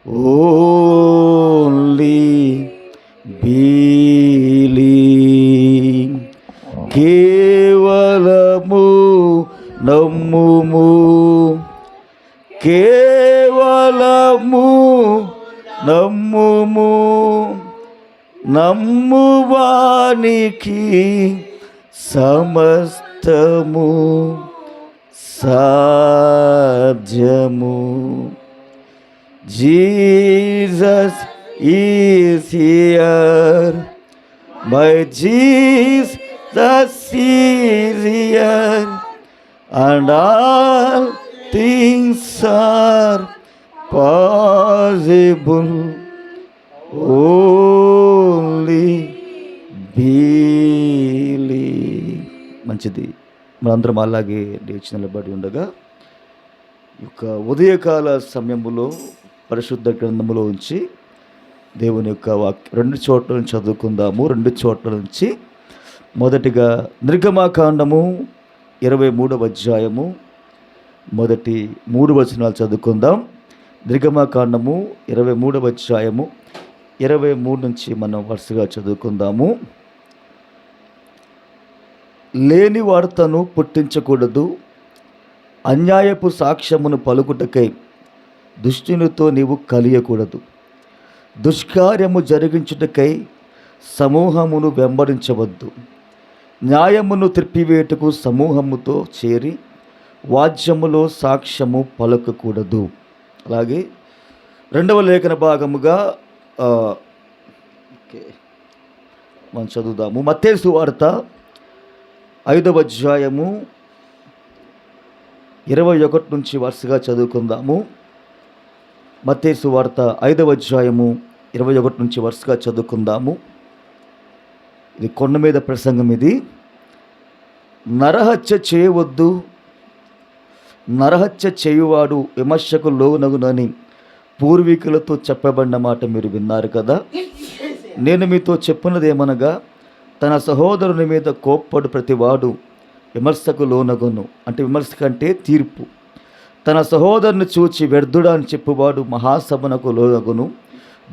Only బీలింగ్. కేవలము నమ్ముము, కేవలము నమ్ముము, నమ్మువానికి సమస్తము సాధ్యము. Jesus is here, my Jesus is here, and all things are possible. Only believe. మంచిది. మనందరం అలాగే లేచి నిలబడి ఉండగా ఈ యొక్క ఉదయకాల సమయంలో పరిశుద్ధ గ్రంథములో ఉంచి దేవుని యొక్క రెండు చోట్ల నుంచి చదువుకుందాము. రెండు చోట్ల నుంచి మొదటిగా నిర్గమాకాండము 23వ అధ్యాయము మొదటి 3 వచనాలు చదువుకుందాం. నిర్గమాకాండము 23వ అధ్యాయము 23 నుంచి మనం వరుసగా చదువుకుందాము. లేని వార్తను పుట్టించకూడదు, అన్యాయపు సాక్ష్యమును పలుకుటకై దుష్టునితో నీవు కలియకూడదు, దుష్కార్యము జరిగించుటకై సమూహమును వెంబడించవద్దు, న్యాయమును త్రిప్పివేటుకు సమూహముతో చేరి వాద్యములో సాక్ష్యము పలకకూడదు. అలాగే రెండవ లేఖన భాగముగా మనం చదువుదాము. మత్తయి సువార్త 5వ అధ్యాయము 21 నుంచి వరుసగా చదువుకుందాము. మత్తయి సువార్త 5వ అధ్యాయము 21 నుంచి వరుసగా చదువుకుందాము. ఇది కొండ మీద ప్రసంగం. ఇది నరహత్య చేయవద్దు, నరహత్య చేయువాడు విమర్శకు లోనగునని పూర్వీకులతో చెప్పబడిన మాట మీరు విన్నారు కదా. నేను మీతో చెప్పినదేమనగా, తన సహోదరుని మీద కోప్పడు ప్రతివాడు విమర్శకు లోనగును. అంటే విమర్శ కంటే తీర్పు. తన సహోదరుని చూచి వ్యర్థుడా అని చెప్పువాడు మహాసభనకు లోనగును,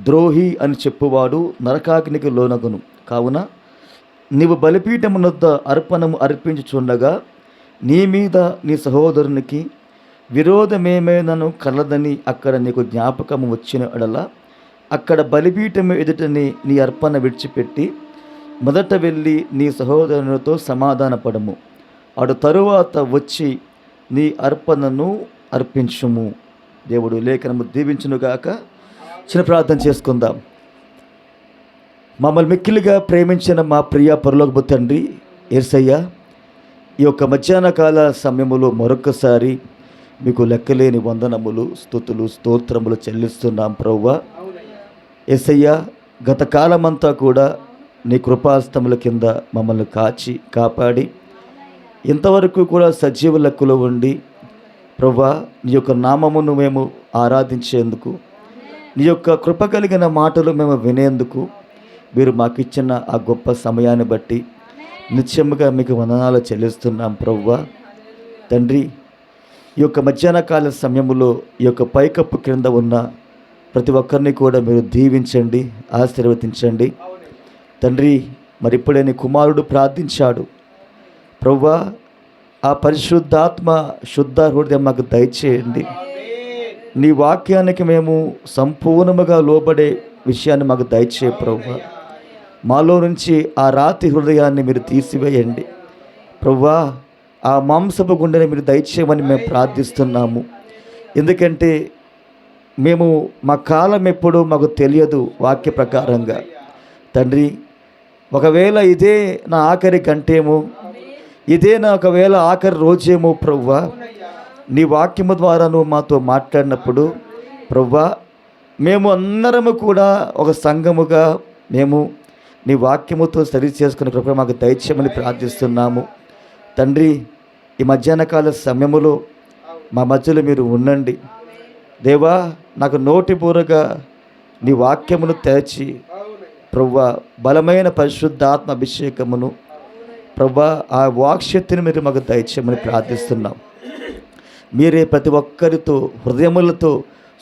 ద్రోహి అని చెప్పువాడు నరకాగ్నికి లోనగును. కావున నీవు బలిపీఠమునొద్ద అర్పణము అర్పించుచుండగా నీ మీద నీ సహోదరునికి విరోధమేమైనను కలదని అక్కడ నీకు జ్ఞాపకము వచ్చిన ఎడల అక్కడ బలిపీఠము ఎదుటని నీ అర్పణ విడిచిపెట్టి మొదట వెళ్ళి నీ సహోదరునితో సమాధానపడము. అటు తరువాత వచ్చి నీ అర్పణను అర్పించుము. దేవుడు లేఖనము దీవించునుగాక. చిన్న ప్రార్థన చేసుకుందాం. మమ్మల్ని మిక్కిలిగా ప్రేమించిన మా ప్రియ పరలోకపు తండ్రి యేసయ్య, ఈ యొక్క మధ్యాహ్న కాల సమయములో మరొకసారి మీకు లెక్కలేని వందనములు, స్తుతులు, స్తోత్రములు చెల్లిస్తున్నాం ప్రభువా. యేసయ్య, గత కాలమంతా కూడా నీ కృపాస్తముల కింద మమ్మల్ని కాచి కాపాడి ఇంతవరకు కూడా సజీవ లెక్కలో ఉండి ప్రభువా, నీ యొక్క నామమును మేము ఆరాధించేందుకు, నీ యొక్క కృప కలిగిన మాటలు మేము వినేందుకు మీరు మాకు ఇచ్చిన ఆ గొప్ప సమయాన్ని బట్టి నిత్యముగా మీకు వందనాలు చెల్లిస్తున్నాం ప్రభువా. తండ్రి, ఈ యొక్క మధ్యాహ్న కాల సమయంలో ఈ యొక్క పైకప్పు క్రింద ఉన్న ప్రతి ఒక్కరిని కూడా మీరు దీవించండి, ఆశీర్వదించండి తండ్రి. మరి ఇప్పుడే నీ కుమారుడు ప్రార్థించాడు ప్రభువా, ఆ పరిశుద్ధాత్మ శుద్ధ హృదయం మాకు దయచేయండి. నీ వాక్యానికి మేము సంపూర్ణముగా లోబడే విషయాన్ని మాకు దయచేయ ప్రభువా. మాలో నుంచి ఆ రాతి హృదయాన్ని మీరు తీసివేయండి ప్రభువా. ఆ మాంసపు గుండెని మీరు దయచేయమని మేము ప్రార్థిస్తున్నాము. ఎందుకంటే మేము మా కాలం ఎప్పుడూ మాకు తెలియదు వాక్య ప్రకారంగా తండ్రి. ఒకవేళ ఇదే నా ఆఖరి గంటేమో, ఇదే నా ఒకవేళ ఆఖరి రోజేమో ప్రభువా, నీ వాక్యము ద్వారా నువ్వు మాతో మాట్లాడినప్పుడు ప్రభువా, మేము అందరము కూడా ఒక సంఘముగా మేము నీ వాక్యముతో సరి చేసుకునే కృప మాకు దయచేయమని ప్రార్థిస్తున్నాము తండ్రి. ఈ మధ్యాహ్న కాల సమయములో మా మధ్యలో మీరు ఉండండి దేవా. నాకు నోటి బూరగా నీ వాక్యమును తెరచి ప్రభువా, బలమైన పరిశుద్ధాత్మ అభిషేకమును ప్రభువా, ఆ వాక్శక్తిని మీరు మాకు దయచేయమని ప్రార్థిస్తున్నాం. మీరే ప్రతి ఒక్కరితో హృదయములతో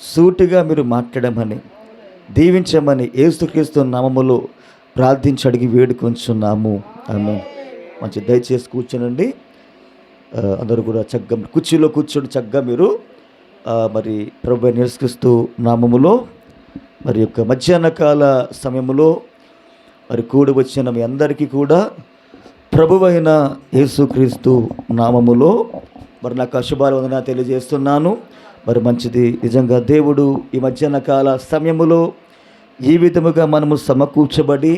సూటిగా మీరు మాట్లాడమని, దీవించమని యేసుక్రీస్తు నామములో ప్రార్థించి అడిగి వేడుకొంచున్నాము. ఆమేన్. మంచి దయచేసి కూర్చోనండి. అందరూ కూడా చక్కగా కుర్చీలో కూర్చొని చక్కగా మీరు మరి ప్రభువైన యేసుక్రీస్తు నామములో మరి యొక్క మధ్యాహ్న కాల సమయములో మరి కూడి వచ్చిన మీ అందరికీ కూడా ప్రభువైన యేసుక్రీస్తు నామములో మరి నాకు శుభావందన తెలియజేస్తున్నాను. మరి మంచిది, నిజంగా దేవుడు ఈ మధ్యాహ్న కాల సమయములో ఈ విధముగా మనము సమకూర్చబడి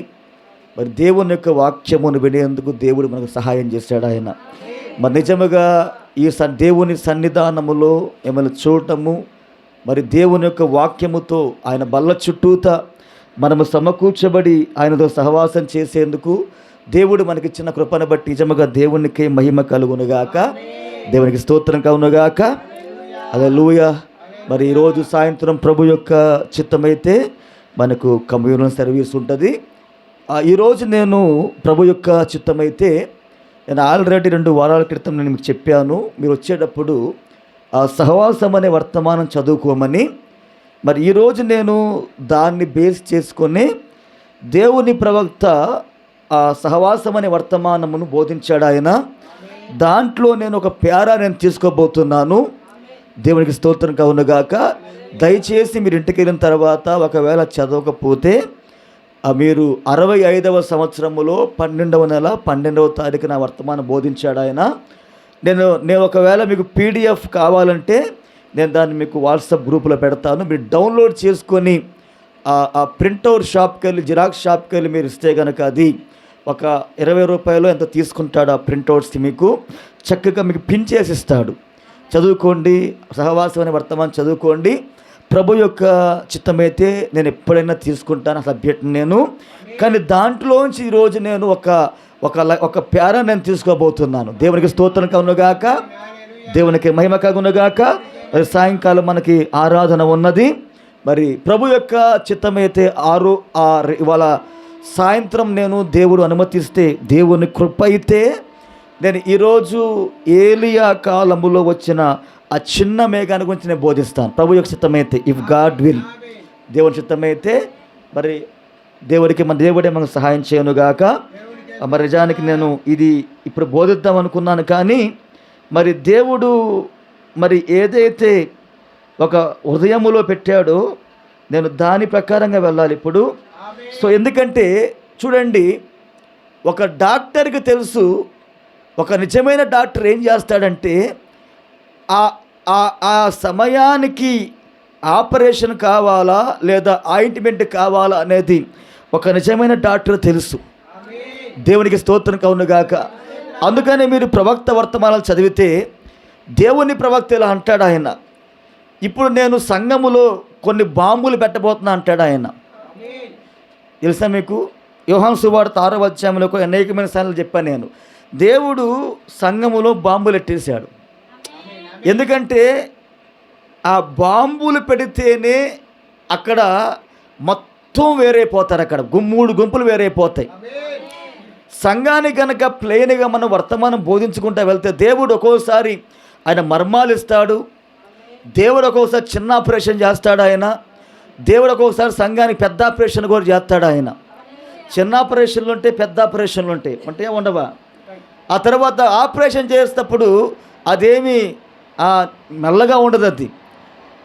మరి దేవుని యొక్క వాక్యమును వినేందుకు దేవుడు మనకు సహాయం చేశాడు. ఆయన మరి నిజముగా ఈ దేవుని సన్నిధానములో ఏమైనా చూడటము, మరి దేవుని యొక్క వాక్యముతో ఆయన బల్ల చుట్టూత మనము సమకూర్చబడి ఆయనతో సహవాసం చేసేందుకు దేవుడు మనకిచ్చిన కృపను బట్టి నిజముగా దేవునికి మహిమ కలుగునుగాక, దేవునికి స్తోత్రం కలుగునుగాక. హల్లెలూయా. మరి ఈరోజు సాయంత్రం ప్రభు యొక్క చిత్తమైతే మనకు కమ్యూనల్ సర్వీస్ ఉంటుంది. ఈరోజు నేను ప్రభు యొక్క చిత్తమైతే నేను ఆల్రెడీ 2 వారాల క్రితం నేను మీకు చెప్పాను, మీరు వచ్చేటప్పుడు ఆ సహవాసం అనే వర్తమానం చదువుకోమని. మరి ఈరోజు నేను దాన్ని బేస్ చేసుకొని దేవుని ప్రవక్త ఆ సహవాసం అనే వర్తమానమును బోధించాడు ఆయన. దాంట్లో నేను ఒక ప్యారా నేను తీసుకోబోతున్నాను. దేవునికి స్తోత్రం కలుగునుగాక. దయచేసి మీరు ఇంటికి వెళ్ళిన తర్వాత ఒకవేళ చదవకపోతే మీరు 65వ సంవత్సరములో 12వ నెల 12వ తారీఖున వర్తమానం బోధించాడు ఆయన. నేను ఒకవేళ మీకు PDF కావాలంటే నేను దాన్ని మీకు వాట్సాప్ గ్రూపులో పెడతాను. మీరు డౌన్లోడ్ చేసుకొని ఆ ప్రింట్అవుట్ షాప్కి వెళ్ళి, జిరాక్స్ షాప్కి వెళ్ళి మీరు ఇస్తే కనుక అది ఒక 20 రూపాయలు ఎంత తీసుకుంటాడు. ఆ ప్రింట్అవుట్స్ మీకు చక్కగా మీకు పిన్ చేసి ఇస్తాడు. చదువుకోండి, సహవాసం అనే వర్తమానం చదువుకోండి. ప్రభు యొక్క చిత్తమైతే నేను ఎప్పుడైనా తీసుకుంటాను సబ్జెక్ట్ని నేను. కానీ దాంట్లోంచి ఈరోజు నేను ఒక ప్యారా నేను తీసుకోబోతున్నాను. దేవునికి స్తోత్రం కలుగునుగాక, దేవునికి మహిమ కలుగునుగాక. మరి సాయంకాలం మనకి ఆరాధన ఉన్నది. మరి ప్రభు యొక్క చిత్తమైతే 6 ఇవాళ సాయంత్రం నేను దేవుడు అనుమతిస్తే, దేవుని కృప అయితే నేను ఈరోజు ఏలియా కాలములో వచ్చిన ఆ చిన్న మేఘాన్ని గురించి నేను బోధిస్తాను. ప్రభు యొక్క చిత్తమైతే, ఇఫ్ గాడ్ విల్, దేవుని చిత్తమైతే మరి దేవుడే మనకు సహాయం చేయనుగాక. మరి నిజానికి నేను ఇది ఇప్పుడు బోధిద్దాం అనుకున్నాను, కానీ మరి దేవుడు మరి ఏదైతే ఒక హృదయములో పెట్టాడో నేను దాని ప్రకారంగా వెళ్ళాలి ఇప్పుడు. సో ఎందుకంటే చూడండి, ఒక డాక్టర్కి తెలుసు, ఒక నిజమైన డాక్టర్ ఏం చేస్తాడంటే ఆ సమయానికి ఆపరేషన్ కావాలా లేదా ఆయింట్మెంట్ కావాలా అనేది ఒక నిజమైన డాక్టర్ తెలుసు. దేవునికి స్తోత్రం కలుగునుగాక. అందుకనే మీరు ప్రవక్త వర్తమానాలు చదివితే దేవుని ప్రవక్త ఇలా అంటాడు ఆయన, ఇప్పుడు నేను సంఘములో కొన్ని బాంబులు పెట్టబోతున్నా అంటాడు ఆయన. తెలుసా మీకు? యోహాను సువార్త 6వ అధ్యాయంలో అనేకమైన సార్లు చెప్పాను నేను. దేవుడు సంఘములో బాంబులు పెట్టేశాడు. ఎందుకంటే ఆ బాంబులు పెడితేనే అక్కడ మొత్తం వేరైపోతారు, అక్కడ 3 గుంపులు వేరైపోతాయి. సంఘానికి కనుక ప్లెయిన్గా మనం వర్తమానం బోధించుకుంటూ వెళ్తే దేవుడు ఒక్కోసారి ఆయన మర్మాలు ఇస్తాడు, దేవుడు ఒక్కోసారి చిన్న ఆపరేషన్ చేస్తాడు ఆయన, దేవుడు ఒక్కోసారి సంఘానికి పెద్ద ఆపరేషన్ కూడా చేస్తాడు ఆయన. చిన్న ఆపరేషన్లు ఉంటాయి, పెద్ద ఆపరేషన్లు ఉంటాయి, ఉండవా? ఆ తర్వాత ఆపరేషన్ చేసేటప్పుడు అదేమి మెల్లగా ఉండదు, అది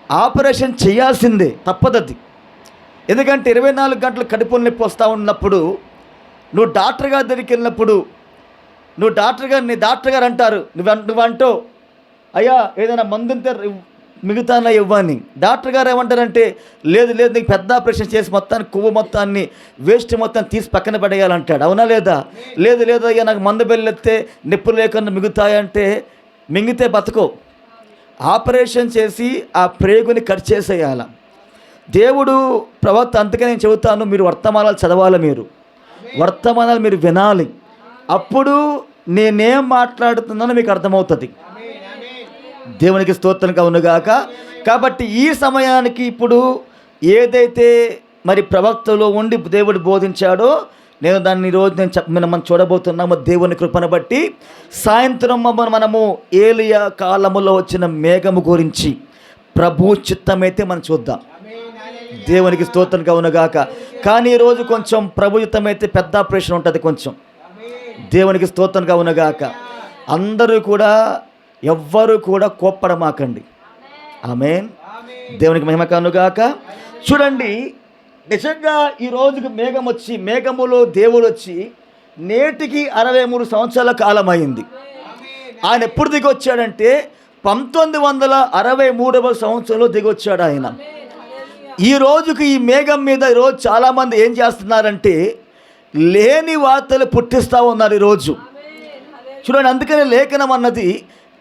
ఆపరేషన్ చేయాల్సిందే, తప్పదది. ఎందుకంటే 24 గంటలు కడుపులో నొప్పి వస్తూ ఉన్నప్పుడు నువ్వు డాక్టర్ గారి దగ్గరికి వెళ్ళినప్పుడు నీ డాక్టర్ గారు అంటారు, నువ్వంటో అయ్యా ఏదైనా మందుంటే మిగతానా ఇవ్వని. డాక్టర్ గారు ఏమంటారంటే లేదు నీకు పెద్ద ఆపరేషన్ చేసి మొత్తాన్ని కొవ్వు మొత్తాన్ని వేస్ట్ మొత్తాన్ని తీసి పక్కన పడేయాలంటాడు. అవునా లేదా? లేదు అయ్యా నాకు మందు బెల్లెత్తే నొప్పులు లేకుండా మిగుతాయంటే మింగితే బతకో. ఆపరేషన్ చేసి ఆ ప్రేగుని కట్ చేసేయాల దేవుడు ప్రవక్త. అందుకే నేను చెబుతాను, మీరు వర్తమానాలు చదవాలి, మీరు వర్తమానాలు మీరు వినాలి. అప్పుడు నేనేం మాట్లాడుతున్నానో మీకు అర్థమవుతుంది. దేవునికి స్తోత్రం కలుగునుగాక. కాబట్టి ఈ సమయానికి ఇప్పుడు ఏదైతే మరి ప్రవక్తలో ఉండి దేవుడు బోధించాడో నేను దాన్ని ఈరోజు మనం చూడబోతున్నాము. దేవుని కృపను బట్టి సాయంత్రం మనము ఏలియా కాలములో వచ్చిన మేఘము గురించి ప్రభు చిత్తమైతే మనం చూద్దాం. దేవునికి స్తోత్రం కలుగునుగాక. కానీ ఈరోజు కొంచెం ప్రభు చిత్తమైతే పెద్ద ఆపరేషన్ ఉంటుంది కొంచెం. దేవునికి స్తోత్రం కలుగునుగాక. అందరూ కూడా ఎవ్వరూ కూడా కోప్పడమాకండి. ఆమేన్. దేవునికి మహిమ కలుగునుగాక. చూడండి, నిజంగా ఈ రోజుకి మేఘములో దేవుడు వచ్చి నేటికి 63 సంవత్సరాల కాలం అయింది. ఆయన ఎప్పుడు దిగొచ్చాడంటే 1963వ సంవత్సరంలో దిగొచ్చాడు ఆయన. ఈ రోజుకి ఈ మేఘం మీద ఈరోజు చాలామంది ఏం చేస్తున్నారంటే లేని వార్తలు పుట్టిస్తూ ఉన్నారు ఈరోజు. చూడండి, అందుకనే లేఖనం అన్నది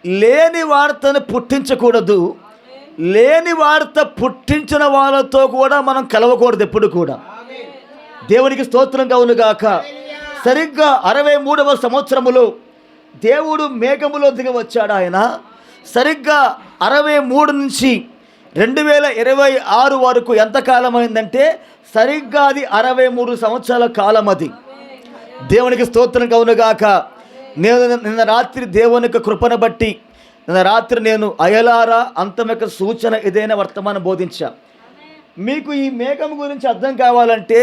లేని వార్తను పుట్టించకూడదు, లేని వార్త పుట్టించిన వాళ్ళతో కూడా మనం కలవకూడదు ఎప్పుడు కూడా. దేవునికి స్తోత్రం కలుగునుగాక. సరిగ్గా 63వ సంవత్సరములో దేవుడు మేఘములో దిగి వచ్చాడు ఆయన. సరిగ్గా 63 నుంచి 2026 వరకు ఎంతకాలం అయిందంటే సరిగ్గా అది 63 సంవత్సరాల కాలం అది. దేవునికి స్తోత్రం కలుగునుగాక. నిన్న రాత్రి దేవునికి కృపను బట్టి నిన్న రాత్రి నేను అయలారా అంతం యొక్క సూచన ఏదైనా వర్తమానం బోధించా. మీకు ఈ మేఘం గురించి అర్థం కావాలంటే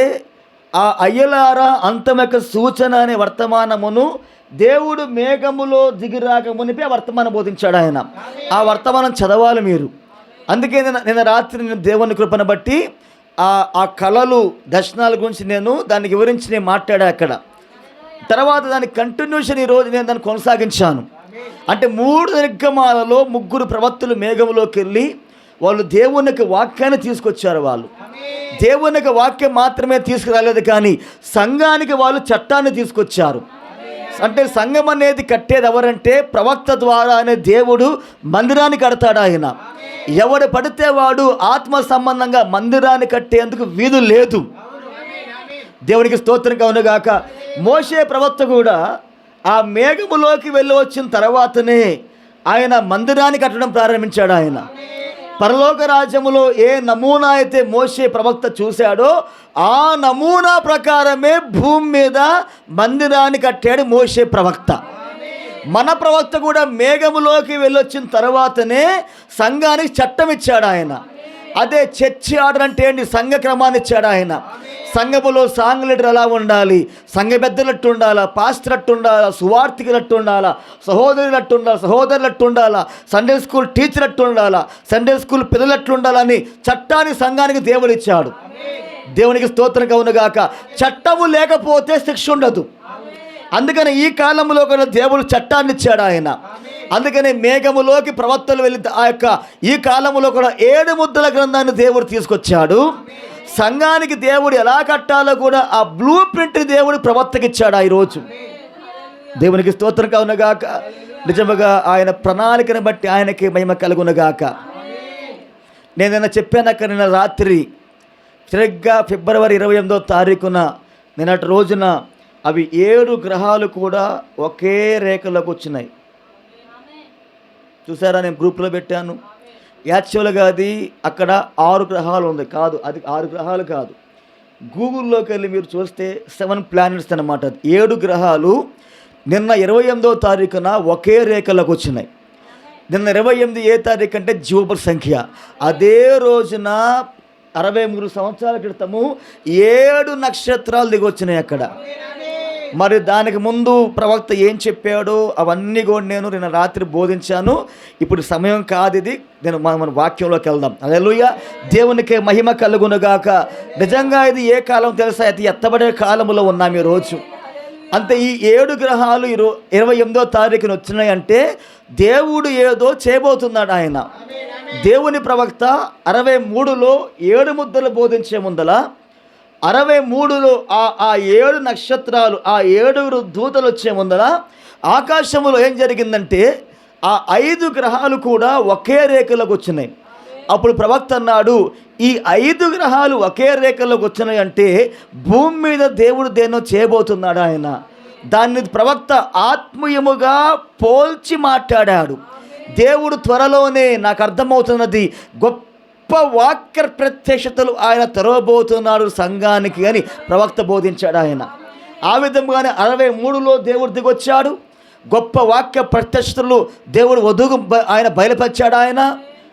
ఆ అయ్యలారా అంతం యొక్క సూచన అనే వర్తమానమును దేవుడు మేఘములో దిగిరాక మునిపే వర్తమానం బోధించాడు ఆయన. ఆ వర్తమానం చదవాలి మీరు. అందుకే నిన్న రాత్రి నేను దేవుని కృపను బట్టి ఆ కళలు దర్శనాల గురించి దాన్ని వివరించి నేను మాట్లాడా అక్కడ. తర్వాత దాని కంటిన్యూషన్ ఈరోజు నేను దాన్ని కొనసాగించాను. అంటే 3 నిర్గమాలలో 3 ప్రవక్తలు మేఘంలోకి వెళ్ళి వాళ్ళు దేవునికి వాక్యాన్ని తీసుకొచ్చారు. వాళ్ళు దేవునికి వాక్యం మాత్రమే తీసుకురాలేదు, కానీ సంఘానికి వాళ్ళు చట్టాన్ని తీసుకొచ్చారు. అంటే సంఘం అనేది కట్టేది ఎవరంటే ప్రవక్త ద్వారా అనే దేవుడు మందిరాన్ని కడతాడు ఆయన. ఎవడు పడితే వాడు ఆత్మ సంబంధంగా మందిరాన్ని కట్టేందుకు వీలు లేదు. దేవునికి స్తోత్రం కలుగునుగాక. మోషే ప్రవక్త కూడా ఆ మేఘములోకి వెళ్ళి వచ్చిన తర్వాతనే ఆయన మందిరాన్ని కట్టడం ప్రారంభించాడు. ఆయన పరలోక రాజ్యములో ఏ నమూనా అయితే మోషే ప్రవక్త చూశాడో ఆ నమూనా ప్రకారమే భూమి మీద మందిరాన్ని కట్టాడు మోషే ప్రవక్త. మన ప్రవక్త కూడా మేఘములోకి వెళ్ళొచ్చిన తర్వాతనే సంఘానికి చట్టం ఇచ్చాడు ఆయన. అదే చర్చి ఆర్డర్ అంటే ఏంటి? సంఘ క్రమాన్ని ఇచ్చాడు ఆయన. సంఘములో సాంగ్ లీడర్ ఎలా ఉండాలి, సంఘ పెద్దలట్టు ఉండాలా, పాస్టర్ అట్టు ఉండాలా, సువార్థికులట్టు ఉండాలా, సహోదరులట్టు ఉండాలా, సహోదరులట్టు ఉండాలా, సండే స్కూల్ టీచర్ అట్టు ఉండాలా, సండే స్కూల్ పిల్లలట్టు ఉండాలని చట్టాన్ని సంఘానికి దేవుడు ఇచ్చాడు. దేవునికి స్తోత్రం కలుగునుగాక. చట్టము లేకపోతే శిక్ష ఉండదు. అందుకని ఈ కాలంలో కూడా దేవుడు చట్టాన్ని ఇచ్చాడు ఆయన. అందుకని మేఘములోకి ప్రవక్తలు వెళ్ళి ఈ కాలంలో కూడా 7 ముద్రల గ్రంథాన్ని దేవుడు తీసుకొచ్చాడు. సంఘానికి దేవుడు ఎలా కట్టాలో కూడా ఆ బ్లూ ప్రింట్ దేవుడు ప్రవక్తకి ఇచ్చాడు ఈరోజు. దేవునికి స్తోత్రం కలుగునుగాక. నిజముగా ఆయన ప్రణాళికను బట్టి ఆయనకి మహిమ కలుగునుగాక. నేను చెప్పాను అక్కడ నిన్న రాత్రి సరిగ్గా ఫిబ్రవరి 28వ తారీఖున నిన్నటి రోజున అవి 7 గ్రహాలు కూడా ఒకే రేఖలోకి వచ్చినాయి. చూసారా? నేను గ్రూప్లో పెట్టాను. యాక్చువల్గా అది అక్కడ 6 గ్రహాలు ఉంది. కాదు, అది 6 గ్రహాలు కాదు. గూగుల్లోకి వెళ్ళి మీరు చూస్తే 7 ప్లానెట్స్ అన్నమాట. 7 గ్రహాలు నిన్న 28వ తారీఖున ఒకే రేఖలోకి వచ్చినాయి. నిన్న 28 ఏ తారీఖు అంటే జీవపుర సంఖ్య. అదే రోజున 63 సంవత్సరాల క్రితము 7 నక్షత్రాలు దిగొచ్చినాయి అక్కడ. మరి దానికి ముందు ప్రవక్త ఏం చెప్పాడో అవన్నీ కూడా నేను నిన్న రాత్రి బోధించాను. ఇప్పుడు సమయం కాదు ఇది. మన వాక్యంలోకి వెళ్దాం. హల్లెలూయా. దేవునికి మహిమ కలుగునుగాక. నిజంగా ఇది ఏ కాలం తెలుసా? అది ఎత్తబడే కాలంలో ఉన్నాం ఈరోజు. అంతే. ఈ 7 గ్రహాలు 28వ తారీఖున వచ్చినాయి అంటే దేవుడు ఏదో చేయబోతున్నాడు ఆయన. దేవుని ప్రవక్త 63లో 7 ముద్రలు బోధించే ముందల 63లో ఆ 7 నక్షత్రాలు, ఆ 7 దూతలు వచ్చే ముందర ఆకాశంలో ఏం జరిగిందంటే ఆ 5 గ్రహాలు కూడా ఒకే రేఖలోకి వచ్చినాయి. అప్పుడు ప్రవక్త అన్నాడు, ఈ 5 గ్రహాలు ఒకే రేఖలోకి వచ్చినాయి అంటే భూమి మీద దేవుడు దేన్నో చేయబోతున్నాడు ఆయన. దాన్ని ప్రవక్త ఆత్మీయముగా పోల్చి మాట్లాడాడు. దేవుడు త్వరలోనే, నాకు అర్థమవుతున్నది, గొప్ప వాక్య ప్రత్యక్షతలు ఆయన తెరవబోతున్నాడు సంఘానికి అని ప్రవక్త బోధించాడు ఆయన. ఆ విధంగానే 63లో దేవుడు దిగొచ్చాడు. గొప్ప వాక్య ప్రత్యక్షతలు దేవుడు వధువుకు ఆయన బయలుపరిచాడు ఆయన.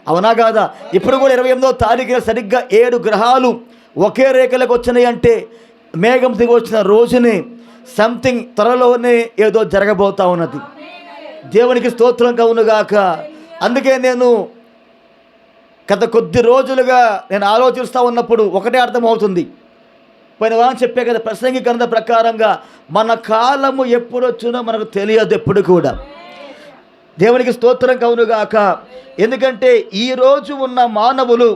అవునా కాదా? ఇప్పుడు కూడా 28వ తారీఖున సరిగ్గా 7 గ్రహాలు ఒకే రేఖలకు వచ్చినాయి అంటే మేఘం దిగి వచ్చిన రోజునే సంథింగ్ త్వరలోనే ఏదో జరగబోతా ఉన్నది. దేవునికి స్తోత్రం కలుగునుగాక. అందుకే నేను గత కొద్ది రోజులుగా నేను ఆలోచిస్తూ ఉన్నప్పుడు ఒకటే అర్థమవుతుంది. పోయిన వారం చెప్పే కదా, ప్రసంగి గ్రంథ ప్రకారంగా మన కాలము ఎప్పుడు వచ్చునో మనకు తెలియదు ఎప్పుడు కూడా. దేవునికి స్తోత్రం కలుగునుగాక. ఎందుకంటే ఈరోజు ఉన్న మానవులు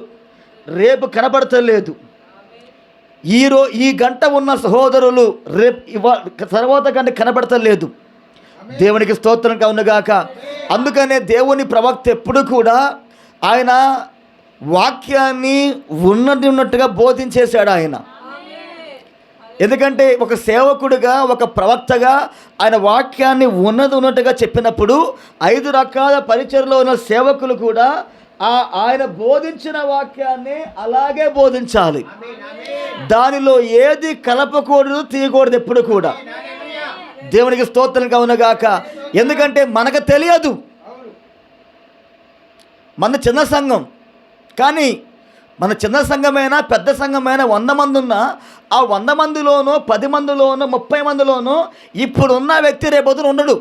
రేపు కనబడతలేదు. ఈ గంట ఉన్న సహోదరులు రేపు తర్వాత గంట కనబడతలేదు. దేవునికి స్తోత్రం కలుగునుగాక. అందుకనే దేవుని ప్రవక్త ఎప్పుడు కూడా ఆయన వాక్యాన్ని ఉన్నట్టుగా బోధించేశాడు ఆయన. ఎందుకంటే ఒక సేవకుడిగా, ఒక ప్రవక్తగా ఆయన వాక్యాన్ని ఉన్నట్టుగా చెప్పినప్పుడు 5 రకాల పరిచర్లో ఉన్న సేవకులు కూడా ఆయన బోధించిన వాక్యాన్ని అలాగే బోధించాలి. దానిలో ఏది కలపకూడదు, తీయకూడదు ఎప్పుడు కూడా. దేవునికి స్తోత్రం కలుగునుగాక. ఎందుకంటే మనకు తెలియదు, మన చిన్న సంఘం. కానీ మన చిన్న సంఘమైనా పెద్ద సంఘమైనా 100 మంది ఉన్నా ఆ 100 మందిలోనో 10 మందిలోనో 30 మందిలోనో ఇప్పుడున్న వ్యక్తి రేపొద్దున ఉండడు.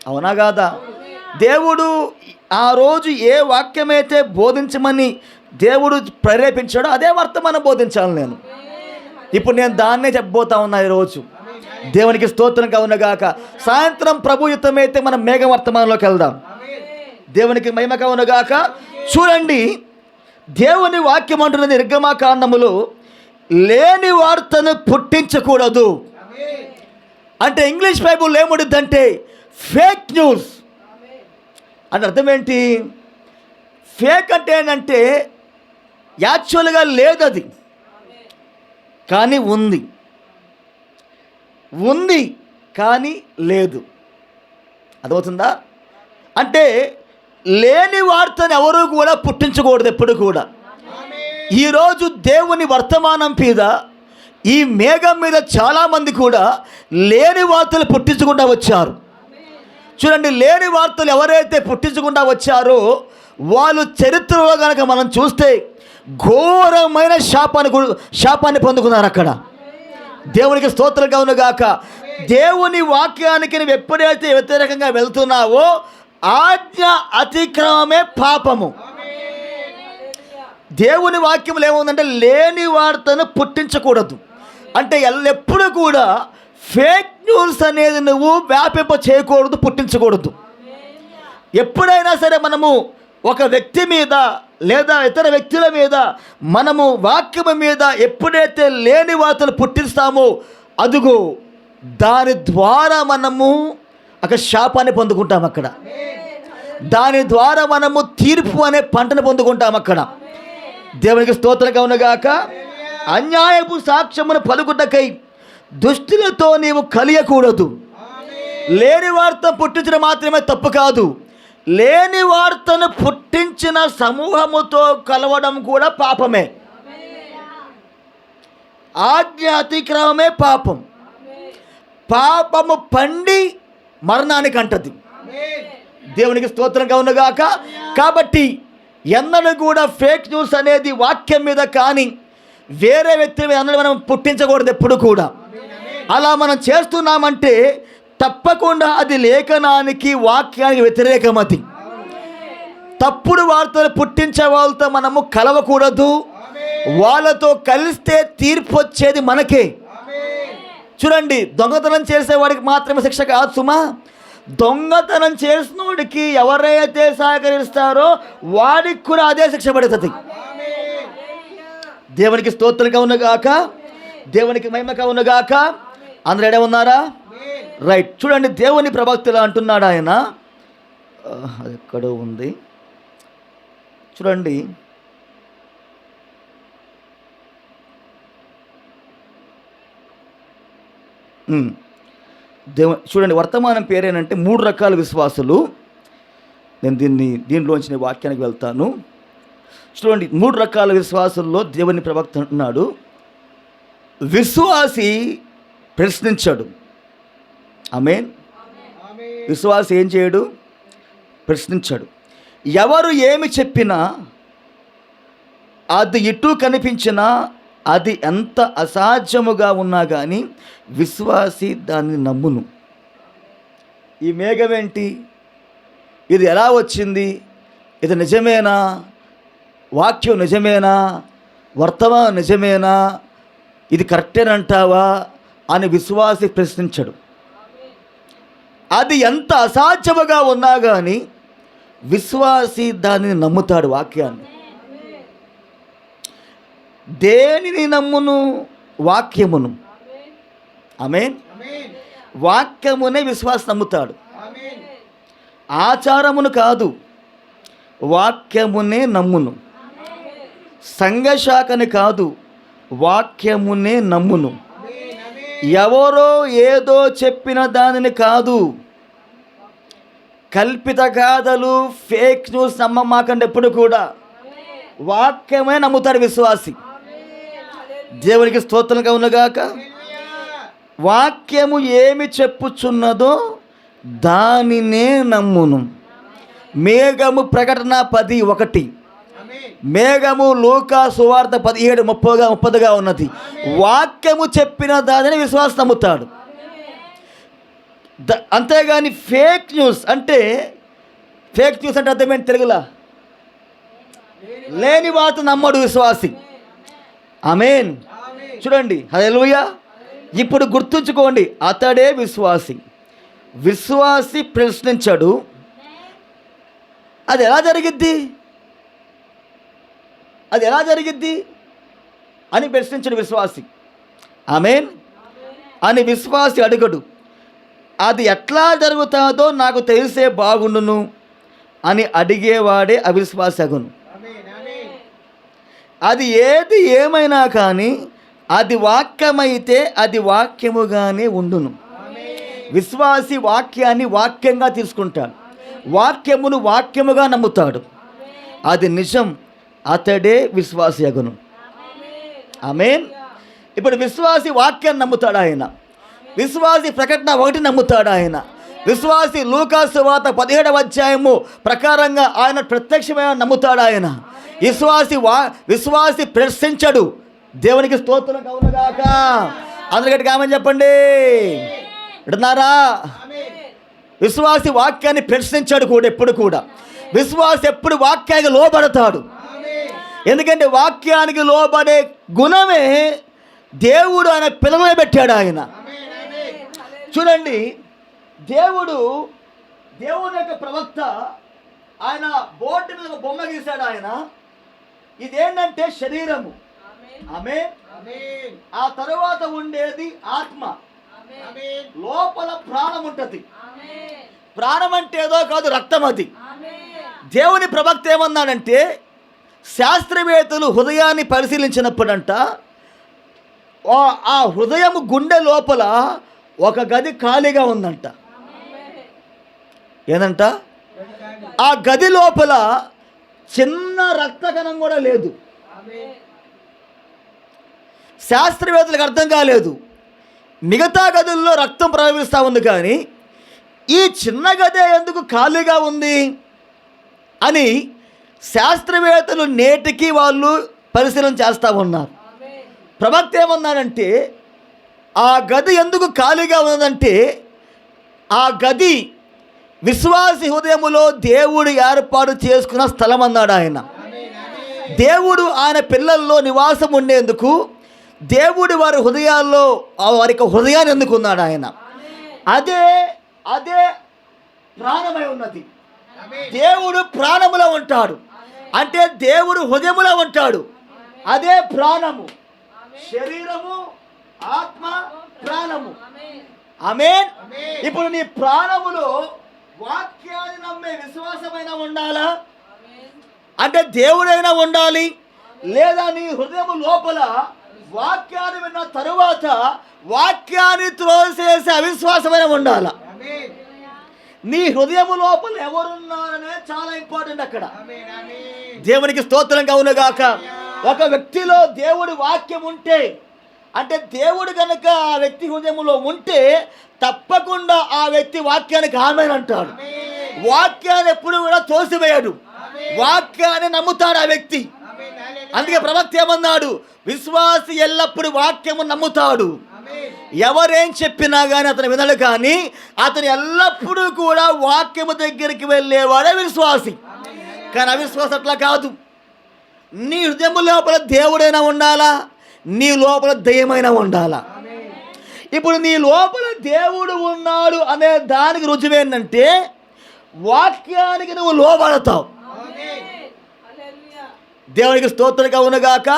అవునా కాదా? దేవుడు ఆ రోజు ఏ వాక్యమైతే బోధించమని దేవుడు ప్రేరేపించాడో అదే వర్తమానం బోధించాలి నేను. ఇప్పుడు నేను దాన్నే చెప్పబోతా ఉన్నా ఈరోజు. దేవునికి స్తోత్రం కలుగునుగాక. సాయంత్రం ప్రభు యుద్ధమైతే మనం మేఘ వర్తమానంలోకి వెళ్దాం. దేవునికి మహిమ కలుగునుగాక. చూడండి, దేవుని వాక్యం అంటున్నది నిర్గమకాండములో లేని వార్తను పుట్టించకూడదు అంటే ఇంగ్లీష్ బైబుల్ ఏముంటుందంటే ఫేక్ న్యూస్ అంటే అర్థం ఏంటి? ఫేక్ అంటే ఏంటంటే యాక్చువల్గా లేదు అది, కానీ ఉంది కానీ లేదు. అర్థమవుతుందా? అంటే లేని వార్తను ఎవరు కూడా పుట్టించకూడదు ఎప్పుడు కూడా. ఈరోజు దేవుని వర్తమానం మీద, ఈ మేఘం మీద చాలామంది కూడా లేని వార్తలు పుట్టించకుండా వచ్చారు. చూడండి, లేని వార్తలు ఎవరైతే పుట్టించకుండా వచ్చారో వాళ్ళు చరిత్రలో కనుక మనం చూస్తే ఘోరమైన శాపాన్ని పొందుకున్నారు అక్కడ. దేవునికి స్తోత్రం కలుగునుగాక. దేవుని వాక్యానికి నువ్వు ఎప్పుడైతే వ్యతిరేకంగా వెళ్తున్నావో ఆజ్ఞ అతిక్రమమే పాపము. దేవుని వాక్యంలో ఏముందంటే లేని వార్తను పుట్టించకూడదు అంటే ఎల్లప్పుడూ కూడా ఫేక్ న్యూస్ అనేది నువ్వు వ్యాపింప చేయకూడదు, పుట్టించకూడదు. ఎప్పుడైనా సరే మనము ఒక వ్యక్తి మీద లేదా ఇతర వ్యక్తుల మీద మనము వాక్యము మీద ఎప్పుడైతే లేని వార్తలు పుట్టిస్తామో అదుగో దాని ద్వారా మనము ఒక శాపాన్ని పొందుకుంటాం అక్కడ. దాని ద్వారా మనము తీర్పు అనే పంటను పొందుకుంటాం అక్కడ. దేవునికి స్తోత్రం కలుగునుగాక. అన్యాయపు సాక్ష్యమును పలుకుటకై దుష్టులతో నీవు కలియకూడదు. లేని వార్త పుట్టించడం మాత్రమే తప్పు కాదు, లేని వార్తను పుట్టించిన సమూహముతో కలవడం కూడా పాపమే. ఆజ్ఞ అతిక్రమమే పాపం. పాపము పండి మరణానికి అంటది. దేవునికి స్తోత్రం కలుగునుగాక. కాబట్టి ఎన్నడూ కూడా ఫేక్ న్యూస్ అనేది వాక్యం మీద కానీ వేరే వ్యక్తి మీద అన్నది మనం పుట్టించకూడదు ఎప్పుడు కూడా. అలా మనం చేస్తున్నామంటే తప్పకుండా అది లేఖనానికి, వాక్యానికి వ్యతిరేకం. అది తప్పుడు వార్తలు పుట్టించే వాళ్ళతో మనము కలవకూడదు. వాళ్ళతో కలిస్తే తీర్పు వచ్చేది మనకే. చూడండి, దొంగతనం చేసేవాడికి మాత్రమే శిక్ష కాదు సుమా. దొంగతనం చేసినోడికి ఎవరైతే సహకరిస్తారో వాడికి కూడా అదే శిక్ష పడుతుంది. దేవునికి స్తోత్రం కలుగునుగాక. దేవునికి మహిమ కలుగునుగాక. అందరూ ఎక్కడ ఉన్నారా? రైట్. చూడండి, దేవుని ప్రవక్తలు అంటున్నాడు ఆయన, అది ఎక్కడో ఉంది చూడండి. చూడండి, వర్తమానం పేరేనంటే 3 రకాల విశ్వాసులు. నేను దీనిలోంచి వాక్యానికి వెళ్తాను. చూడండి, 3 రకాల విశ్వాసుల్లో దేవుని ప్రవక్త అంటున్నాడు, విశ్వాసి ప్రశ్నించాడు. ఆమేన్. విశ్వాసి ఏం చేయడు? ప్రశ్నించాడు. ఎవరు ఏమి చెప్పినా, అది ఇటు కనిపించినా, అది ఎంత అసాధ్యముగా ఉన్నా కానీ విశ్వాసి దాన్ని నమ్మును. ఈ మేఘం ఏంటి? ఇది ఎలా వచ్చింది? ఇది నిజమేనా? వాక్యం నిజమేనా? వర్తమానం నిజమేనా? ఇది కరెక్టేనంటావా అని విశ్వాసి ప్రశ్నించడు. అది ఎంత అసాధ్యముగా ఉన్నా కానీ విశ్వాసి దానిని నమ్ముతాడు, వాక్యాన్ని. దేనిని నమ్మును? వాక్యమును. ఆమేన్. వాక్యమునే విశ్వాసి నమ్ముతాడు, ఆచారమును కాదు, వాక్యమునే నమ్మును. సంఘశాఖని కాదు, వాక్యమునే నమ్మును. ఎవరో ఏదో చెప్పిన దానిని కాదు. కల్పిత గాథలు, ఫేక్ న్యూస్ నమ్మమాకండి ఎప్పుడు కూడా. వాక్యమే నమ్ముతాడు విశ్వాసి. దేవునికి స్తోత్రంగా ఉన్నగాక. వాక్యము ఏమి చెప్పుచున్నదో దానినే నమ్మును. మేఘము ప్రకటన 10:1, మేఘము లూకా సువార్త 17:30 ఉన్నది. వాక్యము చెప్పిన దానిని విశ్వాసం నమ్ముతాడు. అంతేగాని ఫేక్ న్యూస్ అంటే అర్థమేంటి తెలుగులా? లేని వార్త నమ్మడు విశ్వాసి. ఆమేన్. చూడండి, హల్లెలూయా. ఇప్పుడు గుర్తుంచుకోండి, అతడే విశ్వాసి. విశ్వాసి ప్రశ్నించడు. అది ఎలా జరిగిద్ది అని ప్రశ్నించడు విశ్వాసి. ఆమేన్ అని విశ్వాసి అడుగడు. అది ఎట్లా జరుగుతుందో నాకు తెలిసే బాగుండును అని అడిగేవాడే అవిశ్వాసి అగును. అది ఏది ఏమైనా కానీ అది వాక్యమైతే అది వాక్యముగానే ఉండును. విశ్వాసి వాక్యాన్ని వాక్యంగా తీసుకుంటాడు, వాక్యమును వాక్యముగా నమ్ముతాడు. అది నిజం, అతడే విశ్వాసి అగును. ఆమేన్. ఇప్పుడు విశ్వాసి వాక్యాన్ని నమ్ముతాడు ఆయన. విశ్వాసి ప్రకటన 1 నమ్ముతాడు ఆయన. విశ్వాసి లూకా సువార్త 17 ప్రకారంగా ఆయన ప్రత్యక్షమైన నమ్ముతాడు ఆయన. విశ్వాసి ప్రశ్నించడు. దేవునికి స్తోత్రం కలుగునుగాక. అందరికీ ఆమేన్ చెప్పండి. వింటున్నారా? విశ్వాసి వాక్యాన్ని ప్రశ్నించాడు కూడా. ఎప్పుడు కూడా విశ్వాసి ఎప్పుడు వాక్యానికి లోబడతాడు. ఎందుకంటే వాక్యానికి లోబడే గుణమే దేవుడు ఆయన పిల్లలే పెట్టాడు ఆయన. చూడండి, దేవుడు యొక్క ప్రవక్త ఆయన బోర్డు మీద ఒక బొమ్మ గీశాడు ఆయన. ఇదేంటంటే శరీరము. ఆమేన్. ఆ తరువాత ఉండేది ఆత్మ. లోపల ప్రాణం ఉంటుంది. ప్రాణం అంటే ఏదో కాదు, రక్తం అది. దేవుని ప్రవక్త ఏమన్నాడంటే, శాస్త్రవేత్తలు హృదయాన్ని పరిశీలించినప్పుడంట ఆ హృదయము గుండె లోపల ఒక గది ఖాళీగా ఉందంట. ఏదంట? ఆ గది లోపల చిన్న రక్తకణం కూడా లేదు. శాస్త్రవేత్తలకు అర్థం కాలేదు. మిగతా గదుల్లో రక్తం ప్రవహిస్తూ ఉంది, కానీ ఈ చిన్న గదే ఎందుకు ఖాళీగా ఉంది అని శాస్త్రవేత్తలు నేటికి వాళ్ళు పరిశీలన చేస్తూ ఉన్నారు. ప్రవక్త ఏమన్నాడంటే, ఆ గది ఎందుకు ఖాళీగా ఉన్నదంటే, ఆ గది విశ్వాసి హృదయములో దేవుడు ఏర్పాటు చేసుకున్న స్థలం అన్నాడు ఆయన. దేవుడు ఆయన పిల్లల్లో నివాసం ఉండేందుకు దేవుడు వారి హృదయాల్లో వారికి హృదయాన్ని ఎందుకున్నాడు ఆయన. అదే ప్రాణమై ఉన్నది. దేవుడు ప్రాణములో ఉంటాడు అంటే దేవుడు హృదయములో ఉంటాడు. అదే ప్రాణము. శరీరము, ఆత్మ, ప్రాణము. ఆమేన్. ఇప్పుడు నీ ప్రాణములో వాక్యాన్ని నమ్మే విశ్వాసమైనా ఉండాలా? అంటే దేవుడైనా ఉండాలి. లేదా నీ హృదయము లోపల వాక్యాన్ని విన్న తరువాత వాక్యాన్ని త్రోసేసే అవిశ్వాసమైనా ఉండాలా? నీ హృదయము లోపల ఎవరున్నారనే చాలా ఇంపార్టెంట్ అక్కడ. దేవునికి స్తోత్రంగా ఉన్నగాక. ఒక వ్యక్తిలో దేవుడి వాక్యం ఉంటే, అంటే దేవుడు కనుక ఆ వ్యక్తి హృదయములో ఉంటే తప్పకుండా ఆ వ్యక్తి వాక్యానికి ఆమేన్ అంటాడు. వాక్యాన్ని ఎప్పుడు కూడా తోసివేయడు. వాక్యాన్ని నమ్ముతాడు ఆ వ్యక్తి. అందుకే ప్రవక్త ఏమన్నాడు? విశ్వాసి ఎల్లప్పుడూ వాక్యము నమ్ముతాడు. ఎవరేం చెప్పినా కానీ అతను వినడు, కానీ అతను ఎల్లప్పుడూ కూడా వాక్యము దగ్గరికి వెళ్ళేవాడే విశ్వాసి. కానీ అవిశ్వాసం అట్లా కాదు. నీ హృదయం లోపల దేవుడైనా ఉండాలా, నీ లోపల దయ్యమైనా ఉండాలా. ఇప్పుడు నీ లోపల దేవుడు ఉన్నాడు అనే దానికి రుజువేంటంటే వాక్యానికి నువ్వు లోబడతావు. దేవునికి స్తోత్రంగా ఉన్నగాక.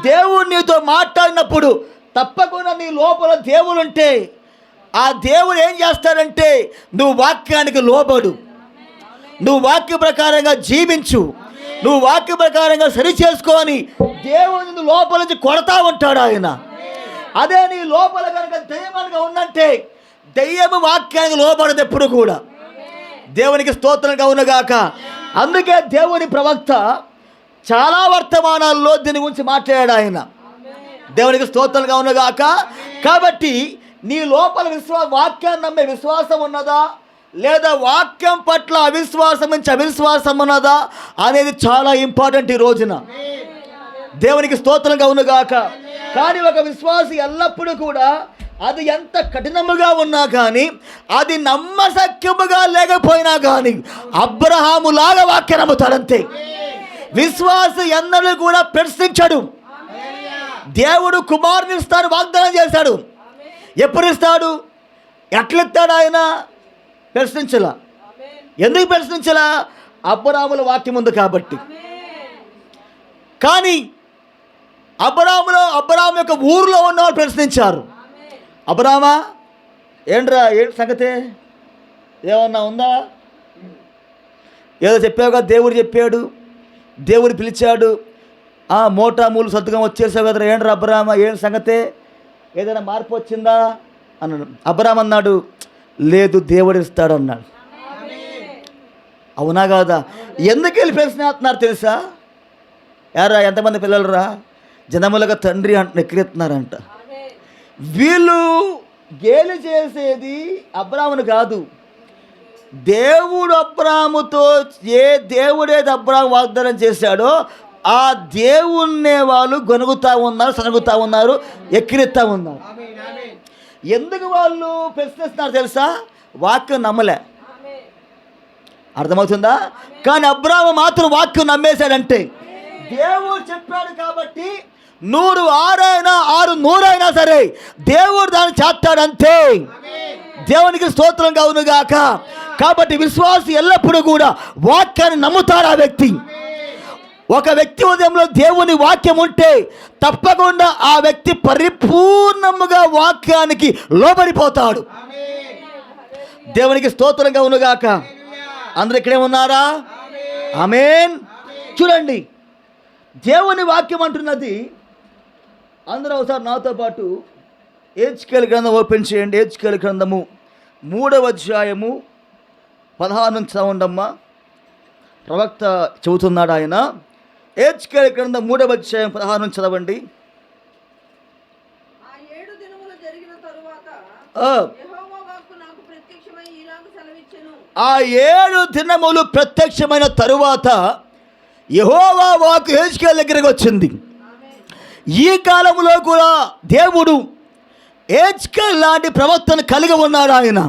దేవుడు నీతో మాట్లాడినప్పుడు తప్పకుండా నీ లోపల దేవుడు ఉంటే ఆ దేవుడు ఏం చేస్తాడంటే నువ్వు వాక్యానికి లోబడు, నువ్వు వాక్య ప్రకారంగా జీవించు, నువ్వు వాక్య ప్రకారంగా సరి చేసుకొని దేవుడు నిన్ను లోపల నుంచి కొడతా ఉంటాడు ఆయన. అదే నీ లోపల కనుక దయ్యమనగా ఉందంటే దయ్యము వాక్యానికి లోబడదు ఎప్పుడు కూడా. దేవునికి స్తోత్రంగా ఉన్నగాక. అందుకే దేవుని ప్రవక్త చాలా వర్తమానాల్లో దీని గురించి మాట్లాడాడు ఆయన. దేవునికి స్తోత్రంగా ఉన్నగాక. కాబట్టి నీ లోపల వాక్యాన్ని నమ్మే విశ్వాసం ఉన్నదా, లేదా వాక్యం పట్ల అవిశ్వాసం నుంచి అవిశ్వాసం ఉన్నదా అనేది చాలా ఇంపార్టెంట్ ఈ రోజున. దేవునికి స్తోత్రంగా ఉన్నగాక. కానీ ఒక విశ్వాసి ఎల్లప్పుడూ కూడా అది ఎంత కఠినముగా ఉన్నా కానీ, అది నమ్మశక్యముగా లేకపోయినా కానీ అబ్రహాము లాగా వాక్యం నమ్ముతాడంతే. విశ్వాసి ఎన్నడూ కూడా ప్రశ్నించడు. దేవుడు కుమారుని ఇస్తాడు వాగ్దానం చేశాడు. ఎప్పుడు ఇస్తాడు, ఎట్లిస్తాడు ఆయన? ప్రశ్నించలా. ఎందుకు ప్రశ్నించలా? అబ్రహాముల వాక్యం ఉంది కాబట్టి. కానీ అబ్రహాము యొక్క ఊరిలో ఉన్నవాళ్ళు ప్రశ్నించారు. అబ్రహామా ఏంట్రా, ఏంటి సంగతి, ఏమన్నా ఉందా? ఏదో చెప్పావుగా, దేవుడు చెప్పాడు, దేవుడు పిలిచాడు, మోటామూలు సర్దుగా వచ్చేసావు కదరా, ఏంట్రా అబ్రహామా ఏం సంగతే, ఏదైనా మార్పు వచ్చిందా అన్నాడు. అబ్రహాం అన్నాడు, లేదు దేవుడు ఇస్తాడు అన్నాడు. అవునా కాదా? ఎందుకు వెళ్ళి ప్రశ్నిస్తున్నారు తెలుసా? యారా ఎంతమంది పిల్లలురా, జనములుగా తండ్రి అంట ఎక్కిరెత్తున్నారంట. వీళ్ళు గేలి చేసేది అబ్రామును కాదు, దేవుడు అబ్రాముతో ఏ దేవుడేది అబ్రాము వాగ్దానం చేశాడో ఆ దేవుణ్ణే వాళ్ళు గొనుగుతూ ఉన్నారు, సనుగుతూ ఉన్నారు, ఎక్కిరిస్తూ ఉన్నారు. ఎందుకు వాళ్ళు ప్రశ్నిస్తున్నారు తెలుసా? వాక్యం నమ్మలే. అర్థమవుతుందా? కానీ అబ్రాము మాత్రం వాక్యం నమ్మేశాడంటే దేవుడు చెప్పాడు కాబట్టి 100 6 100 అయినా సరే దేవుడు దాన్ని చేస్తాడంతే. దేవునికి స్తోత్రంగా అవునుగాక. కాబట్టి విశ్వాసి ఎల్లప్పుడూ కూడా వాక్యాన్ని నమ్ముతారు ఆ వ్యక్తి. ఒక వ్యక్తి ఉదయంలో దేవుని వాక్యం ఉంటే తప్పకుండా ఆ వ్యక్తి పరిపూర్ణముగా వాక్యానికి లోబడిపోతాడు. దేవునికి స్తోత్రంగా అవునుగాక. అందరూ ఇక్కడే ఉన్నారా? ఆమేన్. చూడండి, దేవుని వాక్యం అంటున్నది, అందరూ ఒకసారి నాతో పాటు హెచ్కేల్ గ్రంథం ఓపెన్ చేయండి. హెచ్కేల్ గ్రంథము 3వ అధ్యాయము 16 నుంచి చదవండమ్మా. ప్రవక్త చెబుతున్నాడు ఆయన. హెచ్కేల్ గ్రంథం 3వ అధ్యాయం 16 నుంచి చదవండి. ఆ 7 దినములు ప్రత్యక్షమైన తరువాత యెహోవా వాక్కు హెచ్కేల్ దగ్గరికి వచ్చింది. ఈ కాలంలో కూడా దేవుడు హెచ్కేల్ లాంటి ప్రవక్తను కలిగి ఉన్నాడు ఆయన.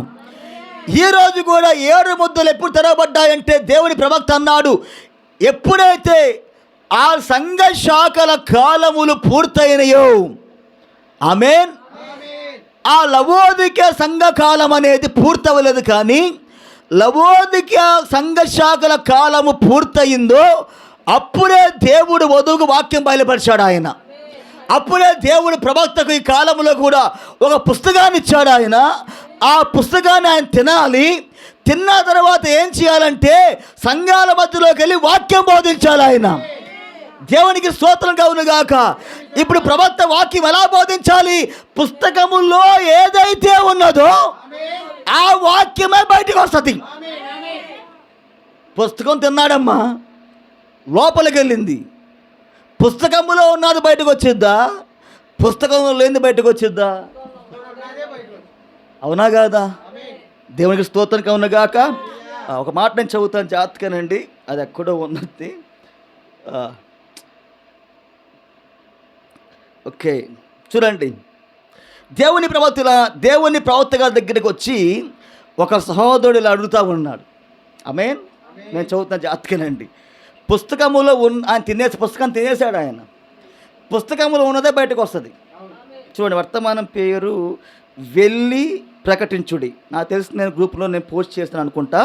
ఈరోజు కూడా 7 ముద్దలు ఎప్పుడు తెరవబడ్డాయంటే దేవుని ప్రవక్త అన్నాడు, ఎప్పుడైతే ఆ సంఘ శాఖల కాలములు పూర్తయినాయో, ఆమేన్, ఆ లవోదికయ సంఘ కాలం అనేది పూర్తవలేదు, కానీ లవోదికయ సంఘ శాఖల కాలము పూర్తయిందో అప్పుడే దేవుడు వధువుకు వాక్యం బయలుపరిచాడు ఆయన. అప్పుడే దేవుడు ప్రవక్తకు ఈ కాలంలో కూడా ఒక పుస్తకాన్ని ఇచ్చాడు ఆయన. ఆ పుస్తకాన్ని ఆయన తినాలి. తిన్న తర్వాత ఏం చేయాలంటే సంఘాల మధ్యలోకి వెళ్ళి వాక్యం బోధించాలి ఆయన. దేవునికి స్తోత్రం కలుగునుగాక. ఇప్పుడు ప్రవక్త వాక్యం ఎలా బోధించాలి? పుస్తకములో ఏదైతే ఉన్నదో ఆ వాక్యమే బయటకు వస్తుంది. పుస్తకం తిన్నాడమ్మా, లోపలికి వెళ్ళింది. పుస్తకంలో ఉన్నది బయటకు వచ్చిద్దా? పుస్తకంలో లేనిది బయటకు వచ్చిద్దా? అవునా కాదా? దేవునికి స్తోత్రం కలుగునుగాక. ఒక మాట నేను చదువుతాను జాగ్రత్తగానండి, అది ఎక్కడో ఉన్నది. ఓకే, చూడండి. దేవుని ప్రవక్త గారి దగ్గరికి వచ్చి ఒక సహోదరుడు ఇలా అడుగుతూ ఉన్నాడు. ఆమేన్. నేను చదువుతాను జాగ్రత్తగానండి. పుస్తకములో ఆయన పుస్తకం తినేసాడు. ఆయన పుస్తకములో ఉన్నదే బయటకు వస్తుంది. చూడండి, వర్తమానం పేరు వెళ్ళి ప్రకటించుడి. నాకు తెలిసి నేను గ్రూప్లో నేను పోస్ట్ చేస్తాను అనుకుంటా.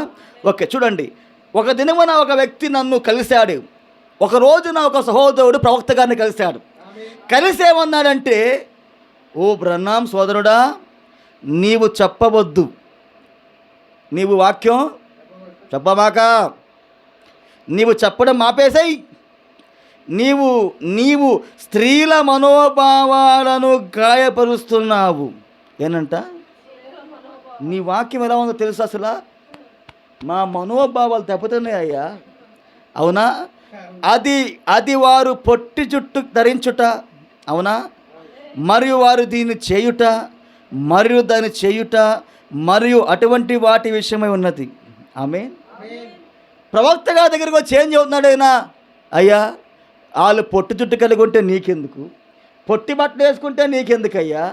ఓకే, చూడండి. ఒక దినమున ఒక వ్యక్తి నన్ను కలిశాడు. ఒక రోజున ఒక సహోదరుడు ప్రవక్త గారిని కలిశాడు. కలిసి ఏమన్నాడంటే, ఓ బ్రహ్నాం సోదరుడా, నీవు చెప్పవద్దు, నీవు వాక్యం చెప్పమాక, నీవు చెప్పడం ఆపేసాయి. నీవు స్త్రీల మనోభావాలను గాయపరుస్తున్నావు. ఏనంట, నీ వాక్యం ఎలా ఉందో తెలుసు? అసలు మా మనోభావాలు దెబ్బతున్నాయి అయ్యా. అవునా? అది వారు పొట్టి జుట్టు ధరించుట, అవునా, మరియు వారు దీన్ని చేయుట, మరియు దాన్ని చేయుట, మరియు అటువంటి వాటి విషయమై ఉన్నది. ఆమేన్. ప్రవక్త గారి దగ్గరికి వచ్చి ఏం చెబుతున్నాడు ఆయన? అయ్యా, వాళ్ళు పొట్టి జుట్టు కలిగి ఉంటే నీకెందుకు? పొట్టి బట్టలు వేసుకుంటే నీకెందుకయ్యా?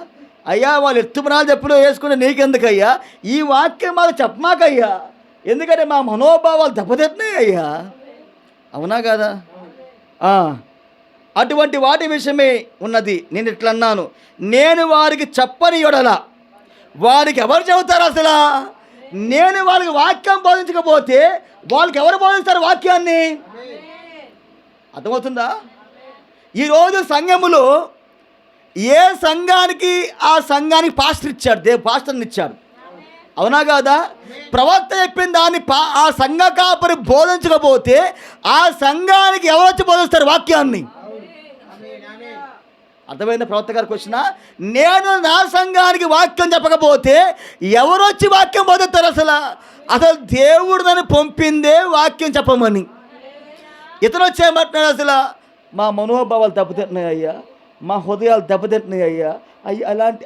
అయ్యా, వాళ్ళు ఎత్తుమనాలు చెప్పులు వేసుకుంటే నీకెందుకయ్యా? ఈ వాక్యం మాకు చెప్పమాకయ్యా, ఎందుకంటే మా మనోభావాలు దెబ్బతిన్నాయి అయ్యా. అవునా కాదా? అటువంటి వాటి విషయమే ఉన్నది. నేను ఇట్లా అన్నాను, నేను వారికి చెప్పని యెడల వారికి ఎవరు చెబుతారు? అసలు నేను వాళ్ళకి వాక్యం బోధించకపోతే వాళ్ళకి ఎవరు బోధిస్తారు వాక్యాన్ని? అర్థమవుతుందా? ఈరోజు సంఘములో ఏ సంఘానికి ఆ సంఘానికి పాస్టర్ ఇచ్చాడు, పాస్టర్ని ఇచ్చాడు. అవునా కాదా? ప్రవక్త చెప్పిన దాన్ని ఆ సంఘ కాపరి బోధించకపోతే ఆ సంఘానికి ఎవరు వచ్చి బోధిస్తారు వాక్యాన్ని? అర్థమైందా? ప్రవక్త గారికి వచ్చిన నేను నా సంఘానికి వాక్యం చెప్పకపోతే ఎవరు వచ్చి వాక్యం బోధిస్తారు? అసలు దేవుడు దాన్ని పంపిందే వాక్యం చెప్పమని. ఇతను వచ్చేయమంటున్నాడు, అసలు మా మనోభావాలు దెబ్బతింటున్నాయి అయ్యా, మా హృదయాలు దెబ్బతింటున్నాయి అయ్యా,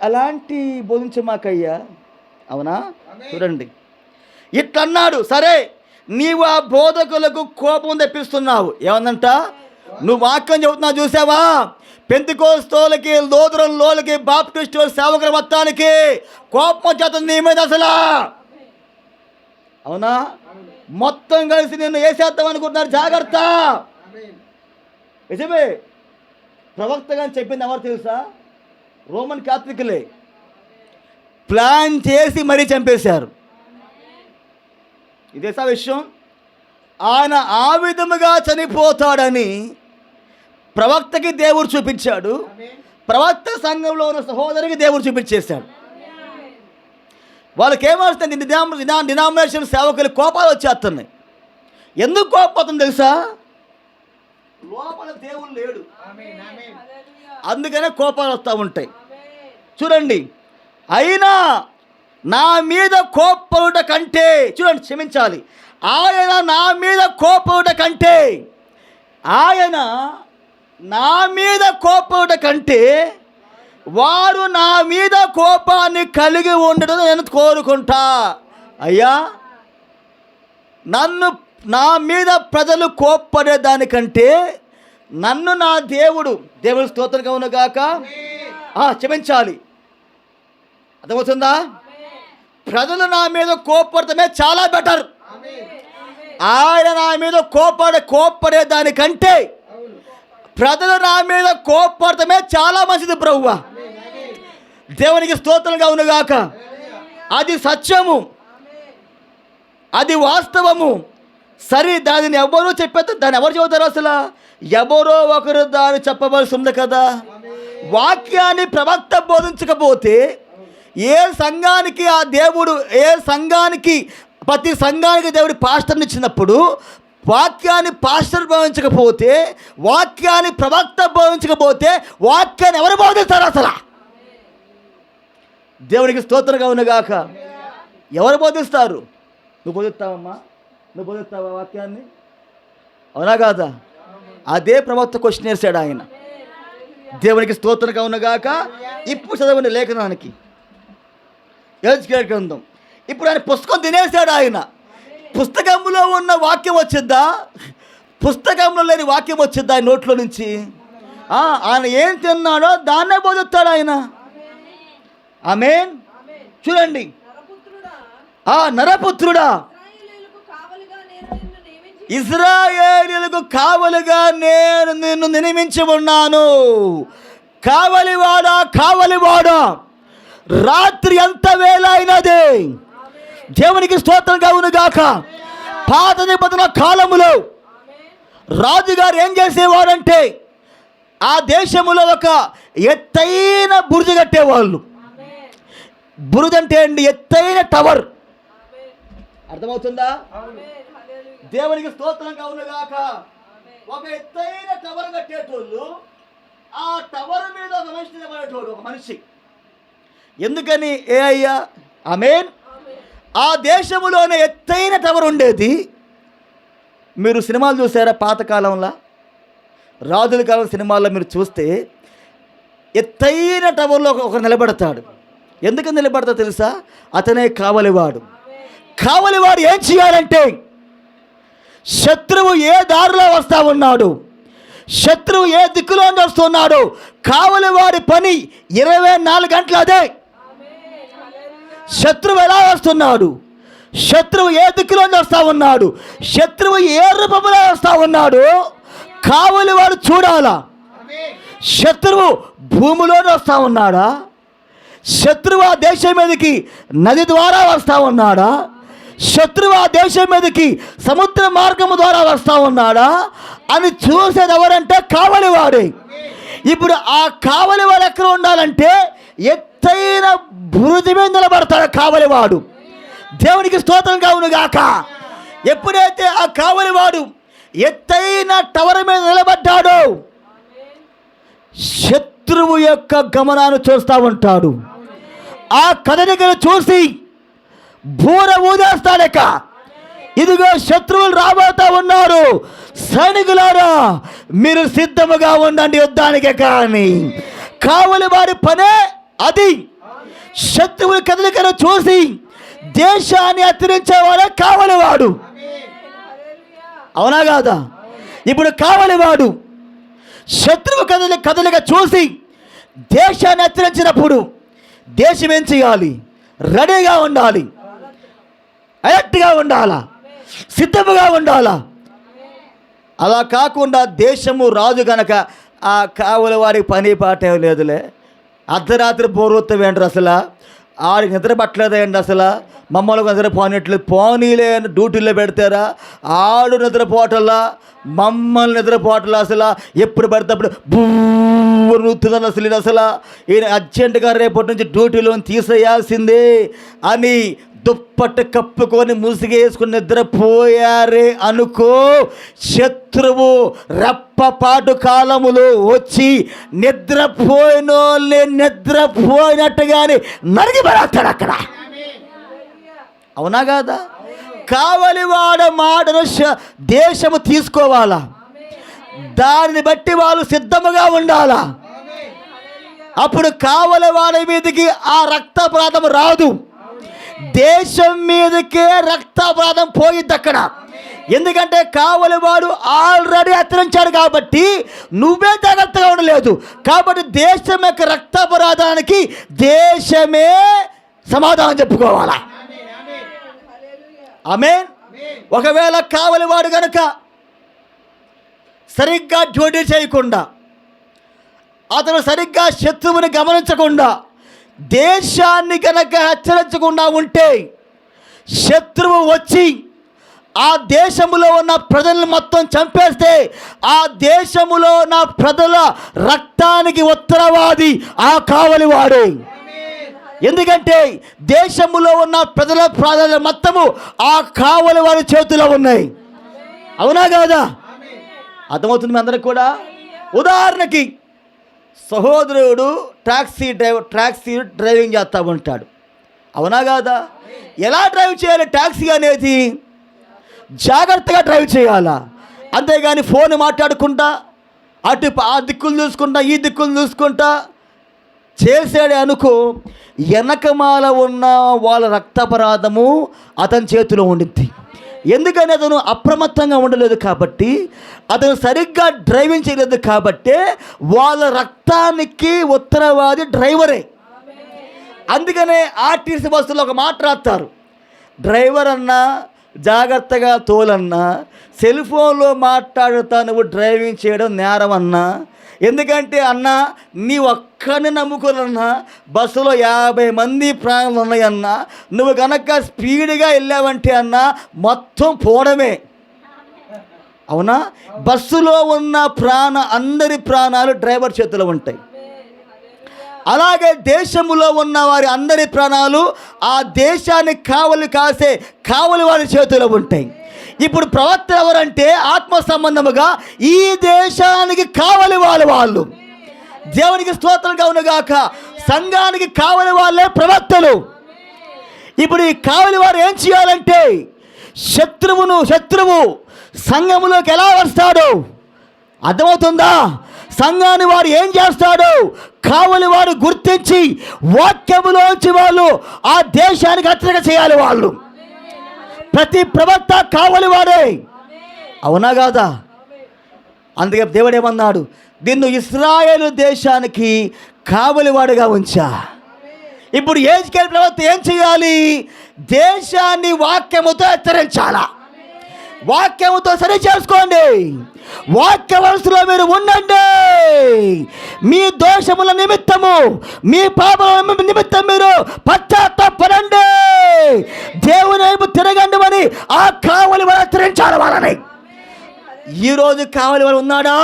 అలాంటి బోధించమాకయ్యా. అవునా? చూడండి, ఇట్లన్నాడు. సరే, నీవు ఆ బోధకులకు కోపం తెప్పిస్తున్నావు. ఏమందంట? నువ్వు వాక్యం చెబుతున్నావు చూసావా, పెంతెకోస్తోళ్ళకి, లోతురంలోకి, బాప్టిస్టు సేవకుల మొత్తానికి కోపం వచ్చేస్తుంది నీ మీద అసలు. అవునా? మొత్తం కలిసి నిన్ను వేసేద్దాం అనుకుంటున్నారు, జాగ్రత్త. నిజమే. ప్రవక్త గారిని చెప్పింది ఎవరు తెలుసా? రోమన్ క్యాథలిక్లే ప్లాన్ చేసి మరీ చంపేశారు. ఇదేసా విషయం? ఆయన ఆ విధముగా చనిపోతాడని ప్రవక్తకి దేవుడు చూపించాడు, ప్రవక్త సంఘంలో ఉన్న సహోదరికి దేవుడు చూపించేశాడు. వాళ్ళకి ఏమవుతుంది? డినామినేషన్ సేవకులు కోపాలు వచ్చేస్తున్నాయి. ఎందుకు కోపపోతుంది తెలుసా? లోపల దేవుడు లేడు, అందుకనే కోపాలు వస్తూ ఉంటాయి. చూడండి, అయినా నా మీద కోపడుట కంటే, చూడండి, క్షమించాలి, ఆయన నా మీద కోపడుట కంటే, ఆయన నా మీద కోపడుట కంటే వారు నా మీద కోపాన్ని కలిగి ఉండడం నేను కోరుకుంటా. అయ్యా, నా మీద ప్రజలు కోప్పడే దానికంటే నన్ను నా దేవుడు స్తోత్రంగా ఉన్నగాక క్షమించాలి. అర్థమవుతుందా? ప్రజలు నా మీద కోప్పడటమే చాలా బెటర్. ఆయన నా మీద కోప్పడే దానికంటే ప్రజలు నా మీద కోప్పడటమే చాలా మంచిది ప్రభువా. దేవునికి స్తోత్రంగా ఉన్నగాక. అది సత్యము, అది వాస్తవము. సరే, దానిని ఎవరో చెప్పేది, దాన్ని ఎవరు చెబుతారు? అసలు ఎవరో ఒకరు దాన్ని చెప్పవలసి ఉంది కదా. వాక్యాన్ని ప్రవక్త బోధించకపోతే ఏ సంఘానికి ఆ దేవుడు, ప్రతి సంఘానికి దేవుడు పాస్టర్ని ఇచ్చినప్పుడు వాక్యాన్ని పాస్టర్ బోధించకపోతే, వాక్యాన్ని ప్రవక్త బోధించకపోతే వాక్యాన్ని ఎవరు బోధిస్తారు? అసలు దేవునికి స్తోత్రంగా ఉన్నగాక. ఎవరు బోధిస్తారు? నువ్వు బోధిస్తావమ్మా, నువ్వు బోధిస్తావా వాక్యాన్ని? అవునా కాదా? అదే ప్రవక్త క్వశ్చన్ వేసాడు ఆయన. దేవునికి స్తోత్రంగా ఉన్నగాక. ఇప్పుడు చదవండి లేఖనానికి, ఎహెజ్కేలు గ్రంథం. ఇప్పుడు ఆయన పుస్తకం తినేసాడు ఆయన. పుస్తకంలో ఉన్న వాక్యం వచ్చిద్దా? పుస్తకంలో లేని వాక్యం వచ్చిద్దా ఆయన నోట్లో నుంచి? ఆయన ఏం తిన్నాడో దాన్నే బోధిస్తాడు ఆయన. ఆమేన్. చూడండి, నరపుత్రుడా, ఇశ్రాయేలీయులకు కావలిగా నేను నిన్ను నియమించి ఉన్నాను. కావలివాడా, కావలివాడా, రాత్రి ఎంత వేళ అయినది. దేవునికి స్తోత్రం కలుగును గాక. పాత నిబంధన కాలములో రాజుగారు ఏం చేసేవారంటే ఆ దేశములో ఒక ఎత్తైన బురుజు కట్టేవాళ్ళు. బురుజు అంటే అండి ఎత్తైన టవర్. అర్థమవుతుందా? దేవునికి స్తోత్రం కలుగును గాక. ఒక ఎత్తైన టవర్ కట్టేటోళ్ళు, ఆ టవర్ మీద ఒక మనిషి నిలబడేటోడు, ఒక మనిషి. ఎందుకని? అయ్యా ఆమేన్. ఆ దేశంలోనే ఎత్తైన టవర్ ఉండేది. మీరు సినిమాలు చూసారా? పాతకాలంలో రాజుల కాలం సినిమాల్లో మీరు చూస్తే ఎత్తైన టవర్లో ఒకరు నిలబడతాడు. ఎందుకు నిలబడతాడు తెలుసా? అతనే కావలివాడు. కావలివాడు ఏం చేయాలంటే శత్రువు ఏ దారిలో వస్తా ఉన్నాడు, శత్రువు ఏ దిక్కులో వస్తున్నాడు, కావలివాడి పని 24 గంటలు అదే. శత్రువు ఎలా వస్తున్నాడు, శత్రువు ఏ దిక్కులో వస్తా ఉన్నాడు, శత్రువు ఏ రూపంలో వస్తా ఉన్నాడు, కావలివాడు చూడాలా. శత్రువు భూమిలోనే వస్తా ఉన్నాడా, శత్రువు ఆ దేశం మీదకి నది ద్వారా వస్తా ఉన్నాడా, శత్రువు ఆ దేశం మీదకి సముద్ర మార్గము ద్వారా వస్తా ఉన్నాడా అని చూసేది ఎవరంటే కావలివాడే. ఇప్పుడు ఆ కావలివాడు ఎక్కడ ఉండాలంటే ఎత్తైన బురుజు మీద నిలబడతాడు కావలివాడు. దేవునికి స్తోత్రం కలుగును గాక. ఎప్పుడైతే ఆ కావలివాడు ఎత్తైన టవర్ మీద నిలబడ్డాడో శత్రువు యొక్క గమనాన్ని చూస్తూ ఉంటాడు. ఆ కదలికను చూసి బూర ఊదేస్తాడక, ఇదిగో శత్రువులు రాబోతా ఉన్నారు, సైనికులారా మీరు సిద్ధముగా ఉండండి యుద్ధానికి. కానీ కావలి వారి పనే అది. శత్రువుల కదలికను చూసి దేశాన్ని హెచ్చరించేవాడే కావలివాడు. అవునా కాదా? ఇప్పుడు కావలివాడు శత్రువు కదలిక చూసి దేశాన్ని హెచ్చరించినప్పుడు దేశం ఏం చేయాలి? రెడీగా ఉండాలి, అలర్ట్గా ఉండాలా, సిద్ధముగా ఉండాలా. అలా కాకుండా దేశము రాజు గనక ఆ కావలి వారికి పని పాట లేదులే, అర్ధరాత్రి బోరొత్త వేండ్రు, అసలు ఆడికి నిద్ర పట్టలేదండి, అసలు మమ్మల్ని నిద్ర పోనట్లేదు, పోనీలే డ్యూటీలో పెడతారా, ఆడు నిద్రపోవటల్లా మమ్మల్ని నిద్రపోవటంలా, అసలు ఎప్పుడు పడితే నూతుందని అసలు ఈయన అర్జెంటుగా రేపటి నుంచి డ్యూటీలో తీసేయాల్సిందే అని దుప్పట్టు కప్పుకొని ముసుగేసుకుని నిద్రపోయారే అనుకో, శత్రువు రెప్పపాటు కాలములో వచ్చి నిద్రపోయినట్టుగానే నరిగి పడేస్తాడు అక్కడ. అవునా కాదా? కావలివాడ మాటను దేశము తీసుకోవాలా, దానిని బట్టి వాళ్ళు సిద్ధముగా ఉండాలా. అప్పుడు కావలివాడి మీదకి ఆ రక్తపాతం రాదు, దేశం మీదకే రక్తపాతం పోయిద్ది అక్కడ. ఎందుకంటే కావలివాడు ఆల్రెడీ హెచ్చరించాడు కాబట్టి నువ్వే జాగ్రత్తగా ఉండలేదు. కాబట్టి దేశం యొక్క రక్తాపరాధానికి దేశమే సమాధానం చెప్పుకోవాలా. ఆమేన్. ఒకవేళ కావలివాడు గనుక సరిగ్గా డ్యూటీ చేయకుండా, అతను సరిగ్గా శత్రువుని గమనించకుండా, దేశాన్ని గనక హెచ్చరించకుండా ఉంటే శత్రువు వచ్చి ఆ దేశములో ఉన్న ప్రజలను మొత్తం చంపేస్తే ఆ దేశములో ఉన్న ప్రజల రక్తానికి ఉత్తరవాది ఆ కావలివాడే. ఎందుకంటే దేశములో ఉన్న ప్రజల మొత్తము ఆ కావలివాడి చేతిలో ఉన్నాయి. అవునా కాదా? అర్థమవుతుంది మీ అందరికి కూడా. ఉదాహరణకి సహోదరుడు ట్యాక్సీ డ్రైవింగ్ చేస్తూ ఉంటాడు. అవునా కాదా? ఎలా డ్రైవ్ చేయాలి? ట్యాక్సీ అనేది జాగ్రత్తగా డ్రైవ్ చేయాలా, అంతేగాని ఫోన్ మాట్లాడుకుంటా అటు ఆ దిక్కులు చూసుకుంటా ఈ దిక్కులు చూసుకుంటా చేసాడే అనుకో, వెనకమాల ఉన్న వాళ్ళ రక్తాపరాధము అతని చేతిలో ఉండిద్ది. ఎందుకని అతను అప్రమత్తంగా ఉండలేదు కాబట్టి, అతను సరిగ్గా డ్రైవింగ్ చేయలేదు కాబట్టి వాళ్ళ రక్తానికి ఉత్తరవాది డ్రైవరే. అందుకనే ఆర్టీసీ బస్సులో ఒక మాట రాస్తారు, డ్రైవర్ అన్నా జాగ్రత్తగా తోలన్నా, సెల్ ఫోన్లో మాట్లాడుతా నువ్వు డ్రైవింగ్ చేయడం నేరం అన్నా. ఎందుకంటే అన్నా నీ ఒక్కడిని నమ్ముకోనన్నా బస్సులో 50 మంది ప్రాణాలు ఉన్నాయన్నా, నువ్వు కనుక స్పీడ్గా వెళ్ళావంటే అన్నా మొత్తం పోవడమే. అవునా? బస్సులో ఉన్న అందరి ప్రాణాలు డ్రైవర్ చేతిలో ఉంటాయి. అలాగే దేశంలో ఉన్న వారి అందరి ప్రాణాలు ఆ దేశాన్ని కావలి వారి చేతిలో ఉంటాయి. ఇప్పుడు ప్రవక్త ఎవరంటే ఆత్మ సంబంధముగా ఈ దేశానికి కావలి వాళ్ళు. దేవునికి స్తోత్రం కలుగునుగాక. సంఘానికి కావలి వాళ్ళే ప్రవక్తలు. ఇప్పుడు ఈ కావలి వారు ఏం చేయాలంటే, శత్రువు సంఘములోకి ఎలా వస్తాడు అర్థమవుతుందా? సంఘాన్ని వారు ఏం చేస్తాడు? కావలి వారు గుర్తించి వాక్యములోంచి వాళ్ళు ఆ దేశానికి హెచ్చరిక చేయాలి. వాళ్ళు ప్రతి ప్రవక్త కావలి వాడే. అవునా కాదా? అందుకే దేవుడు ఏమన్నాడు, నిన్ను ఇశ్రాయేలు దేశానికి కావలివాడుగా ఉంచా. ఇప్పుడు ఏజ్కేల్ ప్రవక్త ఏం చేయాలి? దేశాన్ని వాక్యముతో హెచ్చరించాలా. వాక్యముతో సరి చేసుకోండి. వాక్య వరుసలో మీరు ఉండండి. మీ దోషముల నిమిత్తము, మీ పాపముల నిమిత్తం మీరు పశ్చాత్తాపడండి, దేవుని వైపు తిరగండి అని ఆ కావలి వారు హెచ్చరించాలి వాళ్ళని. ఈరోజు కావలివాడు ఉన్నాడా?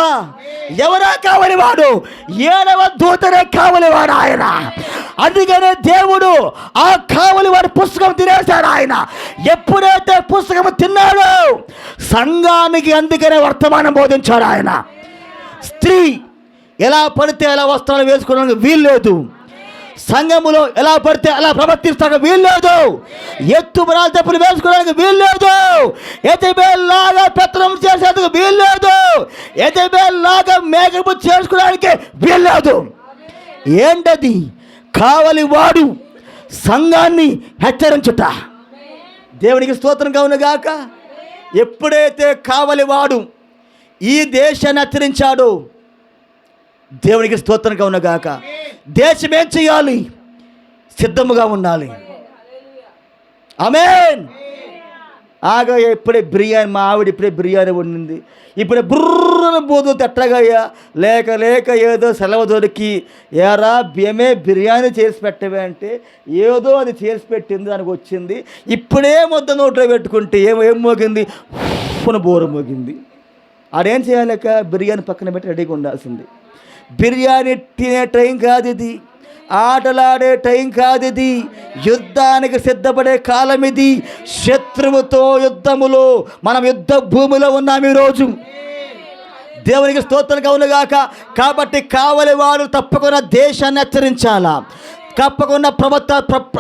ఎవరా కావలివాడు? 7వ దూతనే కావలివాడు ఆయన. అందుకనే దేవుడు ఆ కావలివాడి పుస్తకం తినేశాడు ఆయన. ఎప్పుడైతే పుస్తకం తిన్నాడో సంఘానికి అందుకనే వర్తమానం బోధించాడు ఆయన. స్త్రీ ఎలా పడితే అలా వస్త్రాలు వేసుకోవడానికి వీల్లేదు. సంఘములో ఎలా పడితే అలా ప్రవర్తిస్తానికి వీల్లేదు. ఎత్తుబడాలు తప్పులు వేసుకోవడానికి వీల్లేదు. యెజబెల్లాగా పెత్తనం చేసేందుకు వీల్లేదు. యెజబెల్లాగా మేకపు చేసుకోవడానికి వీల్లేదు. ఏంటది? కావలి వాడు సంఘాన్ని హెచ్చరించుట. దేవునికి స్తోత్రం కలుగునుగాక. ఎప్పుడైతే కావలి వాడు ఈ దేశాన్ని హెచ్చరించాడో, దేవునికి స్తోత్రం కలుగునుగాక. దేశం ఏం చేయాలి? సిద్ధముగా ఉండాలి. ఆమేన్. ఇప్పుడే బిర్యానీ, మా ఆవిడ ఇప్పుడే బిర్యానీ వండింది. ఇప్పుడే బుర్రను బోధులు ఎట్లాగయ్యా లేక ఏదో సెలవు దొరికి, ఏరా బియ్యమే బిర్యానీ చేసి పెట్టవే అంటే ఏదో అది చేసి పెట్టింది, దానికి వచ్చింది. ఇప్పుడే ముద్ద నోట్లో పెట్టుకుంటే ఏం మోగింది? బోరు మోగింది. ఆడేం చేయాలేక బిర్యానీ పక్కన పెట్టి రెడీగా ఉండాల్సింది. బిర్యానీ తినే టైం కాదు ఇది, ఆటలాడే టైం కాదు ఇది, యుద్ధానికి సిద్ధపడే కాలం ఇది. శత్రువుతో యుద్ధములో మనం యుద్ధ భూమిలో ఉన్నాం ఈరోజు. దేవునికి స్తోత్రం కలుగునుగాక. కాబట్టి కావలి వారు తప్పకుండా దేశాన్ని హెచ్చరించాలా, తప్పకుండా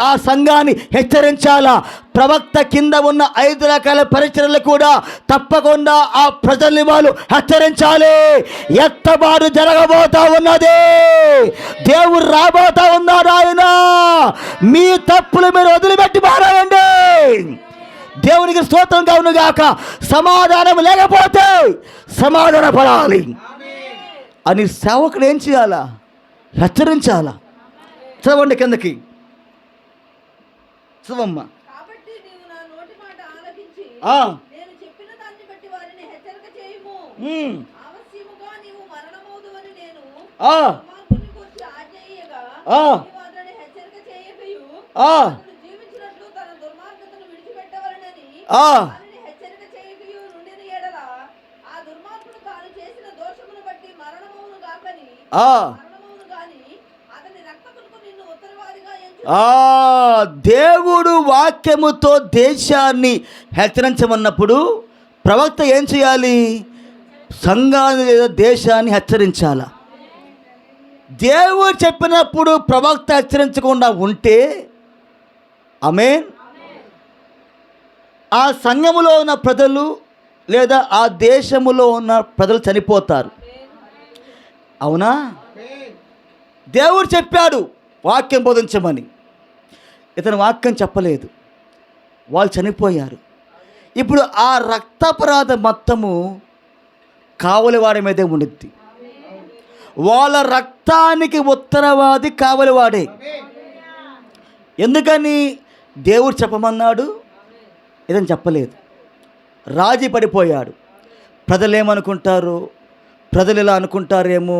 ఆ సంఘాన్ని హెచ్చరించాలా. ప్రవక్త కింద ఉన్న 5 రకాల పరిచర్యలు కూడా తప్పకుండా ఆ ప్రజల్ని వాళ్ళు హెచ్చరించాలి. ఎత్తబాటు జరగబోతా ఉన్నది. దేవుడు రాబోతా ఉన్నాడు. ఆయన మీ తప్పులు మీరు వదిలిపెట్టి మారాయండి. దేవునికి స్తోత్రం కలుగునుగాక. సమాధానం లేకపోతే సమాధాన పడాలి అని సేవకుడు ఏం చేయాలా? హెచ్చరించాలా. చదవండి కిందకి, చదవమ్మా. దేవుడు వాక్యముతో దేశాన్ని హెచ్చరించమన్నప్పుడు ప్రవక్త ఏం చేయాలి? సంఘాన్ని లేదా దేశాన్ని హెచ్చరించాల. దేవుడు చెప్పినప్పుడు ప్రవక్త హెచ్చరించకుండా ఉంటే ఆమేన్, ఆ సంఘములో ఉన్న ప్రజలు లేదా ఆ దేశములో ఉన్న ప్రజలు చనిపోతారు. అవునా? దేవుడు చెప్పాడు వాక్యం బోధించమని, ఇతను వాక్యం చెప్పలేదు, వాళ్ళు చనిపోయారు. ఇప్పుడు ఆ రక్తాపరాధ మొత్తము కావలివాడి మీదే ఉండిద్ది. వాళ్ళ రక్తానికి ఉత్తరవాది కావలివాడే. ఎందుకని దేవుడు చెప్పమన్నాడు? ఏదని చెప్పలేదు. రాజీ పడిపోయాడు. ప్రజలు ఏమనుకుంటారు, ప్రజలు ఇలా అనుకుంటారేమో,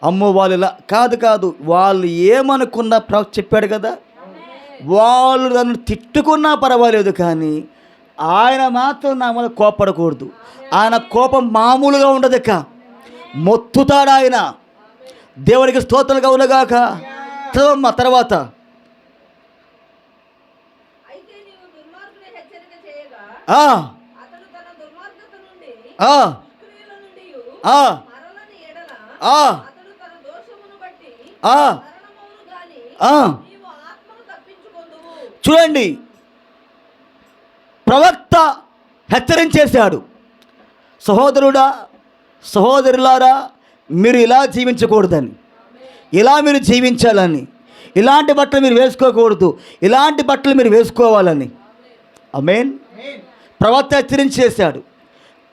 అమ్మో వాళ్ళు ఇలా కాదు. వాళ్ళు ఏమనుకున్నా ప్రవక్త చెప్పాడు కదా. వాళ్ళు నన్ను తిట్టుకున్నా పర్వాలేదు, కానీ ఆయన మాత్రం నా మీద కోపడకూడదు. ఆయన కోపం మామూలుగా ఉండదు, మొత్తుతాడు ఆయన. దేవునికి స్తోత్రాలుగా ఉన్నగాక. చదవమ్మ తర్వాత. చూడండి, ప్రవక్త హెచ్చరించేశాడు, సహోదరుడా సహోదరులారా, మీరు ఇలా జీవించకూడదని, ఇలా మీరు జీవించాలని, ఇలాంటి బట్టలు మీరు వేసుకోకూడదు, ఇలాంటి బట్టలు మీరు వేసుకోవాలని. ఆమేన్. ప్రవక్త హెచ్చరించేశాడు,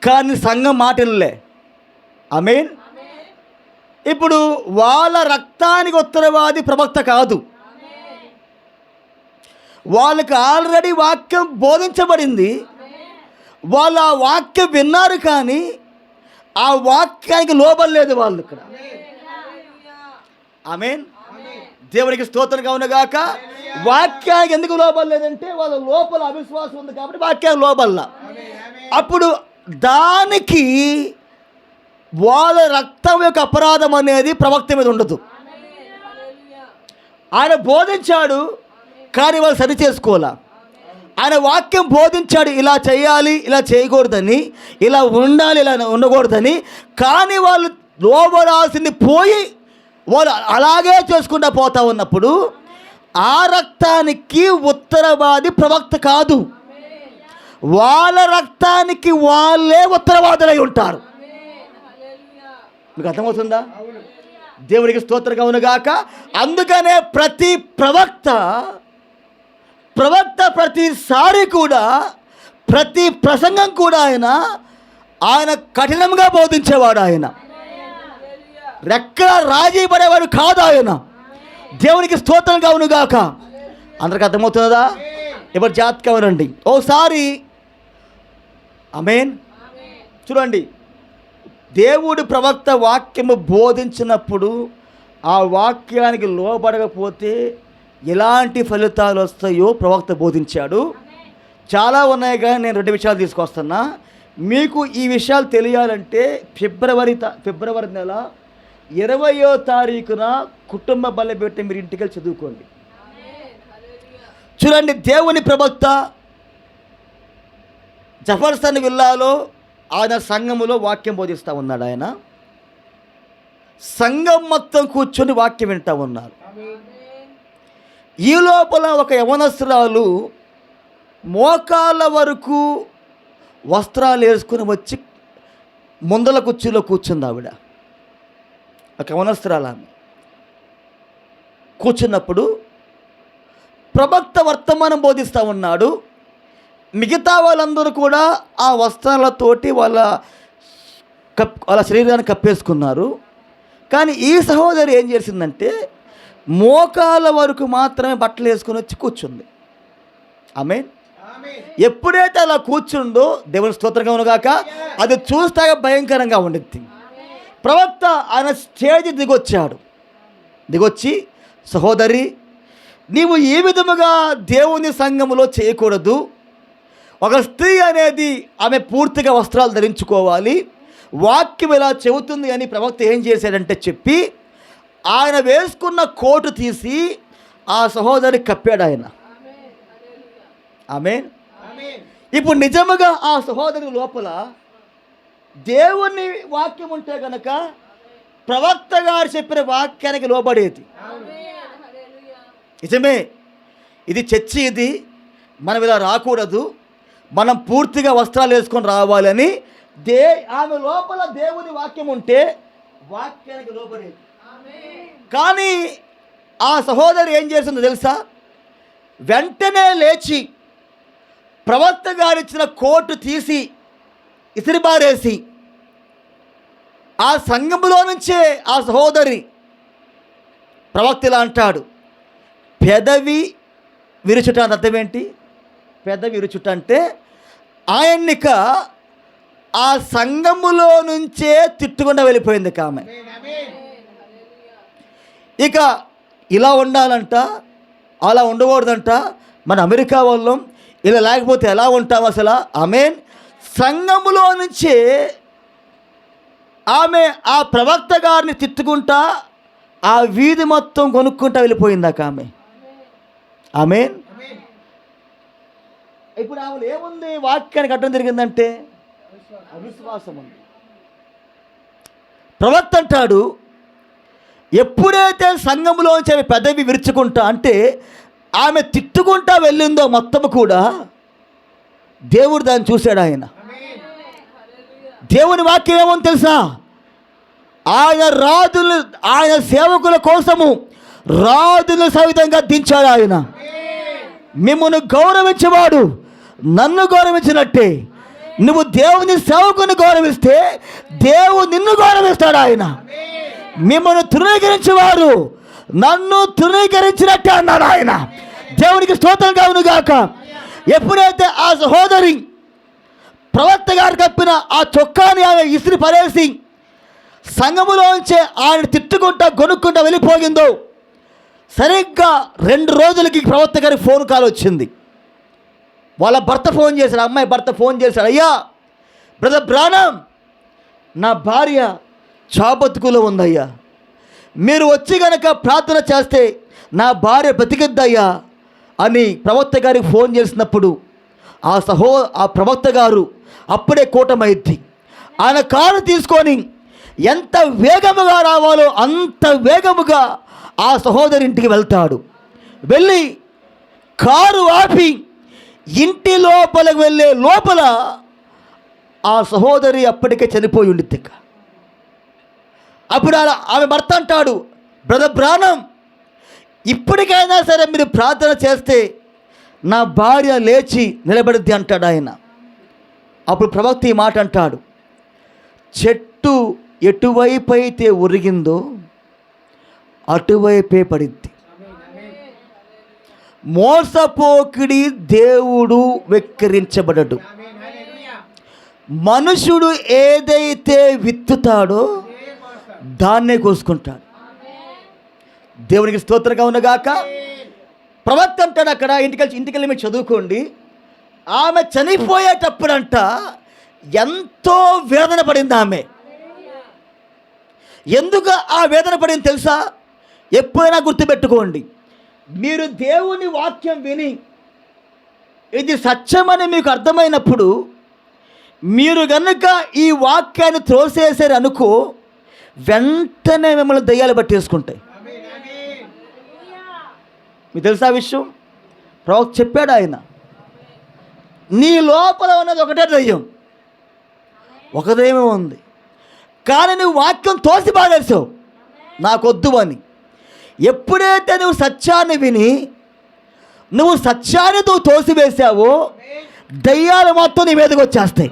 కానీ సంఘం మాటలే. ఆమేన్. ఇప్పుడు వాళ్ళ రక్తానికి ఉత్తరవాది ప్రవక్త కాదు. వాళ్ళకి ఆల్రెడీ వాక్యం బోధించబడింది. వాళ్ళు ఆ వాక్యం విన్నారు, కానీ ఆ వాక్యానికి లోబడలేదు వాళ్ళు ఇక్కడ. ఆమేన్. దేవునికి స్తోత్రంగా ఉన్నగాక. వాక్యానికి ఎందుకు లోబడలేదంటే వాళ్ళ లోపల అవిశ్వాసం ఉంది కాబట్టి వాక్యానికి లోబడలా. అప్పుడు దానికి వాళ్ళ రక్తం యొక్క అపరాధం అనేది ప్రవక్త మీద ఉండదు. ఆయన బోధించాడు, కానీ వాళ్ళు సరి చేసుకోవాలా. ఆయన వాక్యం బోధించాడు, ఇలా చేయాలి, ఇలా చేయకూడదని, ఇలా ఉండాలి, ఇలా ఉండకూడదని, కానీ వాళ్ళు లోబడాల్సింది పోయి వాళ్ళు అలాగే చేసుకుంటూ పోతా ఉన్నప్పుడు ఆ రక్తానికి ఉత్తరవాది ప్రవక్త కాదు. వాళ్ళ రక్తానికి వాళ్ళే ఉత్తరవాదులై ఉంటారు. మీకు అర్థమవుతుందా? దేవునికి స్తోత్రంగా ఉన్నగాక. అందుకనే ప్రతి ప్రవక్త ప్రతిసారి కూడా, ప్రతి ప్రసంగం కూడా ఆయన కఠినంగా బోధించేవాడు. ఆయన రెక్కల రాజీ పడేవాడు కాదు ఆయన. దేవునికి స్తోత్రంగా ఉన్నగాక. అందరికి అర్థమవుతుందా? ఇప్పుడు జాగ్రత్తగా వినండి ఓసారి. ఆమేన్. చూడండి, దేవుడి ప్రవక్త వాక్యము బోధించినప్పుడు ఆ వాక్యానికి లోబడకపోతే ఎలాంటి ఫలితాలు వస్తాయో ప్రవక్త బోధించాడు. చాలా ఉన్నాయి, కానీ నేను 2 విషయాలు తీసుకొస్తున్నా. మీకు ఈ విషయాలు తెలియాలంటే ఫిబ్రవరి నెల 20వ తారీఖున కుటుంబ బల్ల పెట్టి మీరు ఇంటికి వెళ్ళి చదువుకోండి. చూడండి, దేవుని ప్రవక్త జఫర్సన్ విల్లాలో ఆయన సంఘములో వాక్యం బోధిస్తూ ఉన్నాడు. ఆయన సంఘం మొత్తం కూర్చొని వాక్యం వింటూ ఉన్నారు. ఈ లోపల ఒక యవనస్తురాలు మోకాళ్ళ వరకు వస్త్రాలు వేసుకుని వచ్చి ముందల కుర్చీలో కూర్చుంది. ఆవిడ ఒక యవనస్తురాలు. ఆమె కూర్చున్నప్పుడు ప్రవక్త వర్తమానం బోధిస్తూ ఉన్నాడు. మిగతా వాళ్ళందరూ కూడా ఆ వస్త్రాలతోటి వాళ్ళ శరీరాన్ని కప్పేసుకున్నారు. కానీ ఈ సహోదరి ఏం చేసిందంటే మోకాళ్ళ వరకు మాత్రమే బట్టలు వేసుకొని వచ్చి కూర్చుంది. ఆమేన్. ఎప్పుడైతే అలా కూర్చుందో, దేవుని స్తోత్రంగా ఉన్నగాక, అది చూస్తే భయంకరంగా ఉండిద్ది. ప్రవక్త ఆయన స్టేజ్ దిగొచ్చి సహోదరి, నీవు ఈ విధముగా దేవుని సంఘములో చేయకూడదు. ఒక స్త్రీ అనేది ఆమె పూర్తిగా వస్త్రాలు ధరించుకోవాలి, వాక్యం ఇలా చెబుతుంది అని ప్రవక్త ఏం చేశాడంటే చెప్పి ఆయన వేసుకున్న కోటు తీసి ఆ సహోదరి కప్పాడు ఆయన. ఆమేన్. ఇప్పుడు నిజముగా ఆ సహోదరి లోపల దేవుని వాక్యం ఉంటే కనుక ప్రవక్త గారు చెప్పిన వాక్యానికి లోబడేది. నిజమే, ఇది చర్చి, ఇది మనం ఇలా రాకూడదు, మనం పూర్తిగా వస్త్రాలు వేసుకొని రావాలని ఆమె లోపల దేవుని వాక్యం ఉంటే వాక్యానికి లోబడేది. కానీ ఆ సహోదరి ఏం చేస్తుందో తెలుసా? వెంటనే లేచి ప్రవక్త గారు ఇచ్చిన కోటు తీసి ఇసిరిబారేసి ఆ సంఘములో నుంచే ఆ సహోదరి ప్రవక్త ఇలా అంటాడు, పెదవి విరుచుట అని అర్థం ఏంటి? పెదవి విరుచుట అంటే ఆయన్నిక ఆ సంఘములో నుంచే తిట్టుకుండా వెళ్ళిపోయింది ఆమె. ఇక ఇలా ఉండాలంట, అలా ఉండకూడదంట. మన అమెరికా వాళ్ళం ఇలా లేకపోతే ఎలా ఉంటాం అసలు? ఆమెన్. సంఘములో నుంచే ఆమె ఆ ప్రవక్త గారిని తిట్టుకుంటా ఆ వీధి మొత్తం కొనుక్కుంటా వెళ్ళిపోయిందాక ఆమె. ఆమెన్. ఇప్పుడు ఆమె ఏముంది? వాక్యానికి అడ్డం జరిగిందంటే అవిశ్వాసం ఉంది. ప్రవక్త అంటాడు, ఎప్పుడైతే సంఘములోంచి ఆమె పెదవి విరుచుకుంటా అంటే ఆమె తిట్టుకుంటా వెళ్ళిందో మొత్తము కూడా దేవుడు దాన్ని చూశాడు. దేవుని వాక్యం ఏమో తెలుసా? ఆయన సేవకుల కోసము రాజుల సవిధంగా దించాడు ఆయన. మిమ్మల్ని గౌరవించేవాడు నన్ను గౌరవించినట్టే, నువ్వు దేవుని సేవకుని గౌరవిస్తే దేవుడు నిన్ను గౌరవిస్తాడు. ఆయన మిమ్మల్ని తృణీకరించేవారు నన్ను తృణీకరించినట్టే అన్నాడు ఆయన. దేవునికి స్తోత్రం కలుగును గాక. ఎప్పుడైతే ఆ సహోదరి ప్రవక్త గారు కప్పిన ఆ చొక్కాని ఆమె ఇసిరి పడేసి సంఘములోంచే ఆయన తిట్టుకుంటా గొనుక్కుంటా వెళ్ళిపోయిందో, సరిగ్గా 2 రోజులకి ప్రవక్త గారికి ఫోన్ కాల్ వచ్చింది. వాళ్ళ భర్త ఫోన్ చేశాడు, అమ్మాయి భర్త ఫోన్ చేశాడు, అయ్యా బ్రదర్ బ్రానం, నా భార్య చాబతుకులో ఉందయ్యా, మీరు వచ్చి గనక ప్రార్థన చేస్తే నా భార్య బ్రతికిద్దయ్యా అని ప్రవక్త గారికి ఫోన్ చేసినప్పుడు ఆ ప్రవక్త గారు అప్పుడే కూటమైద్ది. ఆయన కారు తీసుకొని ఎంత వేగముగా రావాలో అంత వేగముగా ఆ సహోదరి ఇంటికి వెళ్తాడు. వెళ్ళి కారు ఆపి ఇంటి లోపలికి వెళ్ళే లోపల ఆ సహోదరి అప్పటికే చనిపోయి ఉండిద్ది. అప్పుడు ఆమె భర్త అంటాడు, బ్రదర్ బ్రానం, ఇప్పటికైనా సరే మీరు ప్రార్థన చేస్తే నా భార్య లేచి నిలబడిద్ది అంటాడు ఆయన. అప్పుడు ప్రవక్త ఈ మాట అంటాడు, చెట్టు ఎటువైపు అయితే ఒరిగిందో అటువైపే పడిద్ది. మోసపోకిడి దేవుడు వెక్కిరించబడడు. మనుషుడు ఏదైతే విత్తుతాడో దాన్నే కోసుకుంటాడు. దేవునికి స్తోత్రంగా ఉన్నగాక. ప్రవక్త అంటాడు అక్కడ, ఇంటికెళ్ళి మీరు చదువుకోండి, ఆమె చనిపోయేటప్పుడంట ఎంతో వేదన పడింది ఆమె. ఎందుకు ఆ వేదన పడింది తెలుసా? ఎప్పుడైనా గుర్తుపెట్టుకోండి, మీరు దేవుని వాక్యం విని ఇది సత్యమని మీకు అర్థమైనప్పుడు మీరు కనుక ఈ వాక్యాన్ని త్రోసేసారు అనుకో, వెంటనే మిమ్మల్ని దయ్యాలు పట్టేసుకుంటాయి. మీకు తెలుసా విషయం? ప్రవక్త చెప్పాడు ఆయన, నీ లోపల ఉన్నది ఒకటే దయ్యం, ఒక దయ్యమే ఉంది, కానీ నువ్వు వాక్యం తోసి పాడేసావు నాకొద్దు అని. ఎప్పుడైతే నువ్వు సత్యాన్ని విని నువ్వు సత్యాన్ని నువ్వు తోసివేసావో దయ్యాలు మొత్తం నీ మీదకి వచ్చేస్తాయి.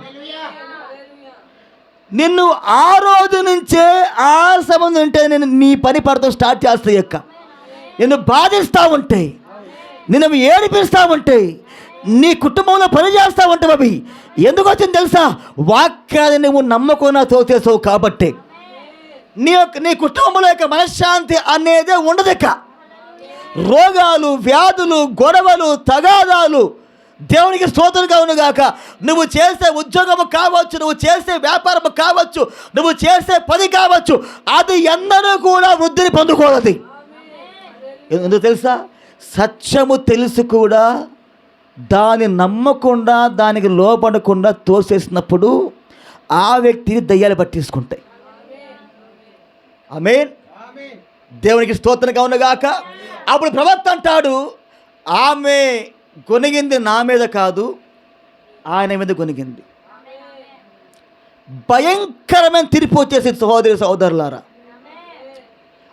నిన్ను ఆ రోజు నుంచే ఆ సంబంధం ఉంటే నేను నీ పని పడతావు స్టార్ట్ చేస్తాయి యొక్క నిన్ను బాధిస్తూ ఉంటాయి, నిన్ను ఏడిపిస్తూ ఉంటాయి, నీ కుటుంబంలో పని చేస్తూ ఉంటావు. అవి ఎందుకు వచ్చింది తెలుసా? వాక్యాన్ని నువ్వు నమ్మకుండా తోచేసావు కాబట్టి నీ కుటుంబంలో యొక్క మనశ్శాంతి అనేదే ఉండదు. రోగాలు, వ్యాధులు, గొడవలు, తగాదాలు. దేవునికి స్తోత్రంగా ఉన్నగాక. నువ్వు చేసే ఉద్యోగము కావచ్చు, నువ్వు చేసే వ్యాపారము కావచ్చు, నువ్వు చేసే పని కావచ్చు, అది ఎన్నడూ కూడా వృద్ధిని పొందుకోలేదు. ఎందుకు తెలుసా? సత్యము తెలుసు కూడా దాన్ని నమ్మకుండా దానికి లోపడకుండా తోసేసినప్పుడు ఆ వ్యక్తిని దయ్యాలు పట్టేసుకుంటాయి. ఆమేన్. దేవునికి స్తోత్రంగా ఉన్నగాక. అప్పుడు ప్రవక్త అంటాడు, ఆమె గొనిగింది నా మీద కాదు, ఆయన మీద గొనిగింది. భయంకరమైన తీర్పు వచ్చేసి సహోదరులారా.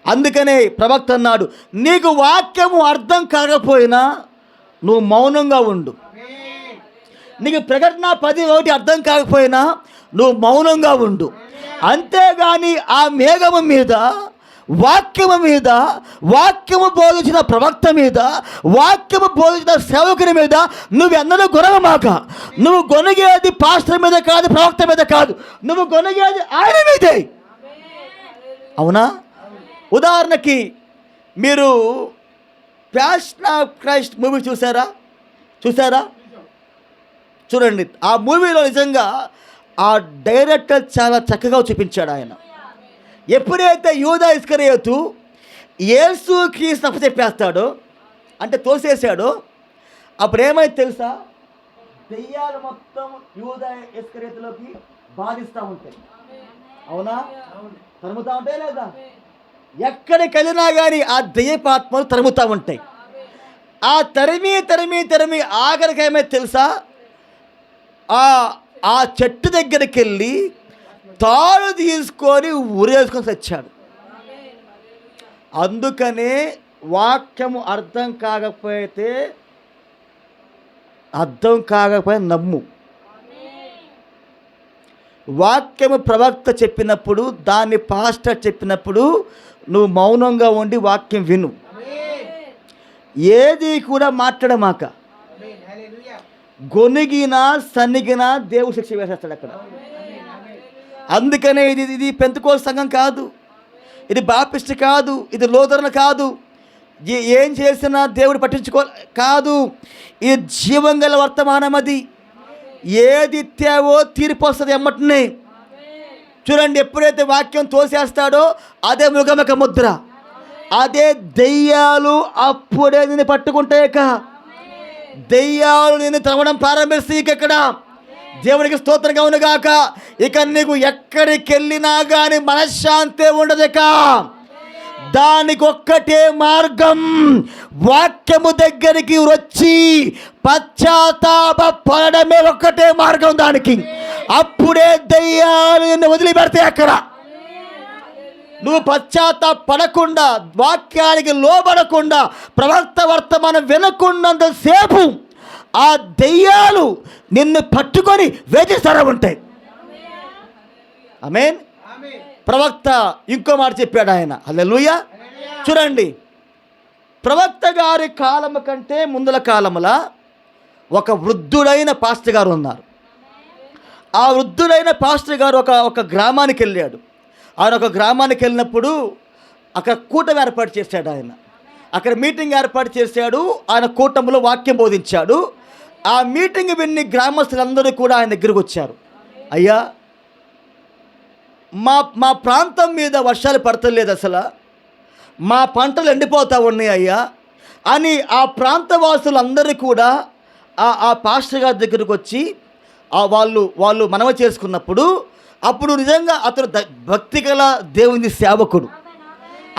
అందుకనే ప్రవక్త అన్నాడు, నీకు వాక్యము అర్థం కాకపోయినా నువ్వు మౌనంగా ఉండు. నీకు ప్రకటన 10:1 అర్థం కాకపోయినా నువ్వు మౌనంగా ఉండు. అంతేగాని ఆ మేఘము మీద, వాక్యము మీద, వాక్యము బోధించిన ప్రవక్త మీద, వాక్యము బోధించిన సేవకుని మీద నువ్వెన్నడూ గొనగమాక. నువ్వు గొనిగేది పాస్టర్ మీద కాదు, ప్రవక్త మీద కాదు, నువ్వు గొనిగేది ఆయన మీదే. అవునా? ఉదాహరణకి మీరు ప్యాషన్ ఆఫ్ క్రైస్ట్ మూవీ చూసారా? చూడండి. ఆ మూవీలో నిజంగా ఆ డైరెక్టర్ చాలా చక్కగా చూపించాడు. ఆయన ఎప్పుడైతే యూదా ఇస్కరియోతు యేసు క్రీస్తుని అప్పచెప్పేస్తాడో, అంటే తోసేసాడో, అప్పుడు ఏమైతే తెలుసా? దెయ్యాలు మొత్తం యూదా ఇస్కరియోతులోకి బాధిస్తూ ఉంటాయి. అవునా? తరుముతూ ఉంటాయి లేదా? ఎక్కడికి వెళ్ళినా కానీ ఆ దెయ్యపాత్మలు తరుముతూ ఉంటాయి. ఆ తరిమి ఆఖరికి ఏమైతే తెలుసా? ఆ చెట్టు దగ్గరికి వెళ్ళి తాడు తీసుకొని ఉరేసుకొని చచ్చాడు. అందుకనే వాక్యము అర్థం కాకపోతే నమ్ము. వాక్యము ప్రవక్త చెప్పినప్పుడు, దాన్ని పాస్టర్ చెప్పినప్పుడు నువ్వు మౌనంగా ఉండి వాక్యం విను. ఏది కూడా మాట్లాడమాక. గొనిగినా సన్నిగినా దేవుడు శిక్ష వేసేస్తాడు అక్కడ. అందుకనే ఇది పెంతెకోస్తు సంఘం కాదు, ఇది బాప్టిస్ట్ కాదు, ఇది లూథరన్ కాదు, ఏం చేసినా దేవుడు కాదు. ఇది జీవం గల వర్తమానం. అది ఏది తేవో తీర్పు వస్తుంది ఎమ్మటనే. చూడండి, ఎప్పుడైతే వాక్యం తోసేస్తాడో అదే మృగమక ముద్ర, అదే దెయ్యాలు అప్పుడే నిన్ను పట్టుకుంటాయక. దెయ్యాలు నిన్ను తరవడం ప్రారంభిస్తే ఇక్కడ దేవునికి స్తోత్రంగా ఉన్నగాక. ఇక నీకు ఎక్కడికి వెళ్ళినా కానీ మనశ్శాంతి ఉండదుక. దానికి ఒక్కటే మార్గం, వాక్యము దగ్గరికి వచ్చి పశ్చాత్తాపడమే ఒక్కటే మార్గం దానికి. అప్పుడే దెయ్యాలు నిన్ను వదిలిపెడితే అక్కడ నువ్వు పశ్చాత్తాపడకుండా, వాక్యానికి లోబడకుండా, ప్రవక్త వర్తమానం వినకున్నంతసేపు ఆ దెయ్యాలు నిన్ను పట్టుకొని వేధిస్తూ ఉంటాయి. ఆమేన్. ప్రవక్త ఇంకో మాట చెప్పాడు ఆయన. హల్లెలూయా. చూడండి, ప్రవక్త గారి కాలము కంటే ముందుల కాలములా ఒక వృద్ధుడైన పాస్టర్ గారు ఉన్నారు. ఆ వృద్ధుడైన పాస్టర్ గారు ఒక గ్రామానికి వెళ్ళాడు. ఆయన ఒక గ్రామానికి వెళ్ళినప్పుడు అక్కడ కూటమి ఏర్పాటు చేశాడు. ఆయన అక్కడ మీటింగ్ ఏర్పాటు చేశాడు. ఆయన కూటమిలో వాక్యం బోధించాడు. ఆ మీటింగ్ విన్ని గ్రామస్తులందరూ కూడా ఆయన దగ్గరికి వచ్చారు. అయ్యా, మా ప్రాంతం మీద వర్షాలు పడతలేదు, అసలు మా పంటలు ఎండిపోతూ ఉన్నాయి అయ్యా అని ఆ ప్రాంతవాసులందరూ కూడా ఆ పాస్టర్ గారి దగ్గరకు వచ్చి వాళ్ళు మనవి చేసుకున్నప్పుడు, అప్పుడు నిజంగా అతను భక్తి గల దేవుని సేవకుడు.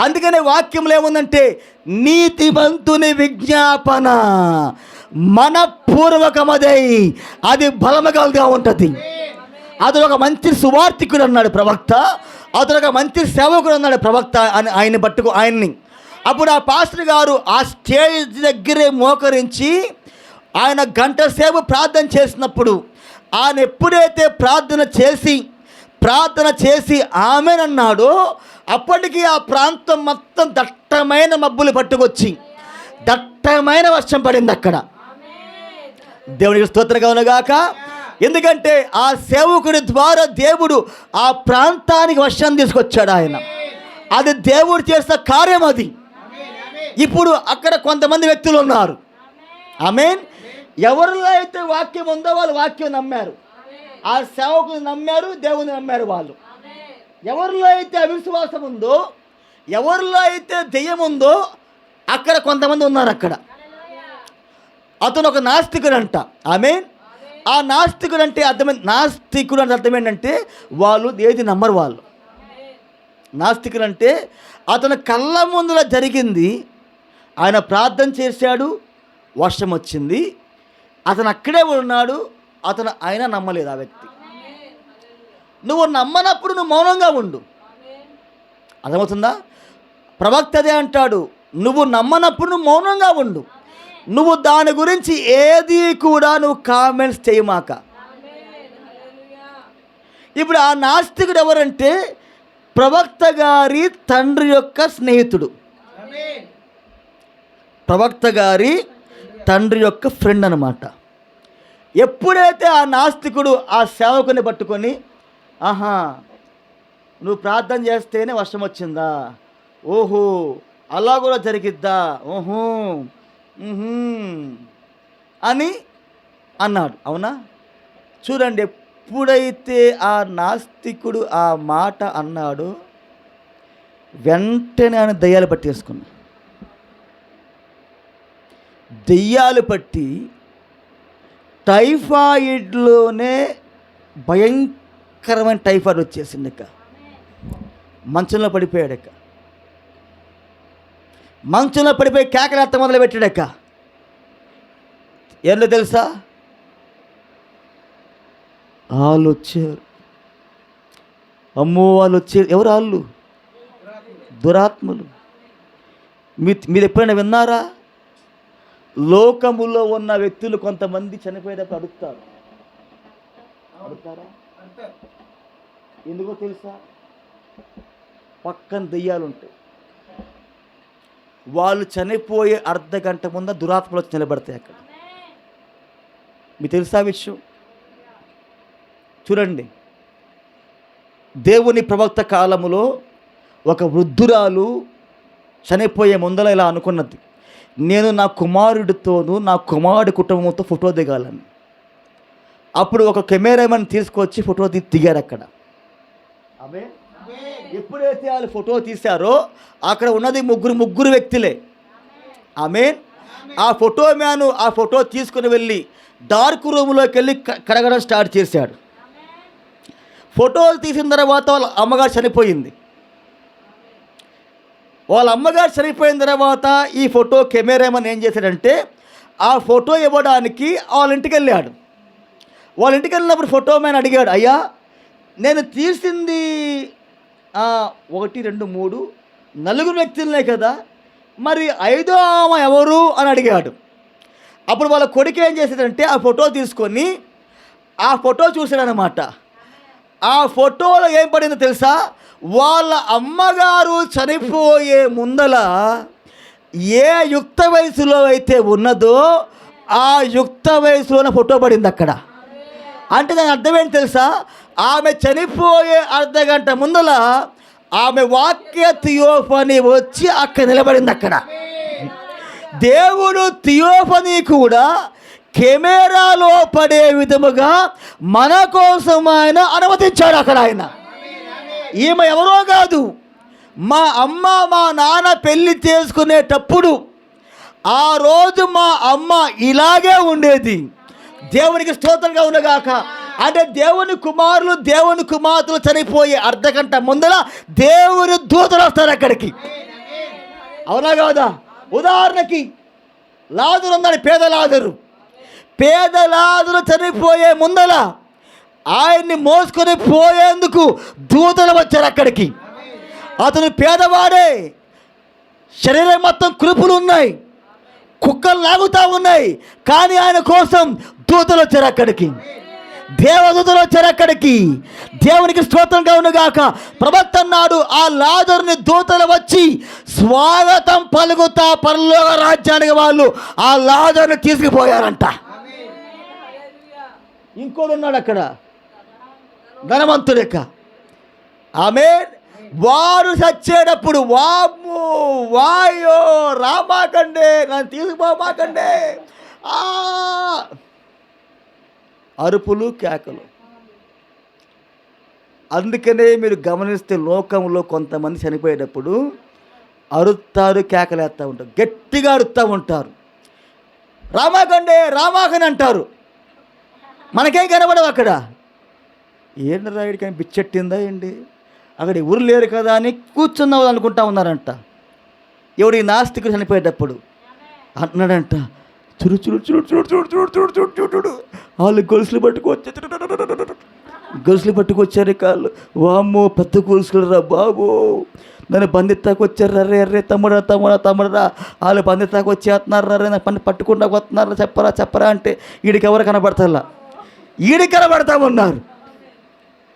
అందుకనే వాక్యంలో ఏముందంటే, నీతిమంతుని విజ్ఞాపన మనపూర్వకమదై అది బలమగలుగా ఉంటుంది. అతను ఒక మంచి సువార్థికుడు అన్నాడు ప్రవక్త, అతను ఒక మంచి సేవకుడు అన్నాడు ప్రవక్త అని ఆయన్ని. అప్పుడు ఆ పాస్టర్ గారు ఆ స్టేజ్ దగ్గరే మోకరించి ఆయన గంట సేపు ప్రార్థన చేసినప్పుడు, ఆయన ఎప్పుడైతే ప్రార్థన చేసి ఆమెన్ అన్నాడో, అప్పటికి ఆ ప్రాంతం మొత్తం దట్టమైన మబ్బులు పట్టుకొచ్చి దట్టమైన వర్షం పడింది అక్కడ. దేవునికి స్తోత్రంగా ఉన్నగాక. ఎందుకంటే ఆ సేవకుడి ద్వారా దేవుడు ఆ ప్రాంతానికి వర్షాన్ని తీసుకొచ్చాడు. ఆయన అది దేవుడు చేసిన కార్యం. అది ఇప్పుడు అక్కడ కొంతమంది వ్యక్తులు ఉన్నారు. ఆమేన్. ఎవరిలో అయితే వాక్యం ఉందో వాళ్ళు వాక్యం నమ్మారు, ఆ సేవకులు నమ్మారు, దేవుని నమ్మారు వాళ్ళు. ఎవరిలో అయితే అవిశ్వాసం ఉందో, ఎవరిలో అయితే దెయ్యం ఉందో అక్కడ కొంతమంది ఉన్నారు. అక్కడ అతను ఒక నాస్తికుడు అంట. ఆమేన్. ఆ నాస్తికుడు అంటే అర్థం ఏంటంటే వాళ్ళు ఏది నమ్మరు. వాళ్ళు నాస్తికుడు అంటే అతను కళ్ళ ముందుల జరిగింది, ఆయన ప్రార్థన చేశాడు, వర్షం వచ్చింది, అతను అక్కడే ఉన్నాడు, ఆయన నమ్మలేదు ఆ వ్యక్తి. నువ్వు నమ్మనప్పుడు నువ్వు మౌనంగా ఉండు. అర్థమవుతుందా? ప్రవక్త అదే అంటాడు, నువ్వు నమ్మనప్పుడు నువ్వు మౌనంగా ఉండు. నువ్వు దాని గురించి ఏది కూడా నువ్వు కామెంట్స్ చేయమాక. ఇప్పుడు ఆ నాస్తికుడు ఎవరంటే ప్రవక్త గారి తండ్రి యొక్క స్నేహితుడు, ప్రవక్త గారి తండ్రి యొక్క ఫ్రెండ్ అన్నమాట. ఎప్పుడైతే ఆ నాస్తికుడు ఆ సేవకుని పట్టుకొని, ఆహా నువ్వు ప్రార్థన చేస్తేనే వర్షం వచ్చిందా, ఓహో అలా కూడా జరిగిద్దా, ఓహో అని అన్నాడు. అవునా? చూడండి, ఎప్పుడైతే ఆ నాస్తికుడు ఆ మాట అన్నాడో వెంటనే ఆయన దయ్యాలు పట్టేసుకున్నా. దెయ్యాలు పట్టి టైఫాయిడ్లోనే భయంకరమైన టైఫాయిడ్ వచ్చేసింది. మంచంలో పడిపోయాడక్క, మంచంలో పడిపోయి కేకలేత్త మొదలు పెట్టాడక్క. ఏంటో తెలుసా? వాళ్ళు వచ్చారు. అమ్మో వాళ్ళు వచ్చారు. ఎవరు వాళ్ళు? దురాత్మలు. మీరు ఎప్పుడైనా విన్నారా? లోకములో ఉన్న వ్యక్తులు కొంతమంది చనిపోయేటప్పుడు అడుగుతారా? ఎందుకో తెలుసా? పక్కన దెయ్యాలు ఉంటాయి. వాళ్ళు చనిపోయే అర్ధ గంట ముందు దురాత్మలు వచ్చి నిలబడతాయి అక్కడ. మీకు తెలుసా విషయం? చూడండి, దేవుని ప్రవక్త కాలములో ఒక వృద్ధురాలు చనిపోయే ముందర ఇలా అనుకున్నది, నేను నా కుమారుడితోనూ నా కుమారుడి కుటుంబంతో ఫోటో దిగాలని. అప్పుడు ఒక కెమెరామెన్ తీసుకొచ్చి ఫోటో దిగారు అక్కడ. ఆమె ఎప్పుడైతే వాళ్ళు ఫోటో తీశారో అక్కడ ఉన్నది ముగ్గురు వ్యక్తులే. ఆమె ఆ ఫోటో మ్యాను ఆ ఫోటో తీసుకుని వెళ్ళి డార్క్ రూమ్లోకి వెళ్ళి కడగడం స్టార్ట్ చేశాడు. ఫోటోలు తీసిన తర్వాత వాళ్ళ అమ్మగారు చనిపోయింది. వాళ్ళ అమ్మగారు చనిపోయిన తర్వాత ఈ ఫోటో కెమెరామెన్ ఏం చేశాడంటే ఆ ఫోటో ఇవ్వడానికి వాళ్ళ ఇంటికి వెళ్ళాడు. వాళ్ళ ఇంటికి వెళ్ళినప్పుడు ఫోటో మ్యాన్ అడిగాడు, అయ్యా నేను తీసింది 1 2 3 4 వ్యక్తులనే కదా, మరి 5వ ఆమె ఎవరు అని అడిగాడు. అప్పుడు వాళ్ళ కొడుకు ఏం చేశాడంటే ఆ ఫోటో తీసుకొని ఆ ఫోటో చూశాడనమాట. ఆ ఫోటోలో ఏం పడిందో తెలుసా? వాళ్ళ అమ్మగారు చనిపోయే ముందల ఏ యుక్త వయసులో అయితే ఉన్నదో ఆ యుక్త వయసులోనే ఫోటో పడింది అక్కడ. అంటే దాని అర్థం ఏంటి తెలుసా? ఆమె చనిపోయే అర్ధ గంట ముందల ఆమె వాక్య థియోఫనీ వచ్చి అక్కడ నిలబడింది అక్కడ. దేవుడు థియోఫనీ కూడా కెమెరాలో పడే విధముగా మన కోసం ఆయన అనుమతించాడు అక్కడ. ఆయన ఈమె ఎవరో కాదు, మా అమ్మ మా నాన్న పెళ్లి చేసుకునేటప్పుడు ఆ రోజు మా అమ్మ ఇలాగే ఉండేది. దేవునికి స్తోత్రంగా ఉండగాక. అంటే దేవుని కుమారులు దేవుని కుమార్తెలు చనిపోయే అర్ధ గంట ముందర దేవుని దూతలు వస్తారు అక్కడికి. అవునా కాదా? ఉదాహరణకి లాజరు ఉన్నాడు, పేద లాజరు చనిపోయే ముందల ఆయన్ని మోసుకొని పోయేందుకు దూతలు వచ్చారు అక్కడికి. అతను పేదవాడే, శరీరం మొత్తం కురుపులు ఉన్నాయి, కుక్కలు లాగుతూ ఉన్నాయి, కానీ ఆయన కోసం దూతలు వచ్చారు అక్కడికి, దేవదూతలు వచ్చారు అక్కడికి. దేవునికి స్తోత్రంగా ఉన్నగాక. ప్రవక్త అన్నాడు, ఆ లాజరుని దూతలు వచ్చి స్వాగతం పలుకుతా పరలోక రాజ్యానికి వాళ్ళు ఆ లాజరుని తీసుకుపోయారంట. ఇంకోడు ఉన్నాడు అక్కడ, ధనవంతుడెక్క. ఆమె వారు చచ్చేటప్పుడు వామ్మో వాయో రామాకండే, నన్ను తీసుకుపోమాకండే, అరుపులు కేకలు. అందుకనే మీరు గమనిస్తే లోకంలో కొంతమంది చనిపోయేటప్పుడు అరుస్తారు, కేకలేస్తూ ఉంటారు, గట్టిగా అరుస్తూ ఉంటారు, రామాకండే రామాకని అంటారు. మనకేం కనబడవు అక్కడ. ఏంటి రాయుడు కానీ బిచ్చెట్టిందా ఏంటి, అక్కడ ఎవరు లేరు కదా అని కూర్చున్నావు అనుకుంటా ఉన్నారంట. ఎవడు ఈ నాస్తికుడు చనిపోయేటప్పుడు అంటున్నాడంట, చూడు చూడు చూడు చూడు చూడు చూడు చూడు చూడు చూడు చూడు వాళ్ళు గొలుసులు పట్టుకొచ్చారు కాళ్ళు. వామ్మో పెద్ద గొలుసులు రా బాబు, నన్ను బంధిస్తాకు వచ్చారు రే రే తమ్ముడురా వాళ్ళు బంధిస్తాకు వచ్చేస్తున్నారు రే నాకు పని పట్టుకుంటా వస్తున్నారు చెప్పరా అంటే వీడికి ఎవరు కనబడతారా వీడికి కనబడతా ఉన్నారు.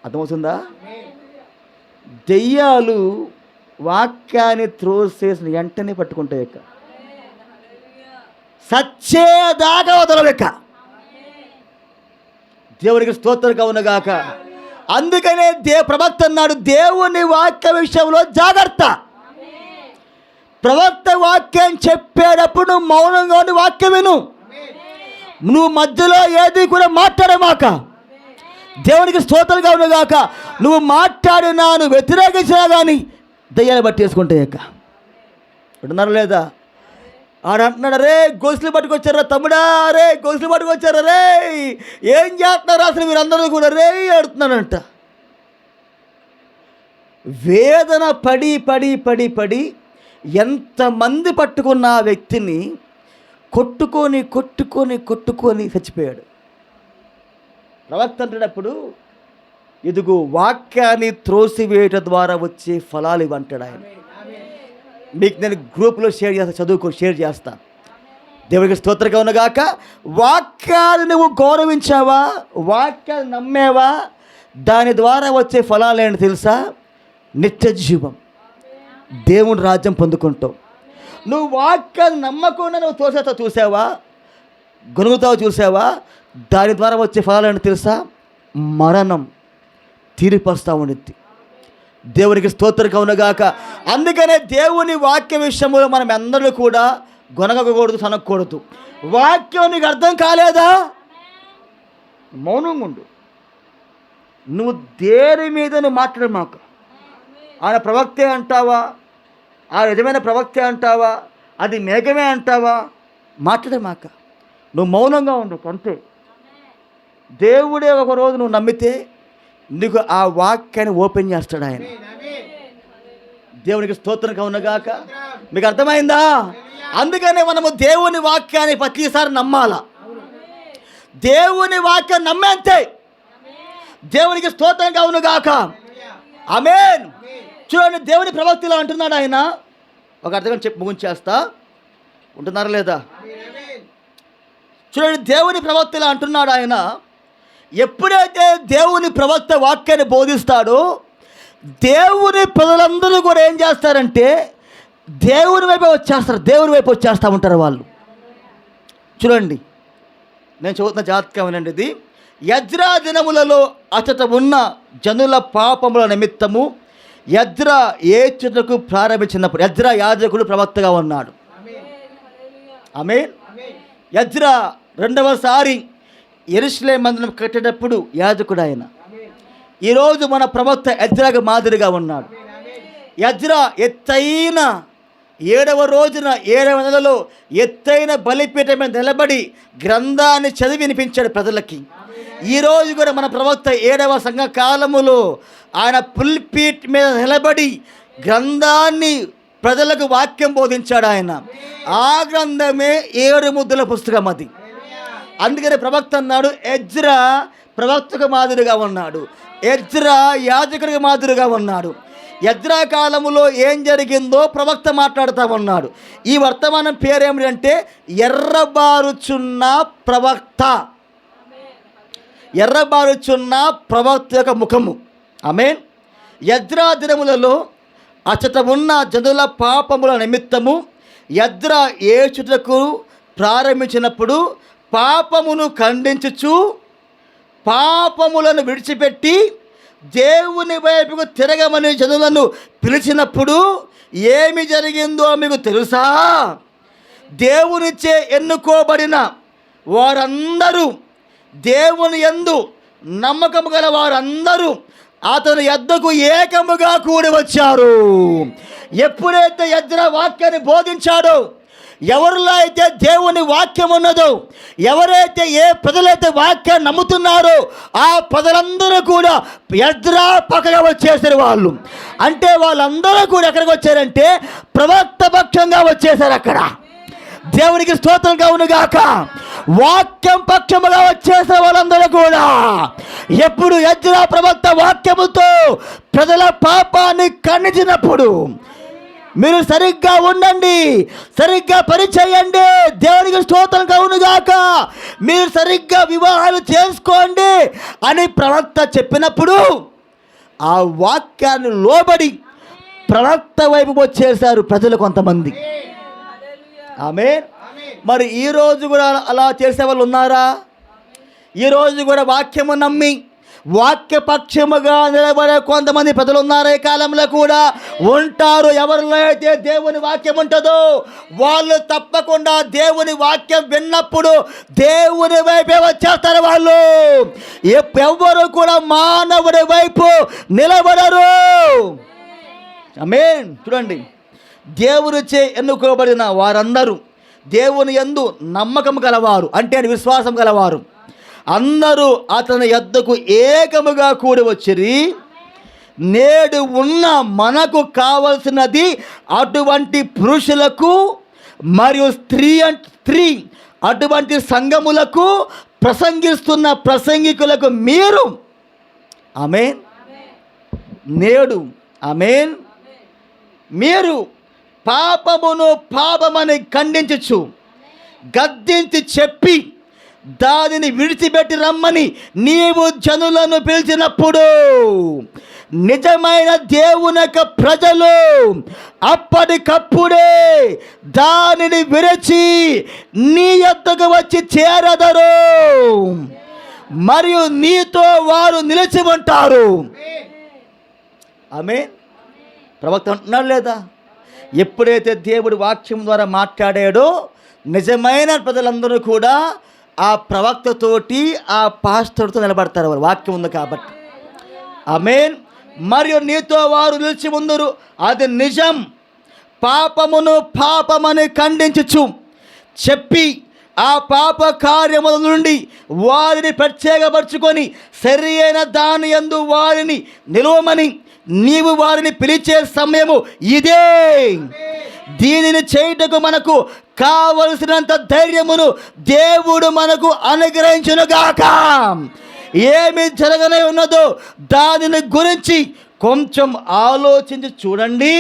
అర్థమవుతుందా? దెయ్యాలు వాక్యాన్ని త్రోసేసిన వెంటనే పట్టుకుంటాయి ఇక సచ్చేదాకా వదలలేక. దేవునికి స్తోత్రం కలుగునుగాక. అందుకనే ప్రవక్త అన్నాడు, దేవుని వాక్య విషయంలో జాగ్రత్త. ప్రవక్త వాక్యం చెప్పేటప్పుడు నువ్వు మౌనంగా ఉండి వాక్యం విను. నువ్వు మధ్యలో ఏది కూడా మాట్లాడమాక. దేవునికి స్తోత్రం కలుగునుగాక. నువ్వు మాట్లాడినా నువ్వు వ్యతిరేకించినా కానీ దయ్యాలు పట్టేసుకుంటాయి ఇక. వింటున్నారా లేదా? ఆడ అంటున్నాడు, రే గొలుసులు పట్టుకొచ్చారా తమ్ముడా, రే గొలుసులు పట్టుకొచ్చారా, రే ఏం చేస్తున్నారు అసలు మీరందరూ కూడా రే ఆడుతున్నానంట. వేదన పడి పడి పడి పడి ఎంతమంది పట్టుకున్న ఆ వ్యక్తిని కొట్టుకొని కొట్టుకొని కొట్టుకొని చచ్చిపోయాడు. ప్రవక్త అంటున్నప్పుడు ఇదిగో వాక్యాన్ని త్రోసివేయటం ద్వారా వచ్చే ఫలాలు ఇవ్వంటాడు ఆయన. మీకు నేను గ్రూప్లో షేర్ చేస్తా. దేవుడికి స్తోత్రంగా ఉన్నగాక. వాక్యాన్ని నువ్వు గౌరవించావా, వాక్యాన్ని నమ్మేవా, దాని ద్వారా వచ్చే ఫలాలు ఏంటి తెలుసా? నిత్య జీవం, దేవుని రాజ్యం పొందుకుంటావు. నువ్వు వాక్యాన్ని నమ్మకుండా నువ్వు చూసావా, గొనుగుతావు చూసావా, దాని ద్వారా వచ్చే ఫలాలు ఏంటి తెలుసా? మరణం, తీరిపరుస్తూ ఉండిద్ది. దేవునికి స్తోత్రం కలుగునుగాక. అందుకనే దేవుని వాక్య విషయంలో మనం అందరూ కూడా గొనగకూడదు, సనక్కూడదు. వాక్యం నీకు అర్థం కాలేదా? మౌనంగా ఉండు. నువ్వు దేని మీద నువ్వు మాట్లాడు మాకు. ఆయన ప్రవక్తే అంటావా, ఆ నిజమైన ప్రవక్తే అంటావా, అది మేఘమే అంటావా, మాట్లాడే మాక. నువ్వు మౌనంగా ఉండు అంతే. దేవుడే ఒకరోజు నువ్వు నమ్మితే నీకు ఆ వాక్యాన్ని ఓపెన్ చేస్తాడు ఆయన. దేవునికి స్తోత్రం కలుగునుగాక. మీకు అర్థమైందా? అందుకనే మనము దేవుని వాక్యాన్ని ప్రతిసారి నమ్మాలా. దేవుని వాక్యం నమ్మేంతే. దేవునికి స్తోత్రం కలుగునుగాక. ఆమేన్. చూడండి, దేవుని ప్రవక్తలో అంటున్నాడు ఆయన. ఒక అర్థం చెప్పి ముగించేస్తా. ఉంటున్నారా లేదా? చూడండి, దేవుని ప్రవక్తలో అంటున్నాడు ఆయన. ఎప్పుడైతే దేవుని ప్రవక్త వాక్యాన్ని బోధిస్తాడో దేవుని ప్రజలందరూ కూడా ఏం చేస్తారంటే దేవుని వైపు వచ్చేస్తారు, దేవుని వైపు వచ్చేస్తూ ఉంటారు వాళ్ళు. చూడండి, నేను చదువుతున్న జాతకం వినండి. ఇది యజ్రా దినములలో అచట ఉన్న జనుల పాపముల నిమిత్తము యజ్రా ఏడ్చుటకు ప్రారంభించినప్పుడు, యజ్రా యాజకుడు ప్రవక్తగా ఉన్నాడు. ఆమేన్. యజ్రా రెండవసారి యెరూషలేము మందిరం కట్టేటప్పుడు యాజకుడు ఆయన. ఈరోజు మన ప్రవక్త యజ్రాకు మాదిరిగా ఉన్నాడు. యజ్రా ఎత్తైన 7వ రోజున 7వ నెలలో ఎత్తైన బలిపీఠం మీద నిలబడి గ్రంథాన్ని చదివి వినిపించాడు ప్రజలకి. ఈరోజు కూడా మన ప్రవక్త 7వ సంఘ కాలములో ఆయన పుల్పీట్ మీద నిలబడి గ్రంథాన్ని ప్రజలకు వాక్యం బోధించాడు ఆయన. ఆ గ్రంథమే 7 ముద్దుల పుస్తకం అది. అందుకని ప్రవక్త అన్నాడు, యజ్రా ప్రవక్తకు మాదిరిగా ఉన్నాడు, యజ్రా యాజకుడికి మాదిరిగా ఉన్నాడు. యజ్రా కాలములో ఏం జరిగిందో ప్రవక్త మాట్లాడుతూ ఉన్నాడు. ఈ వర్తమానం పేరేమిటంటే ఎర్రబారుచున్న ప్రవక్త. ఎర్రబారుచున్న ప్రవక్త యొక్క ముఖము. ఆమేన్. యజ్రా దినములలో అచట ఉన్న జనుల పాపముల నిమిత్తము యజ్రా ఏడ్చుటకు ప్రారంభించినప్పుడు పాపమును ఖండించుచు పాపములను విడిచిపెట్టి దేవుని వైపుకు తిరగమని జనులను పిలిచినప్పుడు ఏమి జరిగిందో మీకు తెలుసా? దేవునిచే ఎన్నుకోబడిన వారందరూ, దేవుని యందు నమ్మకము గల వారందరూ అతని యొద్దకు ఏకముగా కూడి వచ్చారు. ఎప్పుడైతే యజ్రా వాక్యాన్ని బోధించాడో, ఎవరిలో అయితే దేవుని వాక్యం ఉన్నదో, ఎవరైతే ఏ ప్రజలైతే వాక్యాన్ని నమ్ముతున్నారో ఆ ప్రజలందరూ కూడా యజ్రా పక్కగా వచ్చేసారు వాళ్ళు. అంటే వాళ్ళందరూ కూడా ఎక్కడికి వచ్చారంటే ప్రవక్త పక్షంగా వచ్చేసారు. అక్కడ దేవునికి స్తోత్రం కలుగునుగాక. వాక్యం పక్షముగా వచ్చేసిన వాళ్ళందరూ కూడా ఎప్పుడు ఎజ్రా ప్రవక్త వాక్యముతో ప్రజల పాపాన్ని ఖండించినప్పుడు మీరు సరిగ్గా ఉండండి, సరిగ్గా పని చేయండి, దేవునికి స్తోత్రం కలుగునుగాక, మీరు సరిగ్గా వివాహాలు చేసుకోండి అని ప్రవక్త చెప్పినప్పుడు ఆ వాక్యాన్ని లోబడి ప్రవక్త వైపు వచ్చేసారు ప్రజలు కొంతమంది. ఆమేన్. మరి ఈరోజు కూడా అలా చేసే వాళ్ళు ఉన్నారా? ఈరోజు కూడా వాక్యము నమ్మి వాక్యపక్షముగా నిలబడే కొంతమంది ప్రజలు ఉన్నారు. ఈ కాలంలో కూడా ఉంటారు. ఎవరిలో అయితే దేవుని వాక్యం ఉంటుందో వాళ్ళు తప్పకుండా దేవుని వాక్యం విన్నప్పుడు దేవుని వైపే వచ్చేస్తారు. వాళ్ళు ఎవ్వరు కూడా మానవుడి వైపు నిలబడరు. ఆమేన్. చూడండి, దేవునిచే ఎన్నుకోబడిన వారందరూ దేవుని యందు నమ్మకం గలవారు, అంటే విశ్వాసం గలవారు అందరూ అతని యొద్దకు ఏకముగా కూడి వచ్చిరి. నేడు ఉన్న మనకు కావలసినది అటువంటి పురుషులకు మరియు స్త్రీ అటువంటి సంఘములకు ప్రసంగిస్తున్న ప్రసంగికులకు మీరు. ఆమేన్. నేడు ఆమేన్. మీరు పాపమని ఖండించచ్చు, గద్దించి చెప్పి దానిని విడిచిపెట్టి రమ్మని నీవు జనులను పిలిచినప్పుడు నిజమైన దేవుని యొక్క ప్రజలు అప్పటికప్పుడే దానిని విరచి నీ యొద్దకు వచ్చి చేరదరు మరియు నీతో వారు నిలిచి ఉంటారు. ఆమేన్. ప్రవక్త అంటున్నాడు లేదా? ఎప్పుడైతే దేవుడి వాక్యం ద్వారా మాట్లాడాడో నిజమైన ప్రజలందరూ కూడా ఆ ప్రవక్తతోటి ఆ పాస్టర్తో నిలబడతారు. వారు వాక్యం ఉంది కాబట్టి. ఆమేన్. మరియు నీతో వారు నిలిచి ఉందరు, అది నిజం. పాపమని ఖండించుచు చెప్పి ఆ పాప కార్యముల నుండి వారిని ప్రత్యేకపరచుకొని సరి అయిన దాని యందు వారిని నిలువమని నీవు వారిని పిలిచే సమయము ఇదే. దీనిని చేయుటకు మనకు కావలసినంత ధైర్యమును దేవుడు మనకు అనుగ్రహించునుగాక. ఏమి జరగనే ఉన్నదో దానిని గురించి కొంచెం ఆలోచించి చూడండి.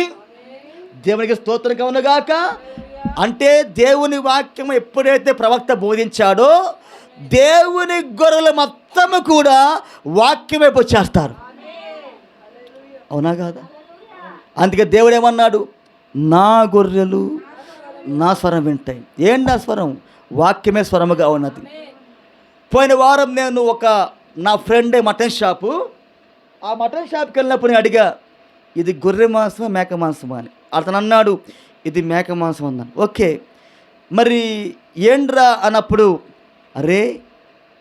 దేవునికి స్తోత్రం కలుగునుగాక. అంటే దేవుని వాక్యం ఎప్పుడైతే ప్రవక్త బోధించాడో దేవుని గొర్రెలు మొత్తము కూడా వాక్యం వైపు వచ్చేస్తారు. అవునా కాదా? అందుకే దేవుడు ఏమన్నాడు? నా గొర్రెలు నా స్వరం వింటాయి. ఏంటి ఆ స్వరం? వాక్యమే స్వరముగా ఉన్నది. పోయిన వారం నేను నా ఫ్రెండే మటన్ షాపు, ఆ మటన్ షాప్కి వెళ్ళినప్పుడు నేను అడిగా, ఇది గొర్రె మాంసమా మేక మాంసమా అని. అతను అన్నాడు, ఇది మేక మాంసం అన్నాను. ఓకే, మరి ఏంట్రా అన్నప్పుడు, అరే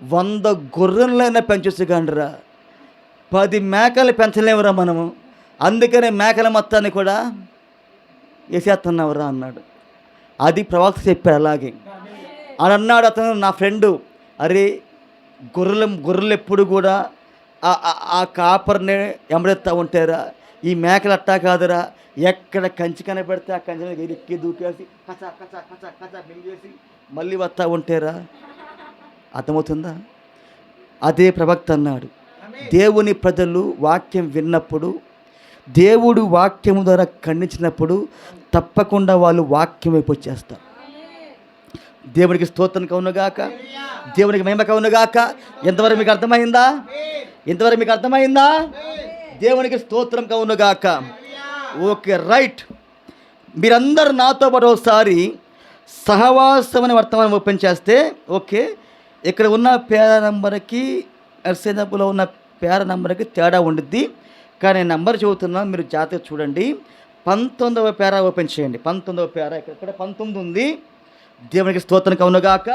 100 గొర్రెలైనా పెంచొచ్చుగాండ్రా, 10 మేకలు పెంచలేమురా మనము, అందుకనే మేకల మొత్తాన్ని కూడా వేసేస్తున్నావురా అన్నాడు. అది ప్రవక్త చెప్పాడు. అలాగే అని అన్నాడు అతను, నా ఫ్రెండు. అరే గొర్రెలు ఎప్పుడు కూడా ఆ కాపర్ని ఎమడెత్తా ఉంటారా, ఈ మేకలు అట్టా కాదురా, ఎక్కడ కంచి కనబెడితే ఆ కంచి మీద ఎక్కి దూకేసి కచా కచా కచా కచా మింగేసి మళ్ళీ వస్తూ ఉంటారా. అర్థమవుతుందా? అదే ప్రవక్త అన్నాడు. దేవుని ప్రజలు వాక్యం విన్నప్పుడు, దేవుడు వాక్యము ద్వారా ఖండించినప్పుడు తప్పకుండా వాళ్ళు వాక్యం వైపు వచ్చేస్తారు. దేవునికి స్తోత్రం కలుగునుగాక, దేవునికి మహిమ కలుగునుగాక. ఎంతవరకు మీకు అర్థమైందా? ఇంతవరకు మీకు అర్థమైందా? దేవునికి స్తోత్రం కలుగునుగాక. Okay, right. మీరందరూ నాతో పాటు ఒకసారి సహవాసం అనే వర్తమానం ఓపెన్ చేస్తే, ఓకే, ఇక్కడ ఉన్న పేర నంబర్కి ఎర్సేనప్పులో ఉన్న పేర నంబర్కి తేడా ఉండిద్ది. కానీ నంబర్ చదువుతున్నాను, మీరు జాగ్రత్తగా చూడండి. 19వ పేర ఓపెన్ చేయండి. 19వ పేర ఇక్కడ 19 ఉంది. దేవునికి స్తోత్రం కలుగునుగాక.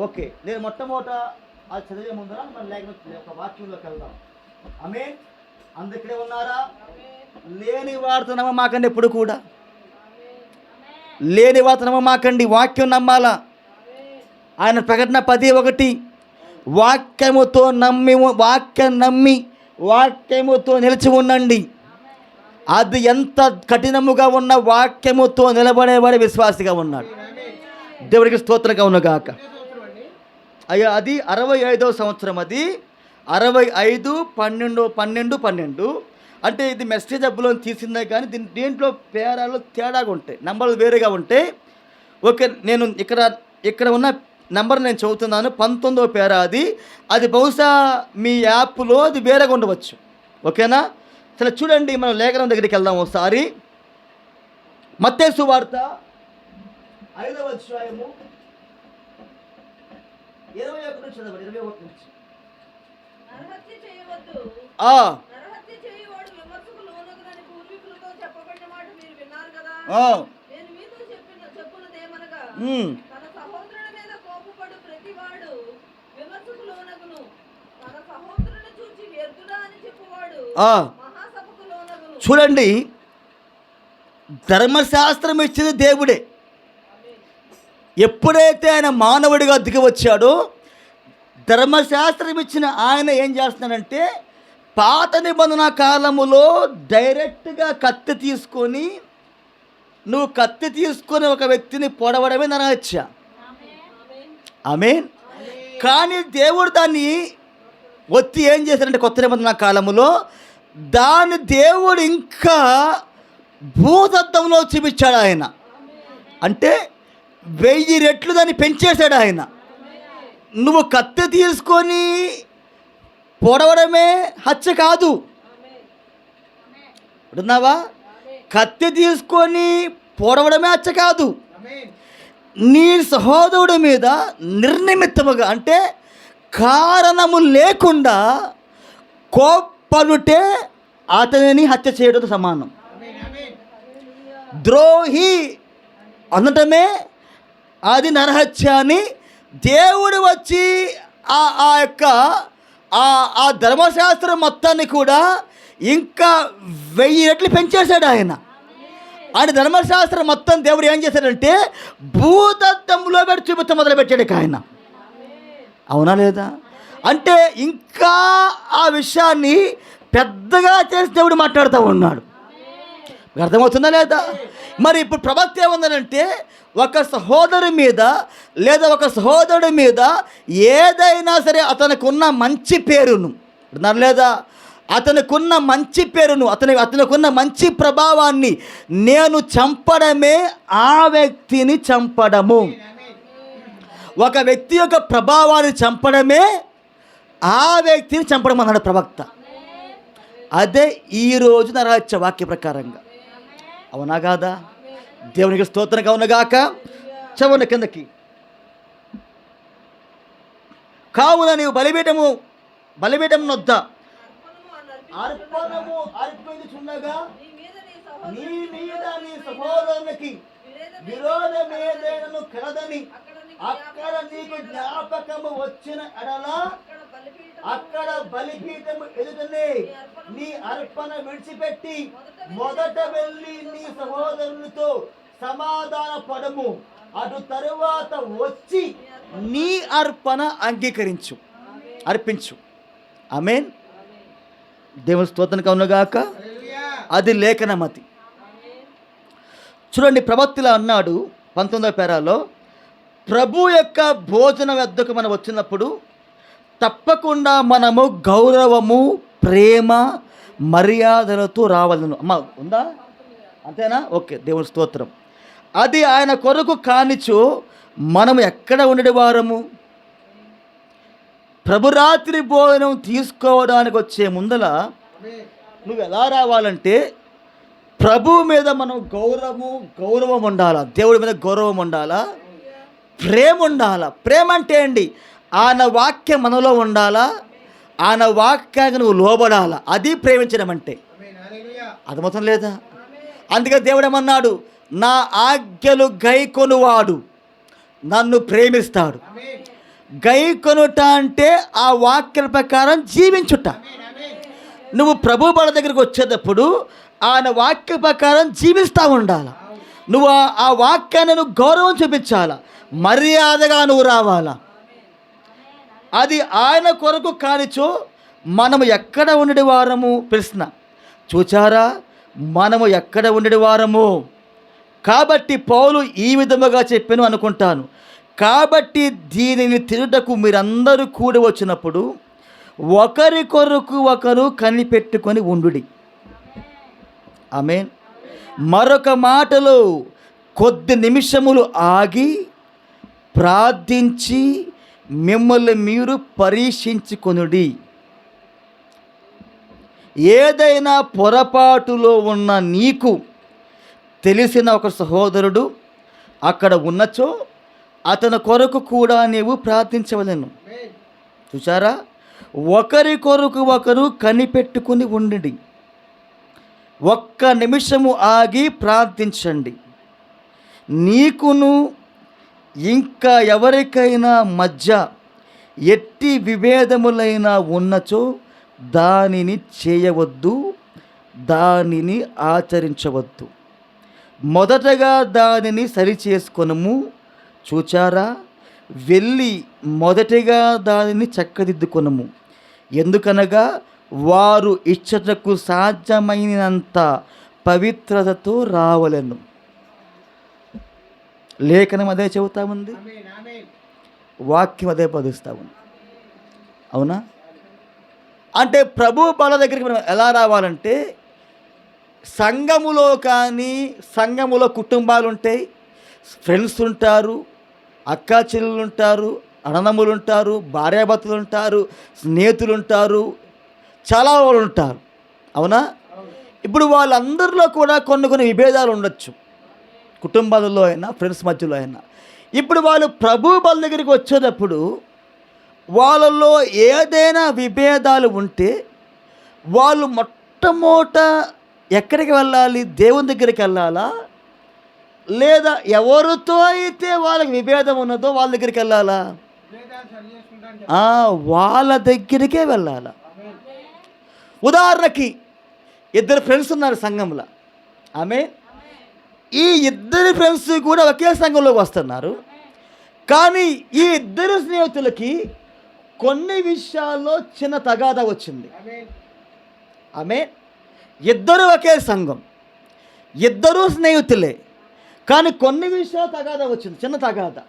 ఓకే, నేను మొట్టమొదట అది చదివే ముందర మన లేఖన ఒక వాక్యంలోకి వెళ్దాం. ఆమేన్. అందుకనే ఉన్నారా? లేని వార్త నమ్మమాకండి. ఎప్పుడు కూడా లేని వార్త నమ్మమాకండి. వాక్యం నమ్మాలా. ఆయన ప్రకటన 10:1 వాక్యముతో నమ్మి వాక్యముతో నిలిచి ఉండండి. అది ఎంత కఠినముగా ఉన్న వాక్యముతో నిలబడేవాడే విశ్వాసిగా ఉన్నాడు. దేవునికి స్తోత్రంగా ఉన్నగాక. అయ్యా అది 65వ సంవత్సరం, అది 65/12/12 అంటే ఇది మెసేజ్ అబ్బులో తీసిందే కానీ దీంట్లో పేరాలు తేడాగా ఉంటాయి, నంబర్లు వేరేగా ఉంటాయి. ఓకే, నేను ఇక్కడ ఉన్న నెంబర్ నేను చదువుతున్నాను, 19వ పేరా. అది బహుశా మీ యాప్లో అది వేరేగా ఉండవచ్చు. ఓకేనా? సరే చూడండి, మనం లేఖనం దగ్గరికి వెళ్దాం ఒకసారి. మత్తయి సువార్త 5వ అధ్యాయము 21 నుంచి చదవండి. 21 నుంచి. చూడండి, ధర్మశాస్త్రం ఇచ్చింది దేవుడే. ఎప్పుడైతే ఆయన మానవుడిగా దిగి వచ్చాడో, ధర్మశాస్త్రం ఇచ్చిన ఆయన ఏం చేస్తున్నాడంటే పాత నిబంధన కాలములో డైరెక్ట్గా కత్తి తీసుకొని ఒక వ్యక్తిని పొడవడమే నరహత్య. ఆమేన్. కానీ దేవుడు దాన్ని ఒత్తి ఏం చేశాడంటే కొత్త నిబంధన కాలములో దాన్ని దేవుడు ఇంకా భూతత్వంలో చూపించాడు ఆయన. అంటే 1000 రెట్లు దాన్ని పెంచేశాడు ఆయన. నువ్వు కత్తి తీసుకొని పొడవడమే హత్య కాదు, విన్నావా? కత్తి తీసుకొని పొడవడమే హత్య కాదు. నీ సహోదరుడి మీద నిర్నిమిత్తముగా, అంటే కారణము లేకుండా కోప్పనుటే అతనిని హత్య చేయడంతో సమానం. ద్రోహి అనటమే అది నరహత్య అని దేవుడు వచ్చి ఆ యొక్క ఆ ధర్మశాస్త్రం మొత్తాన్ని కూడా ఇంకా 1000 రెట్లు పెంచేశాడు ఆయన. ధర్మశాస్త్రం మొత్తం దేవుడు ఏం చేశాడంటే భూతత్వంలో పెట్టి చూపించ మొదలుపెట్టాడు ఆయన. అవునా లేదా? అంటే ఇంకా ఆ విషయాన్ని పెద్దగా చేసి దేవుడు మాట్లాడుతూ ఉన్నాడు. అర్థమవుతుందా లేదా? మరి ఇప్పుడు ప్రవక్త ఏముందనంటే ఒక సహోదరు మీద లేదా ఒక సహోదరుడి మీద ఏదైనా సరే అతనికి ఉన్న మంచి పేరును, లేదా అతనికున్న మంచి పేరును, అతనికున్న మంచి ప్రభావాన్ని నేను చంపడమే ఆ వ్యక్తిని చంపడము. ఒక వ్యక్తి యొక్క ప్రభావాన్ని చంపడమే ఆ వ్యక్తిని చంపడం అన్నాడు ప్రవక్త. అదే ఈరోజు నరహత్య వాక్య ప్రకారంగా. అవునా కాదా? దేవునికి స్తోత్రం కలుగునుగాక. చదవండి కిందకి. కావున నీవు బలిపీఠము నొద్ద అర్పణము అర్పించుచుండగా నీ మీద నీ సహోదరునికి విరోధమేదైనను కలదని అక్కడ నీకు జ్ఞాపకము వచ్చిన ఎడల అక్కడ బలిపీఠము ఎదుటనే నీ అర్పణ విడిచిపెట్టి మొదట వెళ్ళి నీ సహోదరునితో సమాధాన పడము, అటు తరువాత వచ్చి నీ అర్పణ అర్పించు. ఆమేన్. దేవుని స్తోత్రం కలుగునుగాక. అది లేఖనమతి. చూడండి, ప్రవక్తలా అన్నాడు 19వ పేరాలో, ప్రభు యొక్క భోజన వద్దకు మనం వచ్చినప్పుడు తప్పకుండా మనము గౌరవము, ప్రేమ, మర్యాదలతో రావాలను. అమ్మ ఉందా? అంతేనా? ఓకే, దేవుని స్తోత్రం. అది ఆయన కొరకు కానిచో మనం ఎక్కడ ఉండేవారము? ప్రభురాత్రి భోజనం తీసుకోవడానికి వచ్చే ముందల నువ్వు ఎలా రావాలంటే ప్రభు మీద మనం గౌరవం ఉండాలా, దేవుడి మీద గౌరవం ఉండాలా, ప్రేమ ఉండాలా. ప్రేమ అంటే ఏంటి? ఆయన వాక్యం మనలో ఉండాలా, ఆయన వాక్యానికి నువ్వు లోబడాలా. అది ప్రేమించడం అంటే. అర్థమవుతం లేదా? అందుకే దేవుడు ఏమన్నాడు? నా ఆజ్ఞలు గైకొనువాడు నన్ను ప్రేమిస్తాడు. గైకొనుట అంటే ఆ వాక్యాల ప్రకారం జీవించుట. నువ్వు ప్రభు బల దగ్గరికి వచ్చేటప్పుడు ఆయన వాక్య ప్రకారం జీవిస్తూ ఉండాలి. నువ్వు ఆ వాక్యాన్ని నువ్వు గౌరవం చూపించాలా, మర్యాదగా నువ్వు రావాలా. అది ఆయన కొరకు కానిచో మనము ఎక్కడ ఉండేటి వారము? ప్రశ్న. చూచారా, మనము ఎక్కడ ఉండేటి వారము? కాబట్టి పౌలు ఈ విధముగా చెప్పాను అనుకుంటాను. కాబట్టి దీనిని తిరుటకు మీరందరూ కూడి వచ్చినప్పుడు ఒకరి కొరకు ఒకరు కనిపెట్టుకొని ఉండుడి. ఆమేన్. మరొక మాటలో కొద్ది నిమిషములు ఆగి ప్రార్థించి మిమ్మల్ని మీరు పరీక్షించుకొనుడి. ఏదైనా పొరపాటులో ఉన్న నీకు తెలిసిన ఒక సహోదరుడు అక్కడ ఉన్నచో అతని కొరకు కూడా నీవు ప్రార్థించవలెను. చూసారా, ఒకరి కొరకు ఒకరు కనిపెట్టుకుని ఉండండి. ఒక్క నిమిషము ఆగి ప్రార్థించండి. నీకును ఇంకా ఎవరికైనా మధ్య ఎట్టి విభేదములైనా ఉన్నచో దానిని చేయవద్దు, దానిని ఆచరించవద్దు. మొదటగా దానిని సరిచేసుకొనము. చూచారా, వెళ్ళి మొదటిగా దానిని చక్కదిద్దుకొనము. ఎందుకనగా వారు ఇచ్చటకు సాధ్యమైనంత పవిత్రతతో రావలెను. లేఖనం అదే చెబుతా ఉంది, వాక్యం అదే బోధిస్తూ ఉంది. అవునా? అంటే ప్రభు బల దగ్గరికి మనం ఎలా రావాలంటే, సంఘములో కానీ, సంఘములో కుటుంబాలు ఉంటాయి, ఫ్రెండ్స్ ఉంటారు, అక్కా చెల్లెలు ఉంటారు, అన్నదమ్ములు ఉంటారు, భార్యాభర్తలు ఉంటారు, స్నేహితులు ఉంటారు, చాలా వాళ్ళు ఉంటారు. అవునా? ఇప్పుడు వాళ్ళందరిలో కూడా కొన్ని విభేదాలు ఉండొచ్చు, కుటుంబాలలో అయినా ఫ్రెండ్స్ మధ్యలో అయినా. ఇప్పుడు వాళ్ళు ప్రభు బల దగ్గరికి వచ్చేటప్పుడు వాళ్ళలో ఏదైనా విభేదాలు ఉంటే వాళ్ళు మొట్టమొదట ఎక్కడికి వెళ్ళాలి? దేవుని దగ్గరికి వెళ్ళాలా? లేదా ఎవరితో అయితే వాళ్ళకి విభేదం ఉన్నదో వాళ్ళ దగ్గరికి వెళ్ళాలా? వాళ్ళ దగ్గరికే వెళ్ళాలా. ఉదాహరణకి ఇద్దరు ఫ్రెండ్స్ ఉన్నారు సంఘంలో. ఈ ఇద్దరు ఫ్రెండ్స్ కూడా ఒకే సంఘంలోకి వస్తున్నారు. కానీ ఈ ఇద్దరు స్నేహితులకి కొన్ని విషయాల్లో చిన్న తగాదా వచ్చింది. ఇద్దరు ఒకే సంఘం, ఇద్దరు స్నేహితులే, కానీ కొన్ని విషయాలు తగాదా వచ్చింది, చిన్న తగాదా.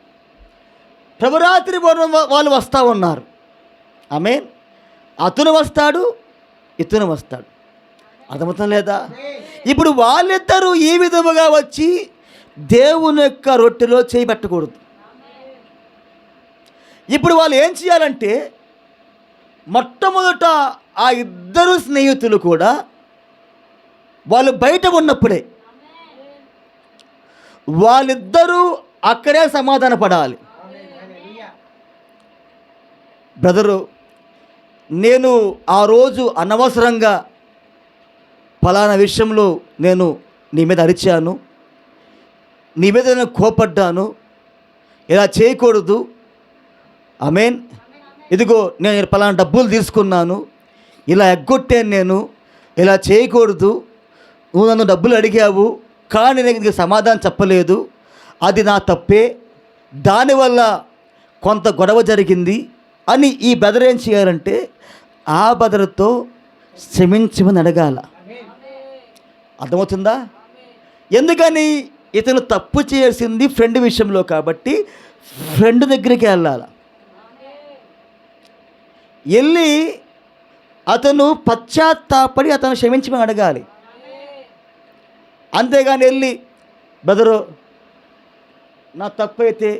ప్రభురాత్రి వాళ్ళు వస్తూ ఉన్నారు. అతను వస్తాడు, ఇతను వస్తాడు. అర్థమవుతాం లేదా? ఇప్పుడు వాళ్ళిద్దరూ ఈ విధముగా వచ్చి దేవుని యొక్క రొట్టెలో చేయబెట్టకూడదు. ఇప్పుడు వాళ్ళు ఏం చేయాలంటే, మొట్టమొదట ఆ ఇద్దరు స్నేహితులు కూడా వాళ్ళు బయట ఉన్నప్పుడే వాళ్ళిద్దరూ అక్కడే సమాధాన పడాలి. బ్రదరు, నేను ఆ రోజు అనవసరంగా ఫలానా విషయంలో నేను నీ మీద అరిచాను, నీ మీద నేను కోపడ్డాను, ఇలా చేయకూడదు. ఇదిగో నేను ఫలానా డబ్బులు తీసుకున్నాను, ఇలా ఎగ్గొట్టాను, నేను ఇలా చేయకూడదు, నువ్వు నన్ను డబ్బులు అడిగావు కానీ నేను నీకు సమాధానం చెప్పలేదు, అది నా తప్పే, దానివల్ల కొంత గొడవ జరిగింది అని ఈ బెదర్ ఏం చేయాలంటే ఆ బెదర్తో క్షమించమని అడగాల. అర్థమవుతుందా? ఎందుకని? ఇతను తప్పు చేసింది ఫ్రెండ్ విషయంలో కాబట్టి ఫ్రెండ్ దగ్గరికి వెళ్ళాలి. వెళ్ళి అతను పశ్చాత్తాపడి అతను క్షమించమని అడగాలి. అంతేగాని వెళ్ళి బ్రదరు నా తప్పు అయితే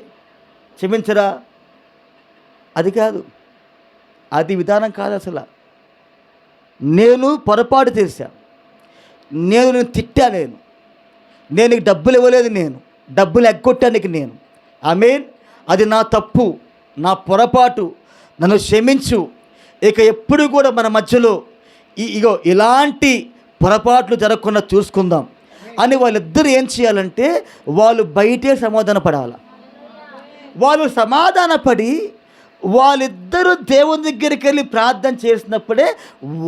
క్షమించరా, అది కాదు, అది విధానం కాదు అసలు. నేను పొరపాటు చేశా, నేను తిట్టా, నేను నీకు డబ్బులు ఇవ్వలేదు, నేను డబ్బులు ఎగ్గొట్టానికి నేను. అది నా తప్పు, నా పొరపాటు, నన్ను క్షమించు. ఇక ఎప్పుడు కూడా మన మధ్యలో ఇలాంటి పొరపాట్లు జరగకుండా చూసుకుందాం అని వాళ్ళిద్దరు ఏం చేయాలంటే వాళ్ళు బయటే సమాధాన పడాలి. వాళ్ళు సమాధానపడి వాళ్ళిద్దరూ దేవుని దగ్గరికి వెళ్ళి ప్రార్థన చేసినప్పుడే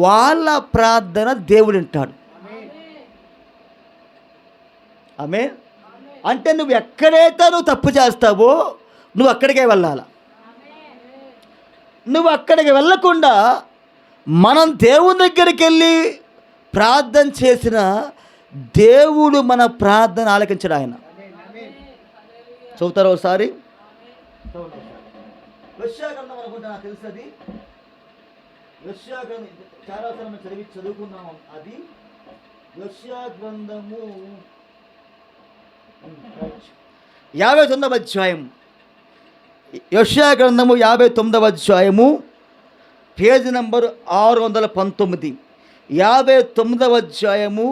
వాళ్ళ ప్రార్థన దేవుడు వింటాడు. అంటే నువ్వు ఎక్కడైతే నువ్వు తప్పు చేస్తావో నువ్వు అక్కడికే వెళ్ళాల. నువ్వు అక్కడికి వెళ్ళకుండా మనం దేవుని దగ్గరికి వెళ్ళి ప్రార్థన చేసిన దేవుడు మన ప్రార్థన ఆలకించడు ఆయన. చదువుతారు ఒకసారి. యెషయా గ్రంథం అనుకుంటా, నాకు తెలుసు అది. యెషయా గ్రంథం చాలాసార్లు మనం చదువుకున్నాము. అది యెషయా గ్రంథము 59వ అధ్యాయం. యెషయా గ్రంథము 59వ అధ్యాయము, పేజీ నంబరు 619. 59వ అధ్యాయము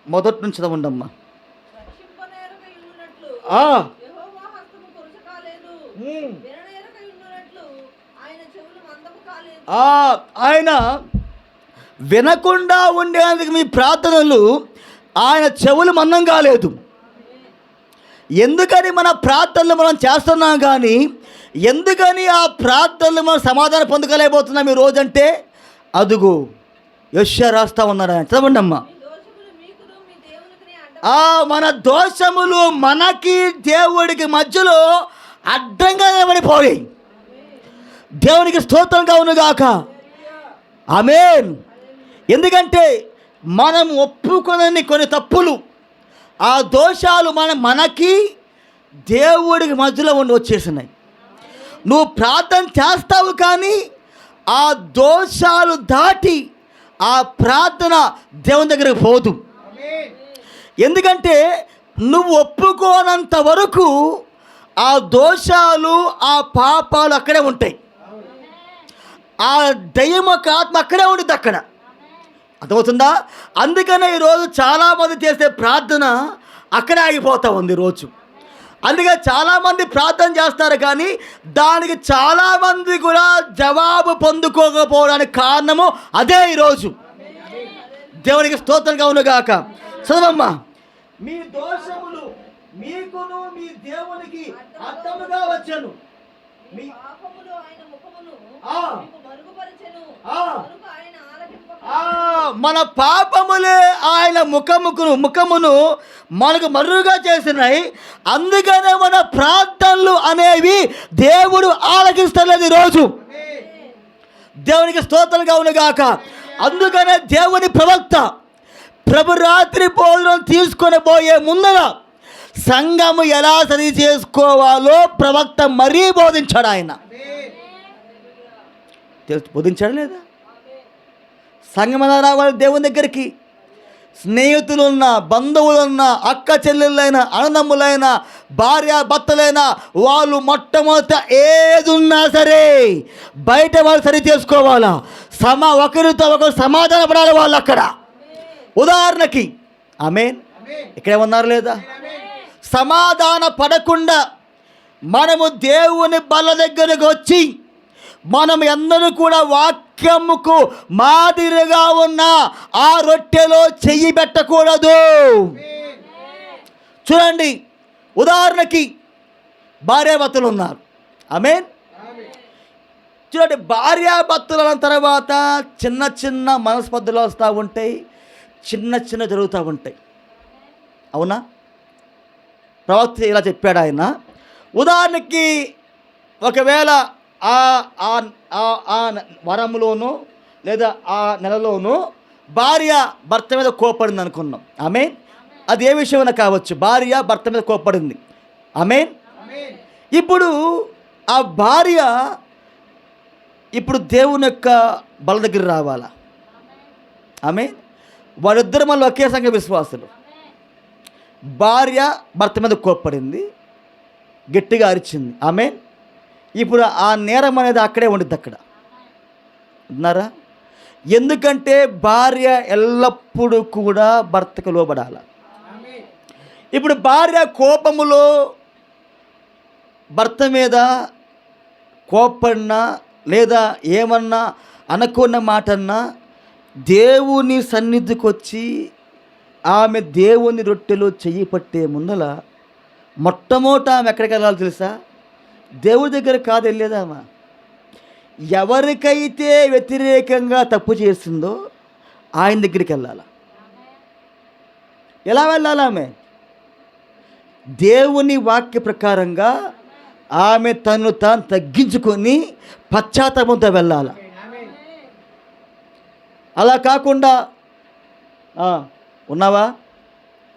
మొదటి నుంచి చదవండమ్మా. ఆయన వినకుండా ఉండేందుకు మీ ప్రార్థనలు ఆయన చెవులు మందం కాలేదు. ఎందుకని మన ప్రార్థనలు మనం చేస్తున్నాం, కానీ ఎందుకని ఆ ప్రార్థనలు మనం సమాధానం పొందగలేకపోతున్నాం ఈ రోజంటే, అదుగో యెషయా రాస్తా ఉన్నాడు. ఆయన చదవండి అమ్మా. మన దోషములు మనకి దేవుడికి మధ్యలో అడ్డంగా నిలబడిపోయాయి. దేవునికి స్తోత్రం కలుగునుగాక. ఆమేన్. ఎందుకంటే మనం ఒప్పుకొనని కొన్ని తప్పులు, ఆ దోషాలు మనకి దేవుడికి మధ్యలో వచ్చేసినాయి. నువ్వు ప్రార్థన చేస్తావు, కానీ ఆ దోషాలు దాటి ఆ ప్రార్థన దేవుని దగ్గరకు పోదు. ఎందుకంటే నువ్వు ఒప్పుకోనంత వరకు ఆ దోషాలు, ఆ పాపాలు అక్కడే ఉంటాయి. ఆ దయ్యం యొక్క ఆత్మ అక్కడే ఉంటుంది, అక్కడ. అర్థమవుతుందా? అందుకనే ఈరోజు చాలామంది చేసే ప్రార్థన అక్కడే ఆగిపోతూ ఉంది ఈరోజు. అందుకే చాలామంది ప్రార్థన చేస్తారు, కానీ దానికి చాలామంది కూడా జవాబు పొందుకోకపోవడానికి కారణము అదే ఈరోజు. దేవునికి స్తోత్రం కలుగునుగాక. చదవమ్మా. మీ దోషములు మీకును మీ దేవునికి అర్థముగా వచ్చెను. మన పాపములే ఆయన ముఖమును మనకు మరుగా చేసినాయి. అందుకనే మన ప్రార్థనలు అనేవి దేవుడు ఆలకిస్తలేదు ఈరోజు. దేవునికి స్తోత్రం కలుగునుగాక. అందుకనే దేవుని ప్రవక్త ప్రభు రాత్రి భోజనం తీసుకొని పోయే ముందర సంఘము ఎలా సరి చేసుకోవాలో ప్రవక్త మరీ బోధించాడు. ఆయన బోధించాడు లేదా? సంఘం ఎలా రావాలి దేవుని దగ్గరికి? స్నేహితులున్న, బంధువులున్న, అక్క చెల్లెళ్ళైనా, అన్నదమ్ములైనా, భార్య భర్తలైనా, వాళ్ళు మొట్టమొదట ఏది ఉన్నా సరే బయట వాళ్ళు సరి చేసుకోవాలా. ఒకరితో ఒకరు సమాధాన పడాలి వాళ్ళు అక్కడ. ఉదాహరణకి ఆమేన్, ఇక్కడే ఉన్నారు లేదా? సమాధాన పడకుండా మనము దేవుని బల్ల దగ్గరకు వచ్చి మనం అందరూ కూడా వాక్యముకు మాదిరిగా ఉన్న ఆ రొట్టెలో చెయ్యి పెట్టకూడదు. చూడండి, ఉదాహరణకి భార్యాభర్తలు ఉన్నారు. ఆమేన్. చూడండి, భార్యాభర్తలు అన్న తర్వాత చిన్న చిన్న మనస్పర్ధలు వస్తూ ఉంటాయి, చిన్న జరుగుతూ ఉంటాయి. అవునా? ప్రవక్త ఇలా చెప్పాడు ఆయన. ఉదాహరణకి ఒకవేళ ఆ వరంలోనూ లేదా ఆ నెలలోనూ భార్య భర్త మీద కోపడింది అనుకున్నాం. ఆమేన్. అది ఏ విషయమైనా కావచ్చు, భార్య భర్త మీద కోపడింది. ఆమేన్. ఇప్పుడు ఆ భార్య ఇప్పుడు దేవుని యొక్క బల దగ్గర రావాలా? ఆమేన్. వారిద్దరు మళ్ళీ ఒకే సంఘ విశ్వాసులు. భార్య భర్త మీద కోప్పడింది, గట్టిగా అరిచింది. ఆమేన్. ఇప్పుడు ఆ నేరం అనేది అక్కడే ఉండిద్ది, అక్కడ ఉన్నారా? ఎందుకంటే భార్య ఎల్లప్పుడూ కూడా భర్తకు లోబడాల. ఇప్పుడు భార్య కోపములో భర్త మీద కోప్పడినా లేదా ఏమన్నా అనుకున్న మాటన్నా దేవుని సన్నిధికి వచ్చి ఆమె దేవుని రొట్టెలో చెయ్యి పట్టే ముందల మొట్టమొదట ఆమె ఎక్కడికి వెళ్ళాలి తెలుసా? దేవుడి దగ్గర కాదు వెళ్ళేదామా. ఎవరికైతే వ్యతిరేకంగా తప్పు చేస్తుందో ఆయన దగ్గరికి వెళ్ళాలి. ఎలా వెళ్ళాలి? ఆమె దేవుని వాక్య ప్రకారంగా ఆమె తను తాను తగ్గించుకొని పశ్చాత్తాపంతో వెళ్ళాలి. అలా కాకుండా ఉన్నావా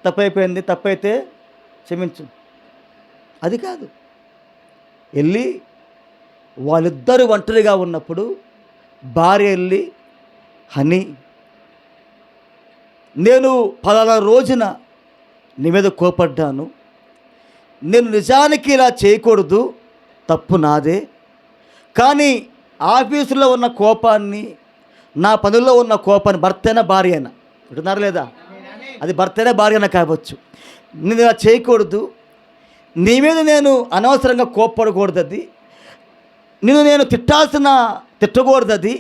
తప్పైపోయింది, తప్పైతే క్షమించు, అది కాదు. వెళ్ళి వాళ్ళిద్దరూ ఒంటరిగా ఉన్నప్పుడు భార్య వెళ్ళి, హనీ, నేను పలానా రోజున నీ మీద కోపడ్డాను, నేను నిజానికి ఇలా చేయకూడదు, తప్పు నాదే, కానీ ఆఫీసులో ఉన్న కోపాన్ని, నా పనుల్లో ఉన్న కోపాన్ని, భర్త అయినా భార్య అయినా వింటున్నారా లేదా, అది భర్త అయినా భార్య అయినా కావచ్చు, నేను ఇలా చేయకూడదు, నీ మీద నేను అనవసరంగా కోప్పడకూడదు, అది నేను తిట్టకూడదు, అది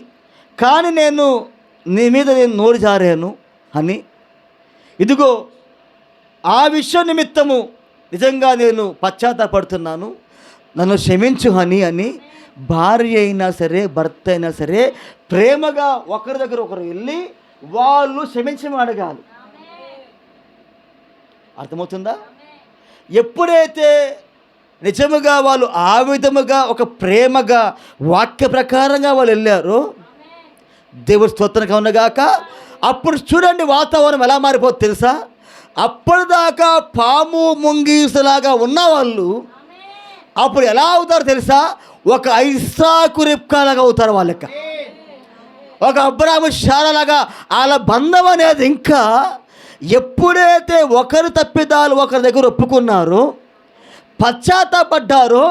కానీ నీ మీద నేను నోరు జారాను అని, ఇదిగో ఆ విషయం నిమిత్తము నిజంగా నేను పశ్చాత్తాపడుతున్నాను, నన్ను క్షమించు హనీ అని భార్య అయినా సరే భర్త అయినా సరే ప్రేమగా ఒకరి దగ్గర ఒకరు వెళ్ళి వాళ్ళు క్షమించమని అడగాలి. అర్థమవుతుందా? ఎప్పుడైతే నిజముగా వాళ్ళు ఆ విధముగా ఒక ప్రేమగా వాక్య ప్రకారంగా వాళ్ళు వెళ్ళారో, దేవుడి స్తోత్రంగా ఉన్నగాక, అప్పుడు చూడండి వాతావరణం ఎలా మారిపోతుంది తెలుసా? అప్పటిదాకా పాము ముంగీసులాగా ఉన్న వాళ్ళు అప్పుడు ఎలా అవుతారు తెలుసా? ఒక ఇస్సాకు రిబ్కాలాగా అవుతారు. వాళ్ళకి ఒక అబ్రాహాము శారాలాగా వాళ్ళ బంధం అనేది ఇంకా ఎప్పుడైతే ఒకరి తప్పిదాలు ఒకరి దగ్గర ఒప్పుకున్నారో, పశ్చాత్తాపడ్డారో,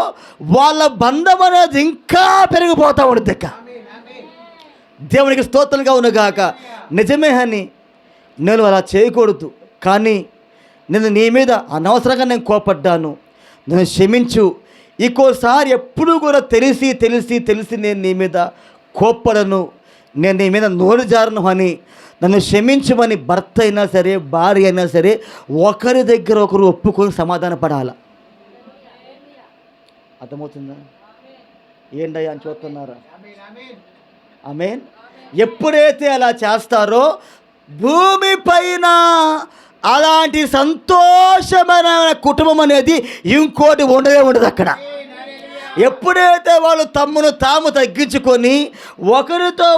వాళ్ళ బంధం అనేది ఇంకా పెరిగిపోతూ ఉంటుంది. దేవునికి స్తోత్రంగా ఉన్నగాక. నిజమే అని నేను అలా చేయకూడదు, కానీ నేను నీ మీద అనవసరంగా నేను కోపడ్డాను, నన్ను క్షమించు, ఇంకోసారి ఎప్పుడు కూడా తెలిసి నేను నీ మీద కోప్పడను, నేను నీ మీద నోరు జారను అని నన్ను క్షమించమని భర్త అయినా సరే భార్య అయినా సరే ఒకరి దగ్గర ఒకరు ఒప్పుకొని సమాధాన పడాల. అర్థమవుతుందా? ఏంటయ్యా అని చూస్తున్నారా? ఆమేన్. ఎప్పుడైతే అలా చేస్తారో భూమి పైన అలాంటి సంతోషమైన కుటుంబం అనేది ఇంకోటి ఉండదు అక్కడ. ఎప్పుడైతే వాళ్ళు తమ్మును తాము తగ్గించుకొని ఒకరితో